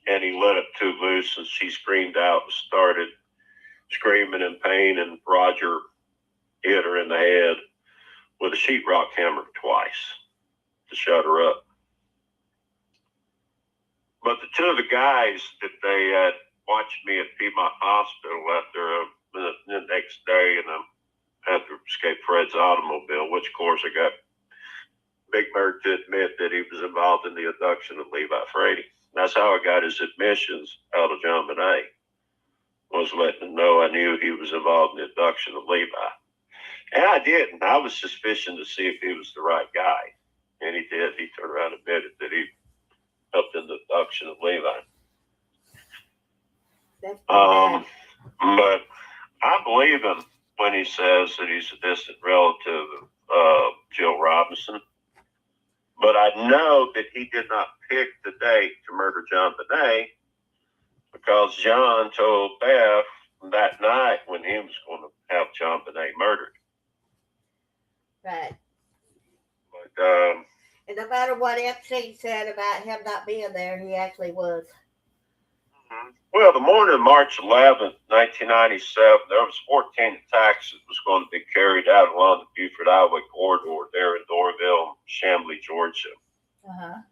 Speaker 3: and he let it too loose, and she screamed out and started screaming in pain, and Roger hit her in the head with a sheetrock hammer twice to shut her up. But the two of the guys that they had watched me at Piedmont Hospital after the next day, and after escaped Fred's automobile, which of course I got Big Bird to admit that he was involved in the abduction of Levi Frady. That's how I got his admissions out of John Benet, was letting him know I knew he was involved in the abduction of Levi. And I didn't. I was suspicious to see if he was the right guy. And he did. He turned around and admitted that he helped in the abduction of Levi. But I believe him when he says that he's a distant relative of Jill Robinson. But I know that he did not pick the date to murder John Benet, because John told Beth that night when he was going to have John Benet murdered.
Speaker 2: Right.
Speaker 3: But
Speaker 2: And no matter what Epstein said about him not being there, he actually was.
Speaker 3: Well, the morning of March 11th, 1997, there was 14 attacks that was going to be carried out along the Buford Highway corridor there in Doraville, Chamblee, Georgia.
Speaker 2: Uh-huh.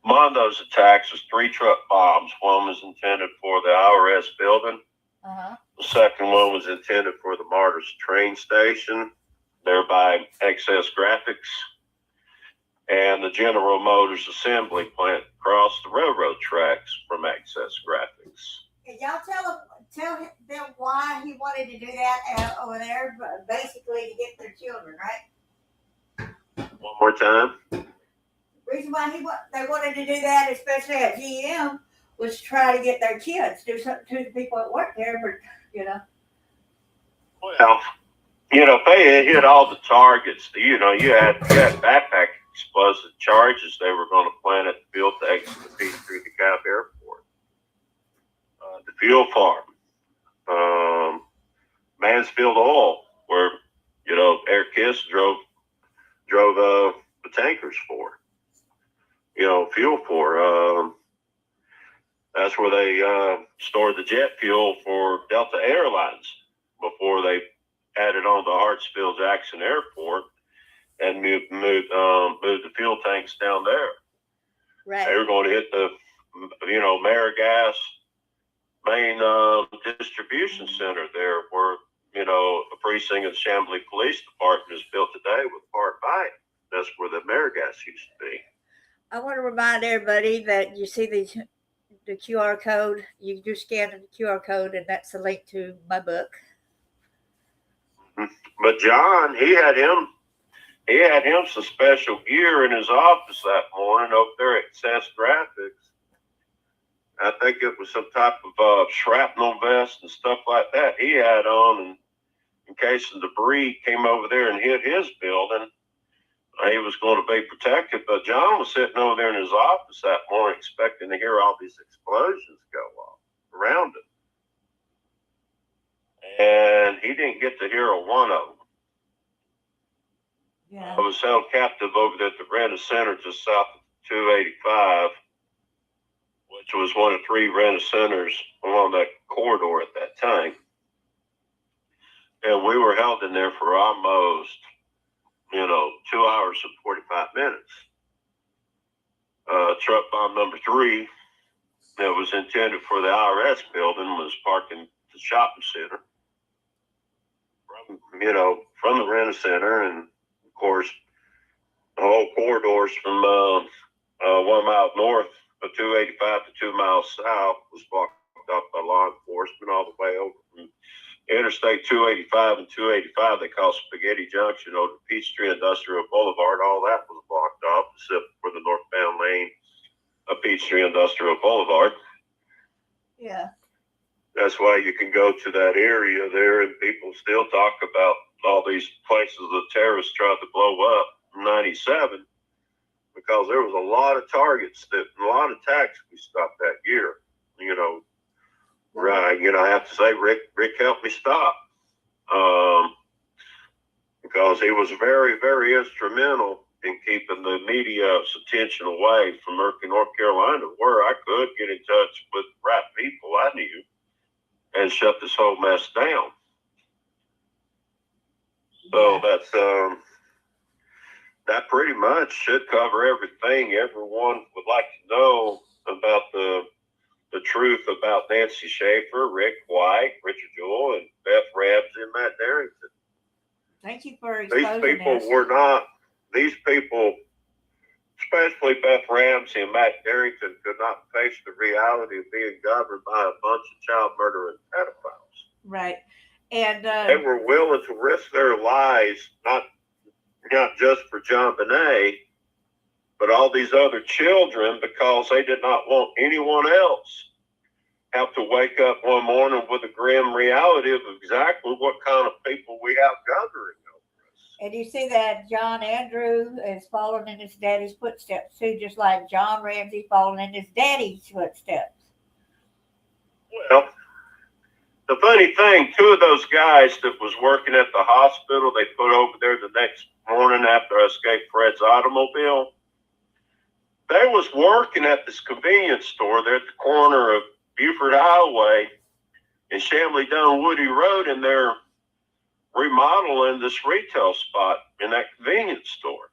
Speaker 3: Among those attacks was 3 truck bombs. One was intended for the IRS building.
Speaker 2: Uh-huh.
Speaker 3: The second one was intended for the Martyrs train station, thereby Excess Graphics, and the General Motors assembly plant across the railroad tracks from Excess Graphics.
Speaker 2: Can y'all tell them why he wanted to do that over there? Basically, to get their children, right?
Speaker 3: One more time.
Speaker 2: Reason why they wanted to do that, especially at GM, was to try to get their kids, do something to the people that work there, but
Speaker 3: Well, if they had hit all the targets, you had backpack explosive charges they were going to plant at the field to exit the Peachtree DeKalb Airport. The fuel farm, Mansfield Oil, where, Air Kiss drove the tankers for. Fuel for. That's where they stored the jet fuel for Delta Airlines before they added on to Hartsfield Jackson Airport and moved the fuel tanks down there.
Speaker 2: Right.
Speaker 3: They were going to hit the, Marigas main distribution center there, where the precinct of the Chamblee Police Department is built today with Part 5. That's where the Marigas used to be.
Speaker 2: I want to remind everybody that you see the QR code. You do scan the QR code, and that's the link to my book.
Speaker 3: But John, he had him some special gear in his office that morning over there at Excess Graphics. I think it was some type of shrapnel vest and stuff like that he had on, and in case the debris came over there and hit his building, he was going to be protected. But John was sitting over there in his office that morning expecting to hear all these explosions go off around him. And he didn't get to hear one of them.
Speaker 2: Yeah.
Speaker 3: I was held captive over there at the Renner Center just south of 285, which was one of 3 Renner Centers along that corridor at that time. And we were held in there for almost, 2 hours and 45 minutes. Truck bomb number 3 that was intended for the IRS building was parked in the shopping center from the Renner Center, and of course the whole corridors from 1 mile north of 285 to 2 miles south was blocked up by law enforcement all the way over from Interstate 285 and 285. They call Spaghetti Junction over to Peachtree Industrial Boulevard. All that was blocked off except for the northbound lane of Peachtree Industrial Boulevard.
Speaker 2: Yeah.
Speaker 3: That's why you can go to that area there, and people still talk about all these places the terrorists tried to blow up in 97, because there was a lot of targets a lot of attacks we stopped that year. Right. I have to say Rick helped me stop, because he was very, very instrumental in keeping the media's attention away from Murphy, North Carolina, where I could get in touch with the right people I knew and shut this whole mess down. So that's that pretty much should cover everything everyone would like to know about the truth about Nancy Schaefer, Rick White, Richard Jewell, and Beth Ramsey and Matt Darrington.
Speaker 2: Thank you for exposing
Speaker 3: These people, especially Beth Ramsey and Matt Darrington, could not face the reality of being governed by a bunch of child murdering pedophiles.
Speaker 2: Right. And
Speaker 3: they were willing to risk their lives, not just for John Bonet, but all these other children, because they did not want anyone else have to wake up one morning with a grim reality of exactly what kind of people we have governing over us.
Speaker 2: And you see that John Andrew is following in his daddy's footsteps too, just like John Ramsey following in his daddy's footsteps.
Speaker 3: Well, The funny thing, two of those guys that was working at the hospital, they put over there the next morning after I escaped Fred's automobile. They was working at this convenience store there at the corner of Buford Highway and Chamblee Dunwoody Road, and they're remodeling this retail spot in that convenience store.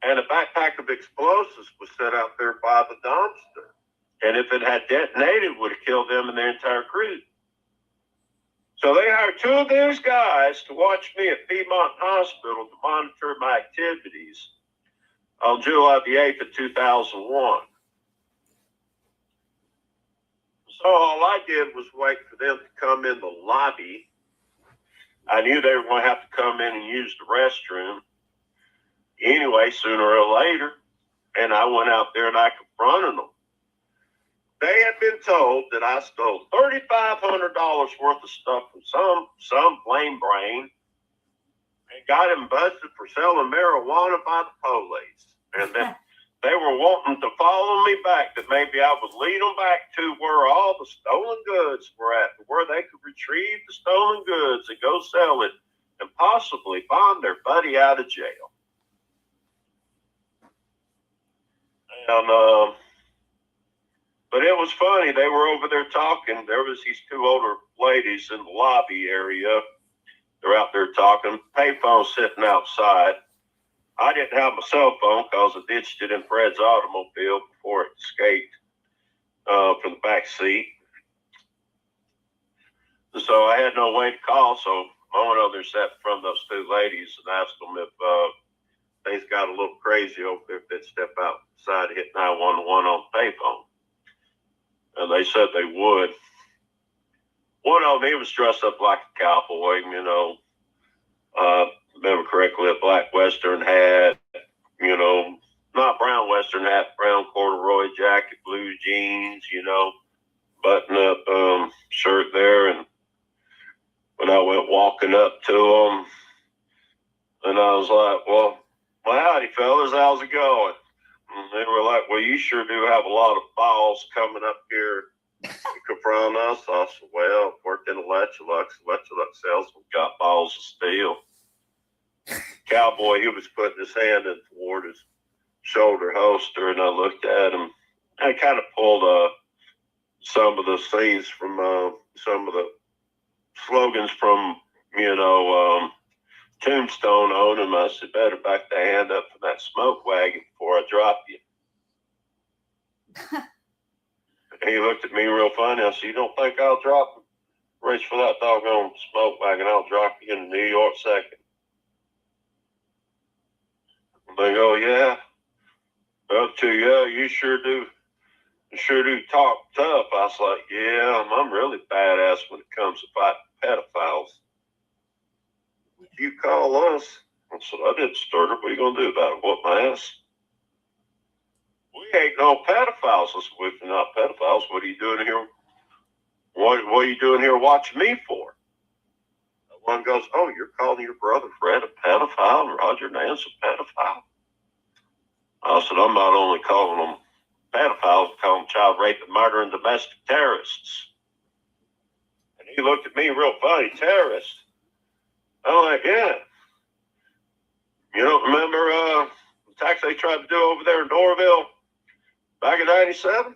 Speaker 3: And a backpack of explosives was set out there by the dumpster. And if it had detonated, it would have killed them and their entire crew. So they hired two of those guys to watch me at Piedmont Hospital to monitor my activities on July the 8th of 2001. So all I did was wait for them to come in the lobby. I knew they were going to have to come in and use the restroom anyway, sooner or later. And I went out there and I confronted them. They had been told that I stole $3,500 worth of stuff from some lame brain and got him busted for selling marijuana by the police. And then they were wanting to follow me back, that maybe I would lead them back to where all the stolen goods were at, where they could retrieve the stolen goods and go sell it and possibly bond their buddy out of jail. And, but it was funny. They were over there talking. There was these two older ladies in the lobby area. They're out there talking. Payphone sitting outside. I didn't have my cell phone because I ditched it in Fred's automobile before it escaped from the back seat. So I had no way to call. So I went over there, sat from those two ladies, and asked them if things got a little crazy over there, if they'd step outside and hit 911 on the payphone. And they said they would. One of them, he was dressed up like a cowboy, you know, remember correctly, a black Western hat, you know, not brown Western hat, brown corduroy jacket, blue jeans, you know, button up shirt there. And when I went walking up to them, and I was like, well, howdy, fellas, how's it going? And they were like, well, you sure do have a lot of balls coming up here to confront us. I said, well, I've worked in Electrolux. Electrolux salesman got balls of steel. Cowboy, he was putting his hand in toward his shoulder holster, and I looked at him. I kind of pulled some of the scenes from some of the slogans from, you know, Tombstone on him. I said, better back the hand up from that smoke wagon before I drop you. And he looked at me real funny. I said, you don't think I'll drop him? Reach for that doggone smoke wagon. I'll drop you in New York second. And they go, yeah. Up to you, you sure do. You sure do talk tough. I was like, yeah, I'm really badass when it comes to fighting pedophiles. You call us. I said, I didn't start it. What are you going to do about it? Whoop my ass? We ain't no pedophiles. I said, well, if you're not pedophiles, what are you doing here? What are you doing here watching me for? One goes, oh, you're calling your brother Fred a pedophile and Roger Nance a pedophile? I said, I'm not only calling them pedophiles, I'm calling them child rape and murder and domestic terrorists. And he looked at me real funny, terrorists. I'm like, yeah. You don't remember the attacks they tried to do over there in Doraville back in 97?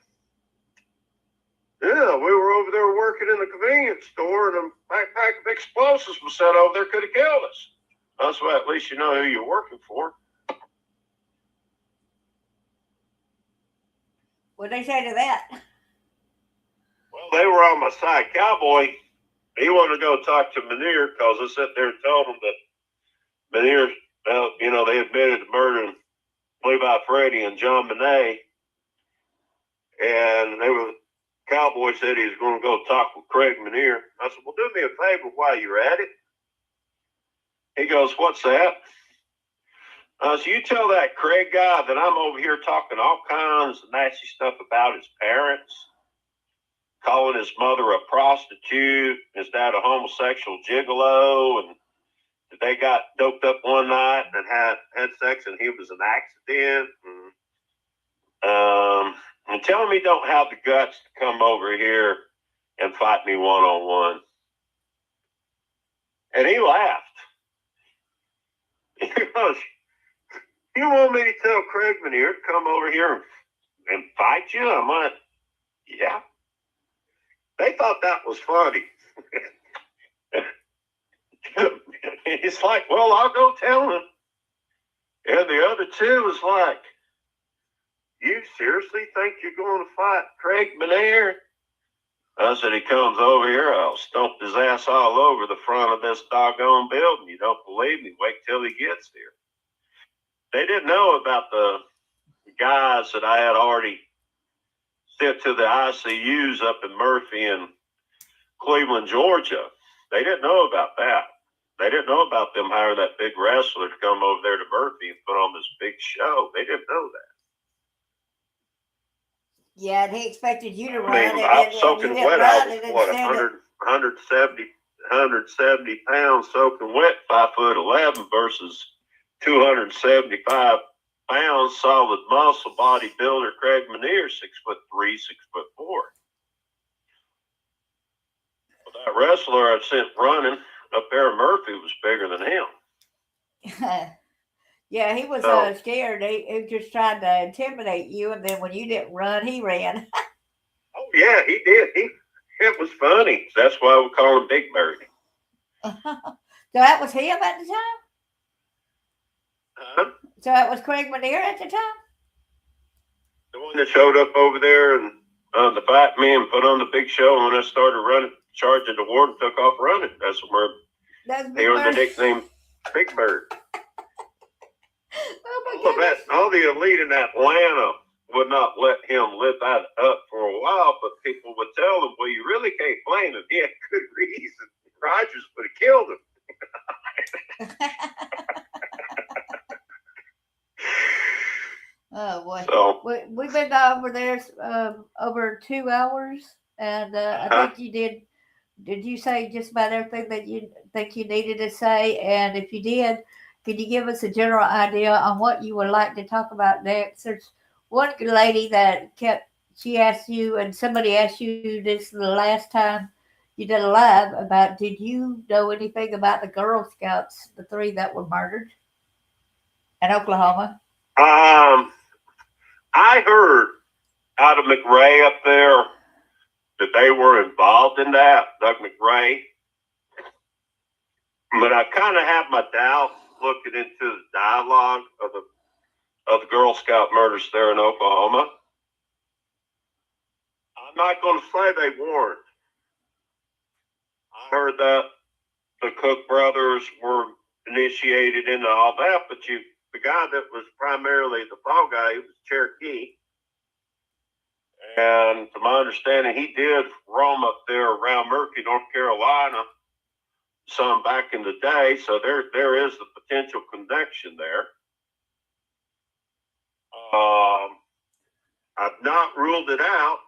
Speaker 3: Yeah, we were over there working in the convenience store, and a backpack of explosives was set over there, could have killed us. That's why at least you know who you're working for.
Speaker 2: What'd they say to that?
Speaker 3: Well, they were on my side. Cowboy, he wanted to go talk to Manier because I sat there and told him that Manier, you know, they admitted to murdering Levi Freddy and John Bonet. And Cowboy said he was going to go talk with Craig Manier. I said, well, do me a favor while you're at it. He goes, what's that? So you tell that Craig guy that I'm over here talking all kinds of nasty stuff about his parents, calling his mother a prostitute, his dad a homosexual gigolo, and they got doped up one night and had sex, and he was an accident. And tell him he don't have the guts to come over here and fight me one-on-one. And he laughed. He goes, you want me to tell Craig Manier to come over here and fight you? I'm like, yeah. They thought that was funny. It's like, well, I'll go tell him. And the other two was like, you seriously think you're going to fight Craig Manier? I said, he comes over here, I'll stomp his ass all over the front of this doggone building. You don't believe me? Wait till he gets here. They didn't know about the guys that I had already sent to the ICUs up in Murphy and Cleveland, Georgia. They didn't know about that. They didn't know about them hiring that big wrestler to come over there to Murphy and put on this big show. They didn't know that.
Speaker 2: Yeah, and he expected you to run.
Speaker 3: I mean, I'm soaking wet. I was, what, 170 pounds soaking wet, 5'11" versus 275 pounds solid muscle bodybuilder Craig Manier, 6'3", 6'4". Well, that wrestler I sent running up there in Murphy was bigger than him.
Speaker 2: Yeah, he was scared. He just tried to intimidate you, and then when you didn't run, he ran.
Speaker 3: Oh yeah, he did. It was funny. That's why we call him Big Bird.
Speaker 2: So that was him at the time?
Speaker 3: Huh?
Speaker 2: So that was Craig Manier at the time?
Speaker 3: The one that showed up over there and the fight me and put on the big show. And when I started running, charging the ward and took off running. That's where they earned the nickname Big Bird. Oh, all the elite in Atlanta would not let him live that up for a while, but people would tell him, well, you really can't blame him. He had good reason. Rogers would have killed him.
Speaker 2: Oh, boy.
Speaker 3: So,
Speaker 2: we've been over there over 2 hours, and I think you did you say just about everything that you think you needed to say? And if you did, could you give us a general idea on what you would like to talk about next? There's one lady that she asked you, and somebody asked you this the last time you did a live about, did you know anything about the Girl Scouts, the 3 that were murdered in Oklahoma?
Speaker 3: I heard out of McRae up there that they were involved in that, Doug McRae. But I kind of have my doubts looking into the dialogue of the Girl Scout murders there in Oklahoma. I'm not going to say they weren't. I heard that the Cook brothers were initiated into all that, but the guy that was primarily the fall guy, he was Cherokee. And to my understanding, he did roam up there around Murphy, North Carolina, some back in the day. So there is the potential connection there. I've not ruled it out,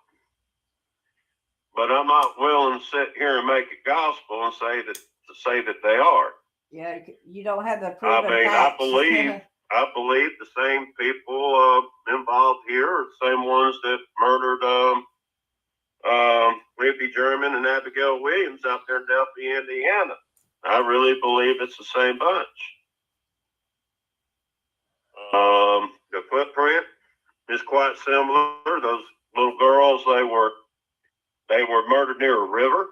Speaker 3: but I'm not willing to sit here and make it gospel and say that they are.
Speaker 2: Yeah, you don't have the
Speaker 3: I
Speaker 2: proven
Speaker 3: mean,
Speaker 2: facts.
Speaker 3: I believe the same people involved here are the same ones that murdered Ruby German and Abigail Williams out there in Delphi, Indiana. I really believe it's the same bunch. The footprint is quite similar. Those little girls, they were murdered near a river,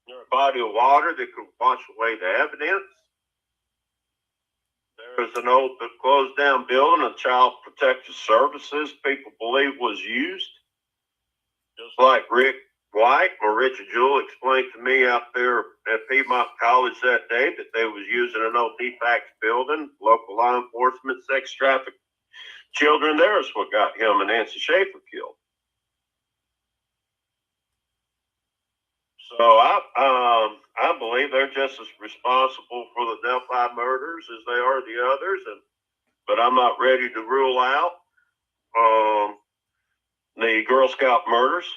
Speaker 3: near a body of water that could wash away the evidence. There was an old closed down building of Child Protective Services people believe was used. Just like Rick White or Richard Jewell explained to me out there at Piedmont College that day that they was using an old DFAX building, local law enforcement, sex trafficked children. There is what got him and Nancy Schaefer killed. So I believe they're just as responsible for the Delphi murders as they are the others, but I'm not ready to rule out the Girl Scout murders.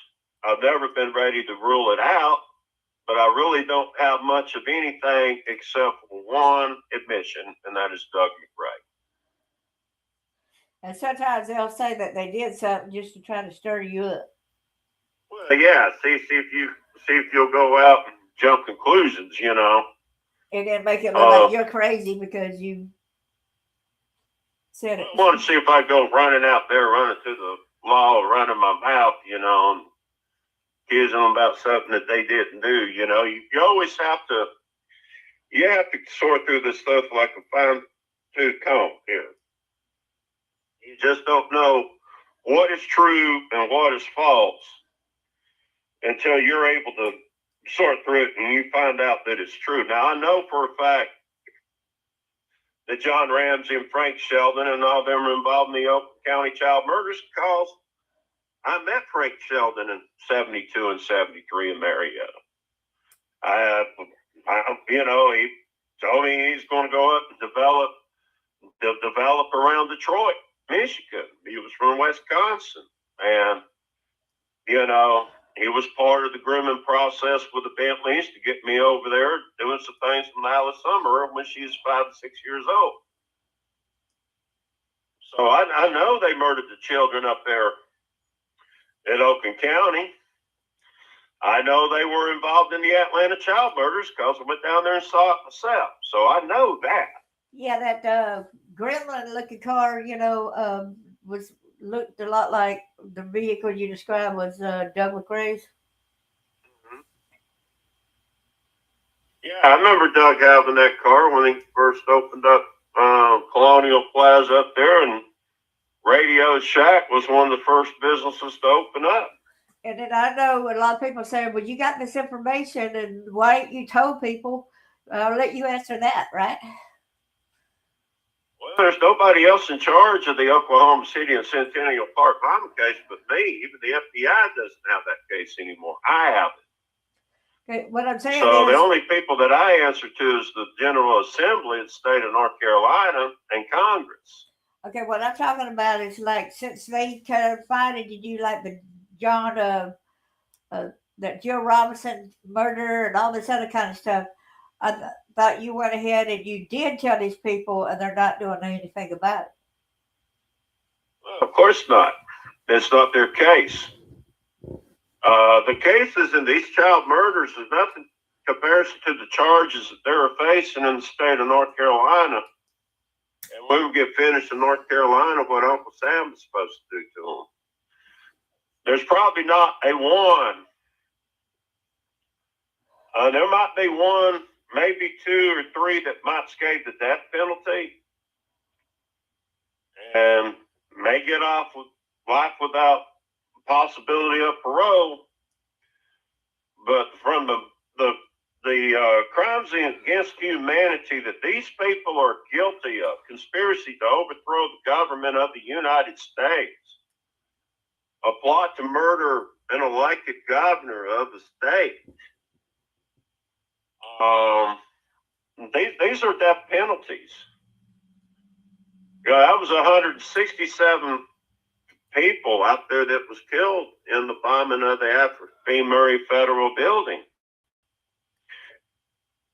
Speaker 3: I've never been ready to rule it out, but I really don't have much of anything except for one admission, and that is Doug McRae.
Speaker 2: And sometimes they'll say that they did something just to try to stir you up.
Speaker 3: Yeah, see if you'll go out and jump conclusions,
Speaker 2: And then make it look like you're crazy because you said it.
Speaker 3: I want to see if I go running out there, running through the law, running my mouth, and accusing them about something that they didn't do. You always have to sort through this stuff like a fine tooth comb here. You just don't know what is true and what is false until you're able to sort through it and you find out that it's true. Now, I know for a fact that John Ramsey and Frank Sheldon and all of them are involved in the Oakland County child murders because I met Frank Sheldon in 72 and 73 in Marietta. He told me he's going to go up and develop around Detroit, Michigan. He was from Wisconsin. And, he was part of the grooming process with the Bentleys to get me over there doing some things with Alice Summer when she was 5 to 6 years old. So I know they murdered the children up there in Oakland County. I know they were involved in the Atlanta child murders because I went down there and saw it myself. So I know that.
Speaker 2: Yeah, that gremlin-looking car, looked a lot like the vehicle you described was Doug McRae's.
Speaker 3: Mm-hmm. Yeah, I remember Doug having that car when he first opened up Colonial Plaza up there, and Radio Shack was one of the first businesses to open up.
Speaker 2: And then I know a lot of people say, well, you got this information and why ain't you told people? I'll let you answer that, right?
Speaker 3: Well, there's nobody else in charge of the Oklahoma City and Centennial Park bombing case but me. Even the FBI doesn't have that case anymore. I have it.
Speaker 2: Okay, what I'm saying
Speaker 3: So
Speaker 2: is,
Speaker 3: the only people that I answer to is the General Assembly of the state of North Carolina and Congress.
Speaker 2: okay, what I'm talking about is like since they kind of finding you like the John, that Jill Robinson murder and all this other kind of stuff, I thought you went ahead and you did tell these people and they're not doing anything about it.
Speaker 3: Well, of course not. It's not their case. The cases in these child murders is nothing in comparison to the charges that they're facing in the state of North Carolina. And we will get finished in North Carolina what Uncle Sam is supposed to do to them. There's probably not a one. There might be one, maybe 2 or 3 that might escape the death penalty and may get off with life without possibility of parole. But from the crimes against humanity that these people are guilty of, conspiracy to overthrow the government of the United States, a plot to murder an elected governor of the state. These are death penalties. That was 167 people out there that was killed in the bombing of the Alfred B. Murray Federal Building.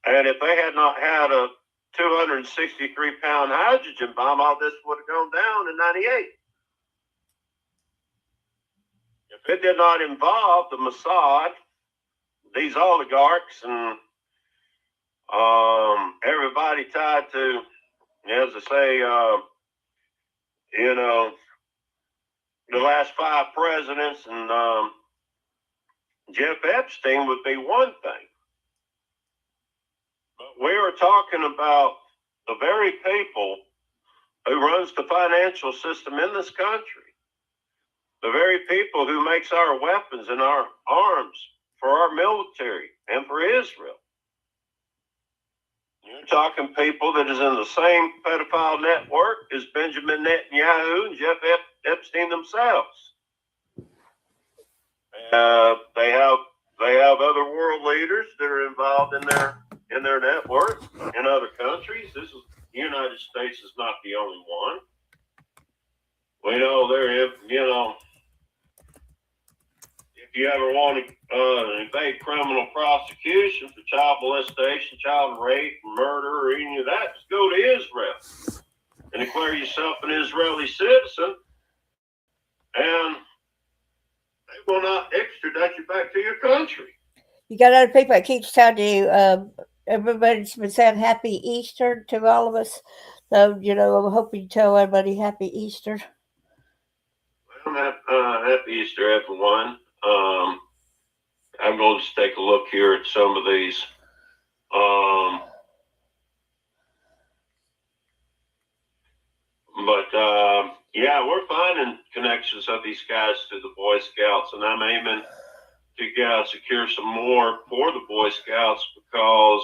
Speaker 3: And if they had not had a 263-pound hydrogen bomb, all this would have gone down in 98. If it did not involve the Mossad, these oligarchs, and everybody tied to, as I say, the last 5 presidents and Jeff Epstein would be one thing. But we are talking about the very people who runs the financial system in this country. The very people who makes our weapons and our arms for our military and for Israel. You're talking people that is in the same pedophile network as Benjamin Netanyahu and Jeff Epstein themselves. They have other world leaders that are involved in their network in other countries. The United States is not the only one. We know if you ever want to evade criminal prosecution for child molestation, child rape, murder, or any of that, just go to Israel and declare yourself an Israeli citizen, and they will not extradite extradite you back to your country.
Speaker 2: You got other people that keeps telling you, everybody's been saying Happy Easter to all of us. So, I hope you tell everybody Happy Easter.
Speaker 3: Well, happy Easter, everyone. I'm going to take a look here at some of these. Yeah, we're finding connections of these guys to the Boy Scouts, and I'm aiming to secure some more for the Boy Scouts because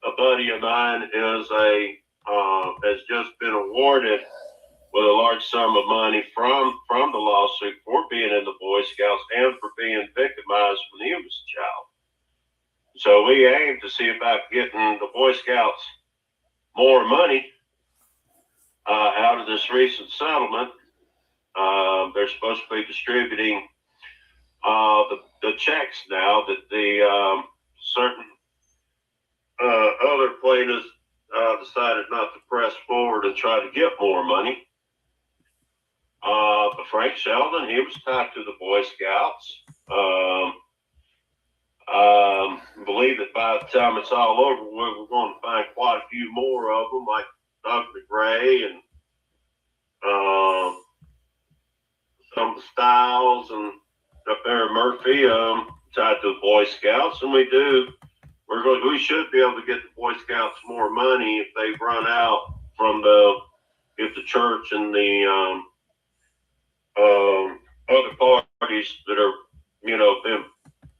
Speaker 3: a buddy of mine has just been awarded with a large sum of money from the lawsuit for being in the Boy Scouts and for being victimized when he was a child. So we aim to see about getting the Boy Scouts more money out of this recent settlement. They're supposed to be distributing the checks now that the certain other plaintiffs decided not to press forward and try to get more money. But Frank Sheldon, he was tied to the Boy Scouts. Believe that by the time it's all over, we're going to find quite a few more of them, like Doug McGray and some of the Styles and up there in Murphy, tied to the Boy Scouts, and we should be able to get the Boy Scouts more money if they've run out if the church and the other parties that are been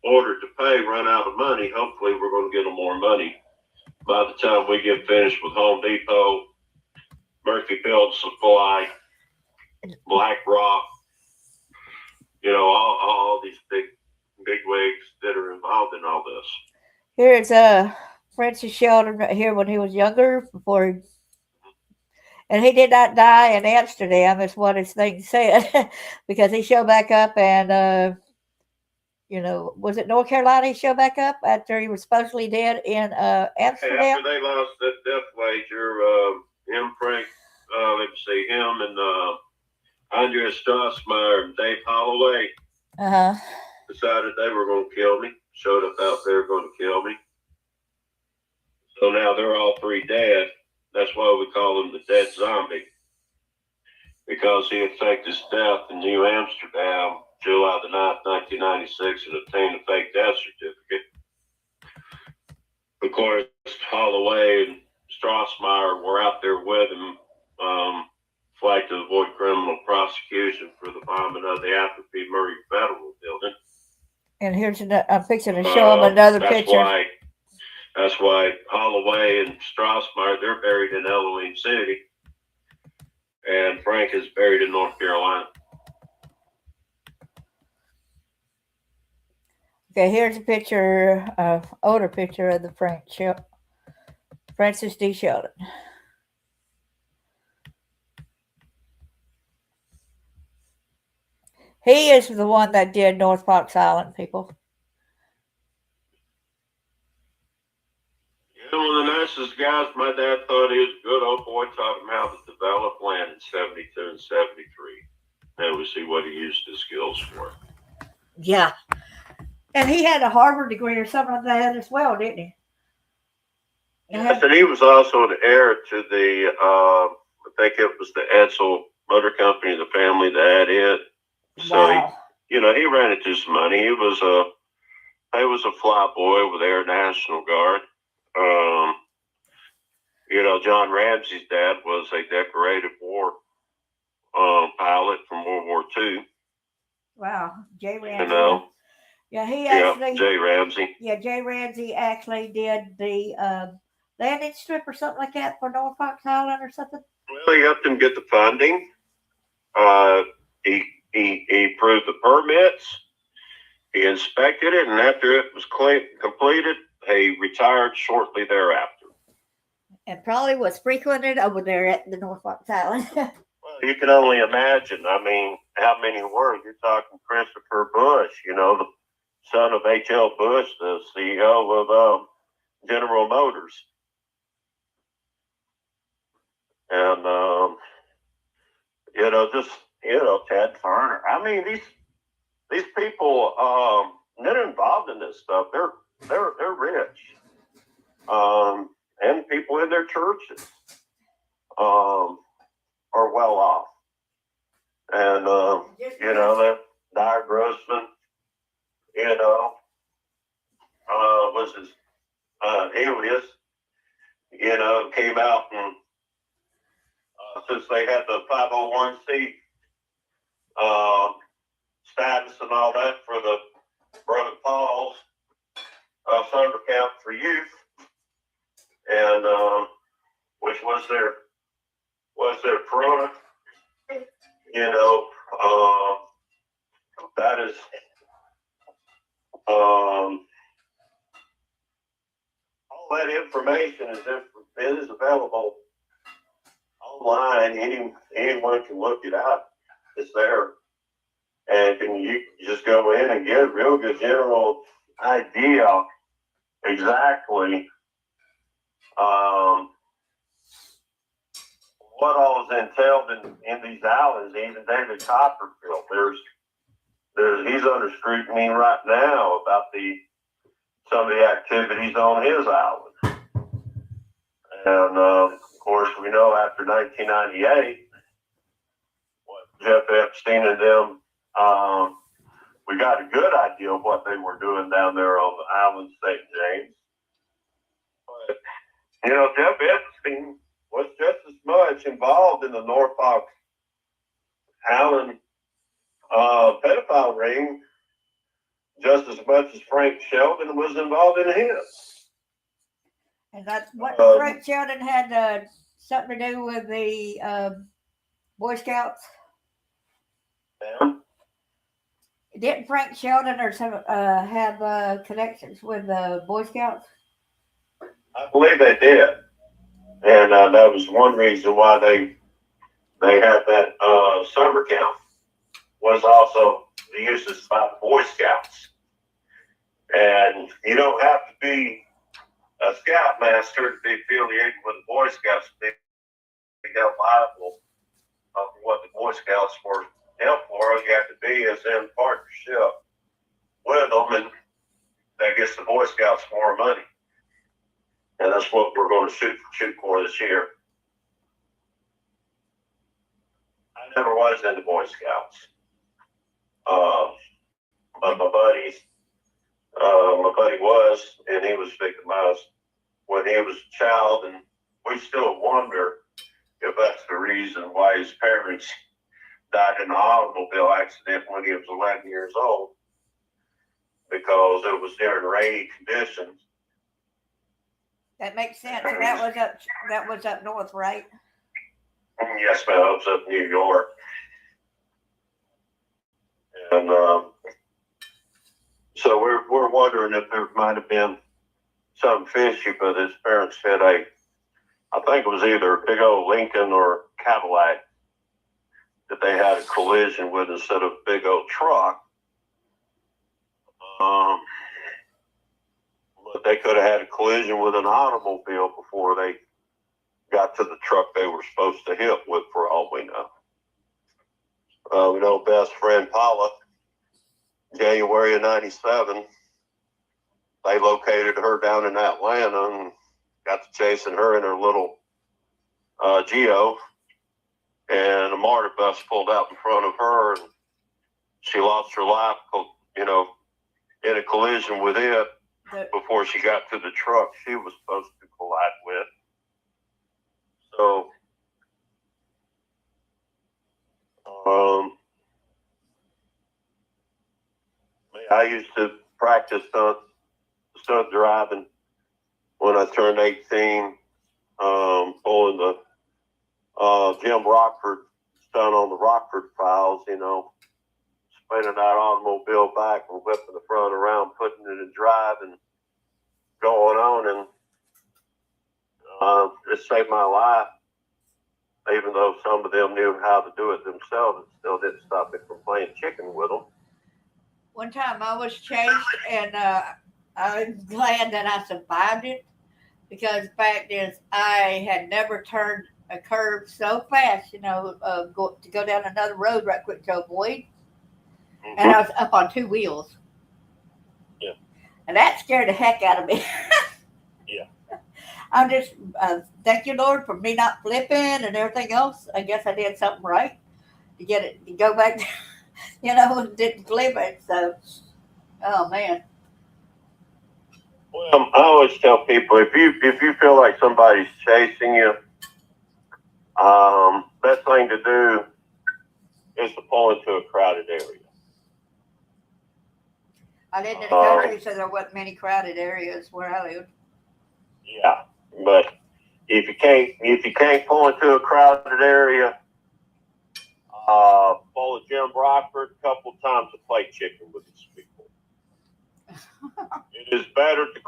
Speaker 3: ordered to pay run out of money. Hopefully, we're going to get them more money by the time we get finished with Home Depot, Murphy Build Supply, BlackRock. All these big wigs that are involved in all this.
Speaker 2: Here's Francis Sheldon right here when he was younger, and he did not die in Amsterdam, is what his thing said, because he showed back up and, was it North Carolina he showed back up after he was supposedly dead in Amsterdam?
Speaker 3: After they lost that death wager, Frank, him and Andrea Strassmeyer and Dave Holloway decided they were going to kill me, showed up out there going to kill me. So now they're all three dead. That's why we call him the dead zombie, because he had faked his death in New Amsterdam, July the 9th, 1996, and obtained a fake death certificate. Of course, Holloway and Strassmeyer were out there with him, flagged to avoid criminal prosecution for the bombing of the Atherby Murray Federal Building.
Speaker 2: And here's I'm fixing to show him another picture.
Speaker 3: That's why Holloway and Strassmeyer, they're buried in Elohim City, and Frank is buried in North Carolina.
Speaker 2: Okay, here's a picture, older picture of the Francis D. Sheldon. He is the one that did North Fox Island, people.
Speaker 3: One of the nicest guys. My dad thought he was a good old boy, taught him how to develop land in 72 and 73. And we see what he used his skills for.
Speaker 2: Yeah. And he had a Harvard degree or something like that as well, didn't he?
Speaker 3: Yes, and he was also an heir to the, I think it was the Edsel Motor Company, the family that had it. So,
Speaker 2: wow.
Speaker 3: he ran into some money. He was a fly boy with Air National Guard. John Ramsey's dad was a decorated war pilot from World War II.
Speaker 2: Wow, Jay Ramsey.
Speaker 3: Jay Ramsey.
Speaker 2: Yeah, Jay Ramsey actually did the landing strip or something like that for North Fox Island or something.
Speaker 3: Well, he helped him get the funding. He approved the permits. He inspected it, and after it was completed, he retired shortly thereafter.
Speaker 2: And probably was frequented over there at the North Fox Island.
Speaker 3: Well, you can only imagine. I mean, how many were? You're talking Christopher Bush, the son of H.L. Bush, the CEO of General Motors. And, Ted Turner. I mean, these people that are involved in this stuff, they're rich, and people in their churches are well off, and that Dyer Grossman, was his alias, came out and since they had the 501c status and all that for the Brother Paul's summer camp for youth, and which was their product, that is all that information is available online. Anyone can look it up. It's there, and you just go in and get a real good general idea exactly what all is entailed in these islands. Even David Copperfield, he's under scrutiny right now about some of the activities on his island. And of course, we know after 1998, what Jeff Epstein and them, we got a good idea of what they were doing down there on the island, St. James. But Jeff Epstein was just as much involved in the Norfolk Island pedophile ring just as much as Frank Sheldon was involved in his.
Speaker 2: And that's what Frank Sheldon had something to do with the Boy Scouts.
Speaker 3: Yeah.
Speaker 2: Didn't Frank Sheldon or some have connections with the Boy Scouts?
Speaker 3: I believe they did, and that was one reason why they had that summer camp, was also the uses by the Boy Scouts. And you don't have to be a scoutmaster to be affiliated with the Boy Scouts to be held liable for what the Boy Scouts were held for. All you have to be is in partnership with them, and that gets the Boy Scouts more money. And that's what we're going to shoot for this year. I never was in the Boy Scouts. But my buddy was, and he was victimized when he was a child, and we still wonder if that's the reason why his parents died in an automobile accident when he was 11 years old, because it was during rainy conditions.
Speaker 2: That makes sense. And that was up north, right?
Speaker 3: Yes, ma'am. I was up in New York. And so we're wondering if there might have been some fishy, but his parents had I think it was either a big old Lincoln or Cadillac that they had a collision with instead of a big old truck. But they could have had a collision with an automobile before they got to the truck they were supposed to hit with, for all we know. We know best friend Paula, January of '97, they located her down in Atlanta and got to chasing her in her little Geo, and a MARTA bus pulled out in front of her, and she lost her life, in a collision with it before she got to the truck she was supposed to collide with. So, I used to practice stunt driving when I turned 18, pulling the Jim Rockford stunt on the Rockford Files, spinning that automobile back and whipping the front around, putting it in drive and going on, and it saved my life. Even though some of them knew how to do it themselves, it still didn't stop me from playing chicken with them.
Speaker 2: One time I was chased, and I'm glad that I survived it, because the fact is I had never turned a curve so fast, to go down another road right quick to avoid. and I was up on 2 wheels.
Speaker 3: Yeah.
Speaker 2: And that scared the heck out of me.
Speaker 3: Yeah.
Speaker 2: I'm just, thank you, Lord, for me not flipping and everything else. I guess I did something right to get it to go back, and didn't flip it. So, oh man.
Speaker 3: Well, I always tell people if you feel like somebody's chasing you, best thing to do is to pull into a crowded area.
Speaker 2: I lived in the country, so there wasn't many crowded areas where I lived.
Speaker 3: Yeah, but if you can't pull into a crowded area, follow Jim Brockford a couple times to play chicken with these people. It is better to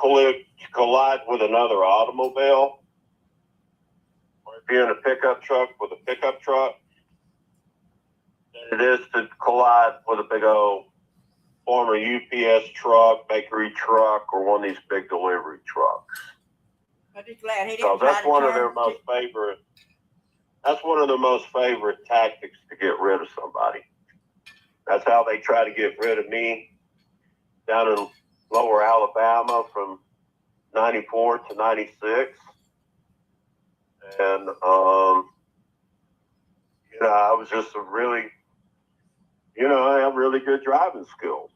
Speaker 3: collide with another automobile, or if you're in a pickup truck with a pickup truck, than it is to collide with a big old former UPS truck, bakery truck, or one of these big delivery trucks.
Speaker 2: I'm just glad he
Speaker 3: So
Speaker 2: didn't try
Speaker 3: that's
Speaker 2: to
Speaker 3: one of
Speaker 2: turn.
Speaker 3: their most favorite. That's one of their most favorite tactics to get rid of somebody. That's how they try to get rid of me down in lower Alabama from 94 to 96. And, I was just I have really good driving skills.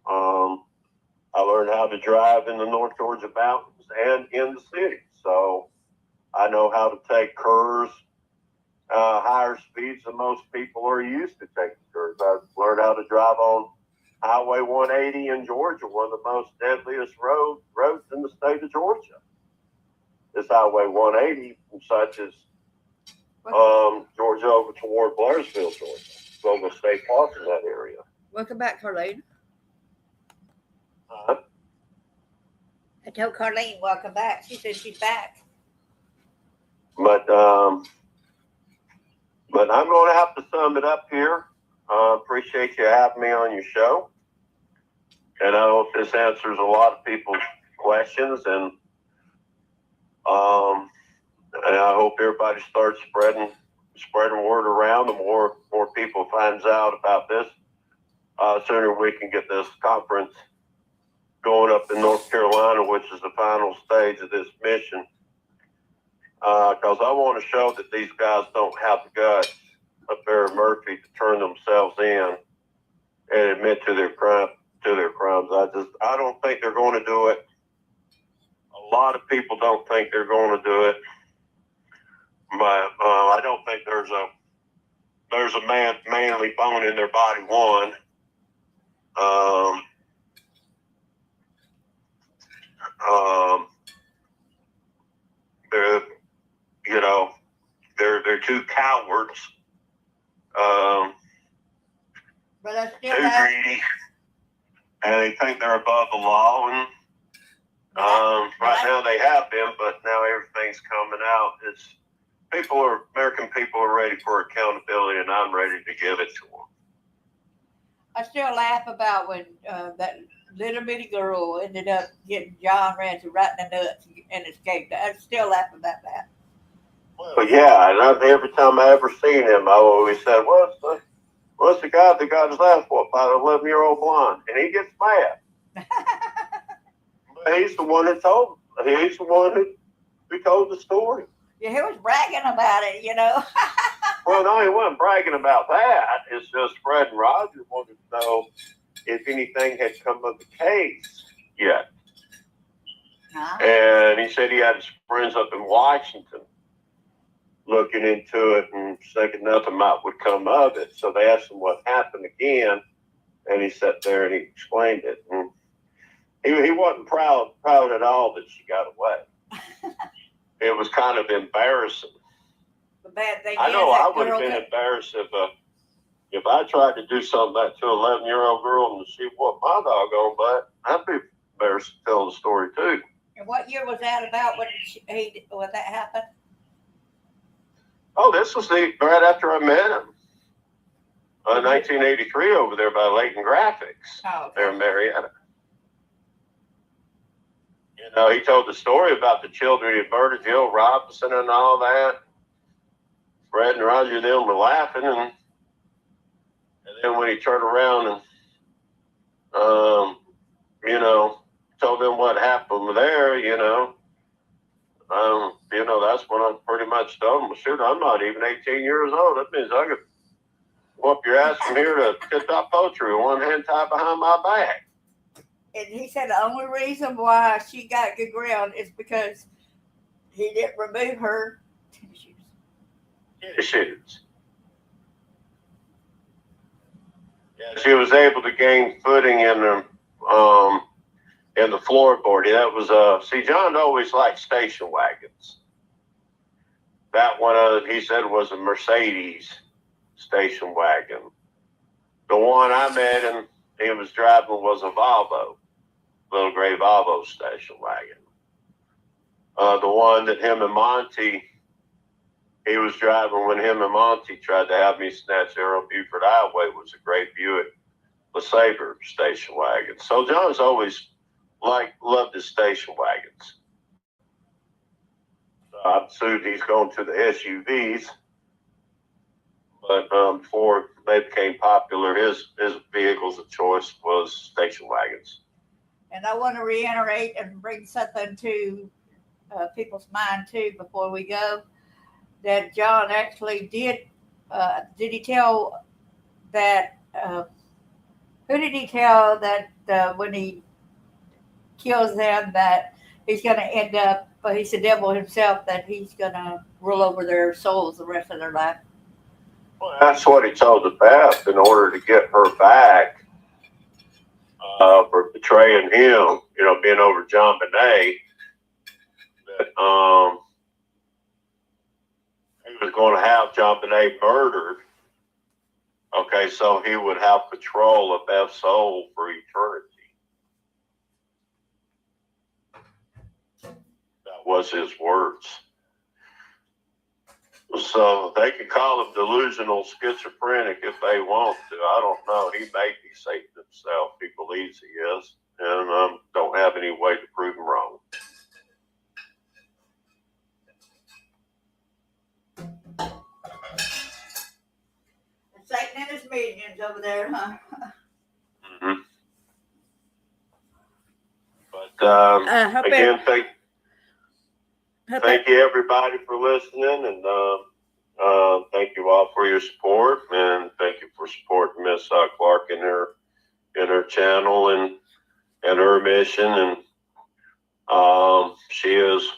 Speaker 3: I learned how to drive in the North Georgia mountains and in the city. So I know how to take curves, higher speeds than most people are used to taking curves. I've learned how to drive on Highway 180 in Georgia, one of the most deadliest roads in the state of Georgia. This Highway 180, such as Georgia over toward Blairsville, Georgia. Logan State Park in that area.
Speaker 2: Welcome back, Carlene.
Speaker 3: Uh-huh.
Speaker 2: I told Carlene, welcome back. She said she's back.
Speaker 3: But I'm going to have to sum it up here. Appreciate you having me on your show. And I hope this answers a lot of people's questions. And I hope everybody starts spreading word around. The more people finds out about this, sooner we can get this conference going up in North Carolina, which is the final stage of this mission. Because I want to show that these guys don't have the guts up there in Murphy to turn themselves in and admit to their crimes. I don't think they're going to do it. A lot of people don't think they're going to do it. But I don't think there's a manly bone in their body. One. They're two cowards.
Speaker 2: But I still
Speaker 3: Too
Speaker 2: have.
Speaker 3: greedy, and they think they're above the law. And right now they have been, but now everything's coming out. American people are ready for accountability, and I'm ready to give it to them.
Speaker 2: I still laugh about when that little bitty girl ended up getting John Ransom right in the nuts and escaped. I still laugh about that.
Speaker 3: But yeah, and every time I ever seen him, I always said, "What's the guy that got his ass whooped by the 11-year-old blonde?" And he gets mad. But he's the one that told. He's the one who told the story.
Speaker 2: Yeah, he was bragging about it,
Speaker 3: Well, no, he wasn't bragging about that. It's just Fred and Roger wanted to know if anything had come of the case yet. And he said he had his friends up in Washington looking into it and thinking nothing would come of it. So they asked him what happened again, and he sat there and he explained it. And he wasn't proud at all that she got away. It was kind of embarrassing.
Speaker 2: The bad thing
Speaker 3: I
Speaker 2: is
Speaker 3: know
Speaker 2: that
Speaker 3: I would have
Speaker 2: girl
Speaker 3: been embarrassed if I tried to do something like to an 11-year-old girl and she whooped my doggone butt. I'd be embarrassed to tell the story too.
Speaker 2: And what year was that about when that happened?
Speaker 3: Oh, this was right after I met him. 1983 over there by Leighton Graphics.
Speaker 2: Oh, okay.
Speaker 3: There in Marietta. He told the story about the children he murdered, Jill Robinson and all that. Fred and Roger and them were laughing, and then when he turned around and you know, told them what happened there, that's when I pretty much told them, shoot, I'm not even 18 years old. That means I could whoop your ass from here to Tip-Top Poultry with one hand tied behind my back.
Speaker 2: And he said the only reason why she got good ground is because he didn't remove her tennis shoes.
Speaker 3: Tennis shoes. Yeah, she was able to gain footing in the floorboard. That was see, John always liked station wagons. That one, he said, was a Mercedes station wagon. The one I met him, he was driving was a Volvo, little gray Volvo station wagon. The one that him and Monty, he was driving when him and Monty tried to have me snatch there on Buford Highway, was a great Buick LeSabre station wagon. So John's always loved his station wagons. I'm assuming he's going to the SUVs, but before they became popular, his vehicles of choice was station wagons.
Speaker 2: And I want to reiterate and bring something to people's mind too before we go. That John actually did he tell that? Who did he tell that when he kills them that he's going to end up? But he's the devil himself, that he's going to rule over their souls the rest of their life.
Speaker 3: Well, that's what he told the Beth in order to get her back for betraying him, being over John Bonet, that he was going to have John Bonet murdered. Okay, so he would have control of Beth's soul for eternity. That was his words. So they can call him delusional schizophrenic if they want to. I don't know. He may be Satan himself. He believes he is, and don't have any way to prove him wrong.
Speaker 2: Satan and his minions over there, huh?
Speaker 3: Mm-hmm. But again, thank you everybody for listening, and thank you all for your support, and thank you for supporting Miss Clark in her channel and her mission. And she is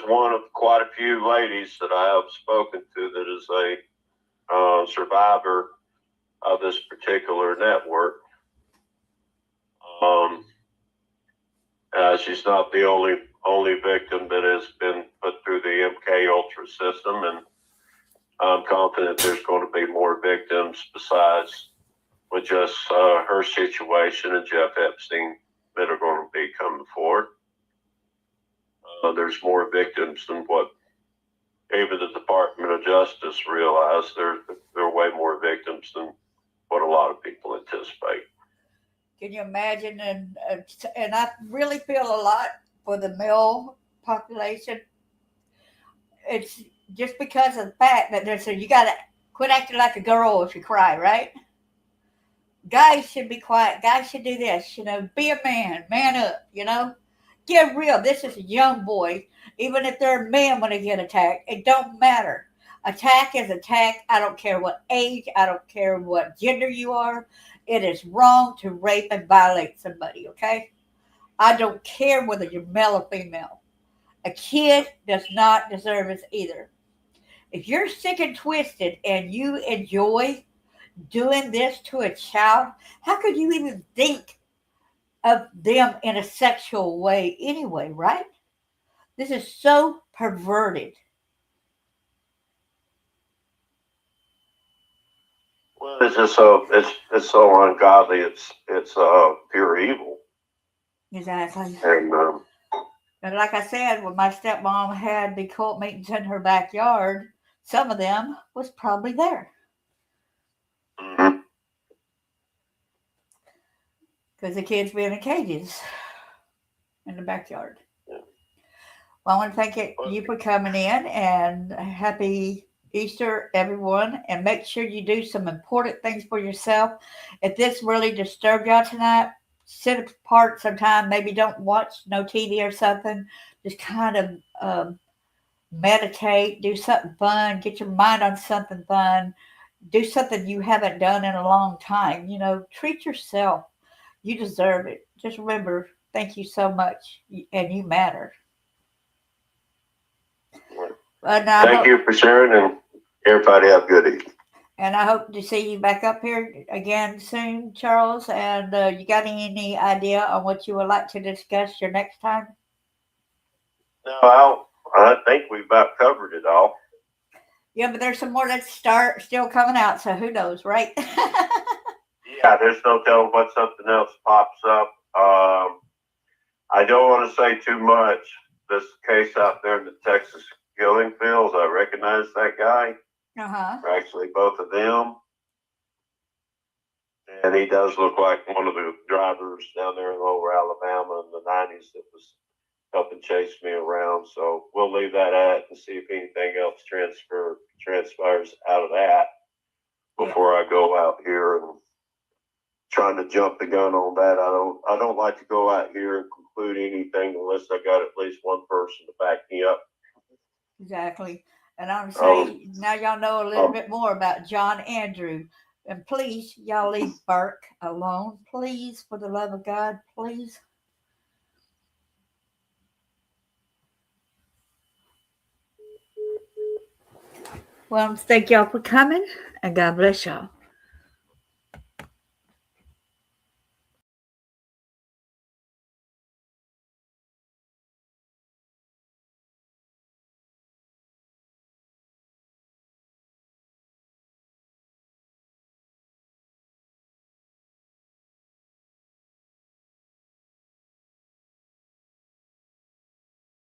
Speaker 3: one of quite a few ladies that I have spoken to that is a survivor of this particular network. She's not the only victim that has been put through the MK Ultra system, and I'm confident there's going to be more victims besides with just her situation and Jeff Epstein that are going to be coming forward. There's more victims than what even the Department of Justice realized. There are way more victims than what a lot of people anticipate.
Speaker 2: Can you imagine? And I really feel a lot for the male population. It's just because of the fact that they say you got to quit acting like a girl if you cry, right? Guys should be quiet. Guys should do this, be a man up, Get real. This is a young boy. Even if they're men when they get attacked, it don't matter. Attack is attack. I don't care what age. I don't care what gender you are. It is wrong to rape and violate somebody, okay? I don't care whether you're male or female. A kid does not deserve it either. If you're sick and twisted and you enjoy doing this to a child, how could you even think of them in a sexual way anyway, right? This is so perverted.
Speaker 3: Well, it's just it's so ungodly. It's pure evil.
Speaker 2: Exactly.
Speaker 3: And
Speaker 2: like I said, when my stepmom had the cult meetings in her backyard, some of them was probably there.
Speaker 3: Mm-hmm.
Speaker 2: Because the kids be in the cages in the backyard.
Speaker 3: Yeah.
Speaker 2: Well, I want to thank you for coming in, and happy Easter, everyone, and make sure you do some important things for yourself. If this really disturbed y'all tonight, sit apart sometime. Maybe don't watch no TV or something. Just kind of meditate, do something fun, get your mind on something fun, do something you haven't done in a long time. Treat yourself. You deserve it. Just remember, thank you so much, and you matter.
Speaker 3: Thank you for sharing, and everybody have a good evening.
Speaker 2: And I hope to see you back up here again soon, Charles. And you got any idea on what you would like to discuss your next time?
Speaker 3: No, I think we've about covered it all.
Speaker 2: Yeah, but there's some more that still coming out, so who knows, right?
Speaker 3: Yeah, there's no telling what something else pops up. I don't want to say too much. This case out there in the Texas killing fields, I recognize that guy.
Speaker 2: Uh-huh.
Speaker 3: Actually, both of them. And he does look like one of the drivers down there in Lower Alabama in the 90s that was helping chase me around. So we'll leave that at and see if anything else transpires out of that before I go out here and trying to jump the gun on that. I don't like to go out here and conclude anything unless I got at least one person to back me up.
Speaker 2: Exactly. And I'm saying now y'all know a little bit more about John Andrew. And please, y'all leave Burke alone. Please, for the love of God, please. Well, thank y'all for coming, and God bless y'all.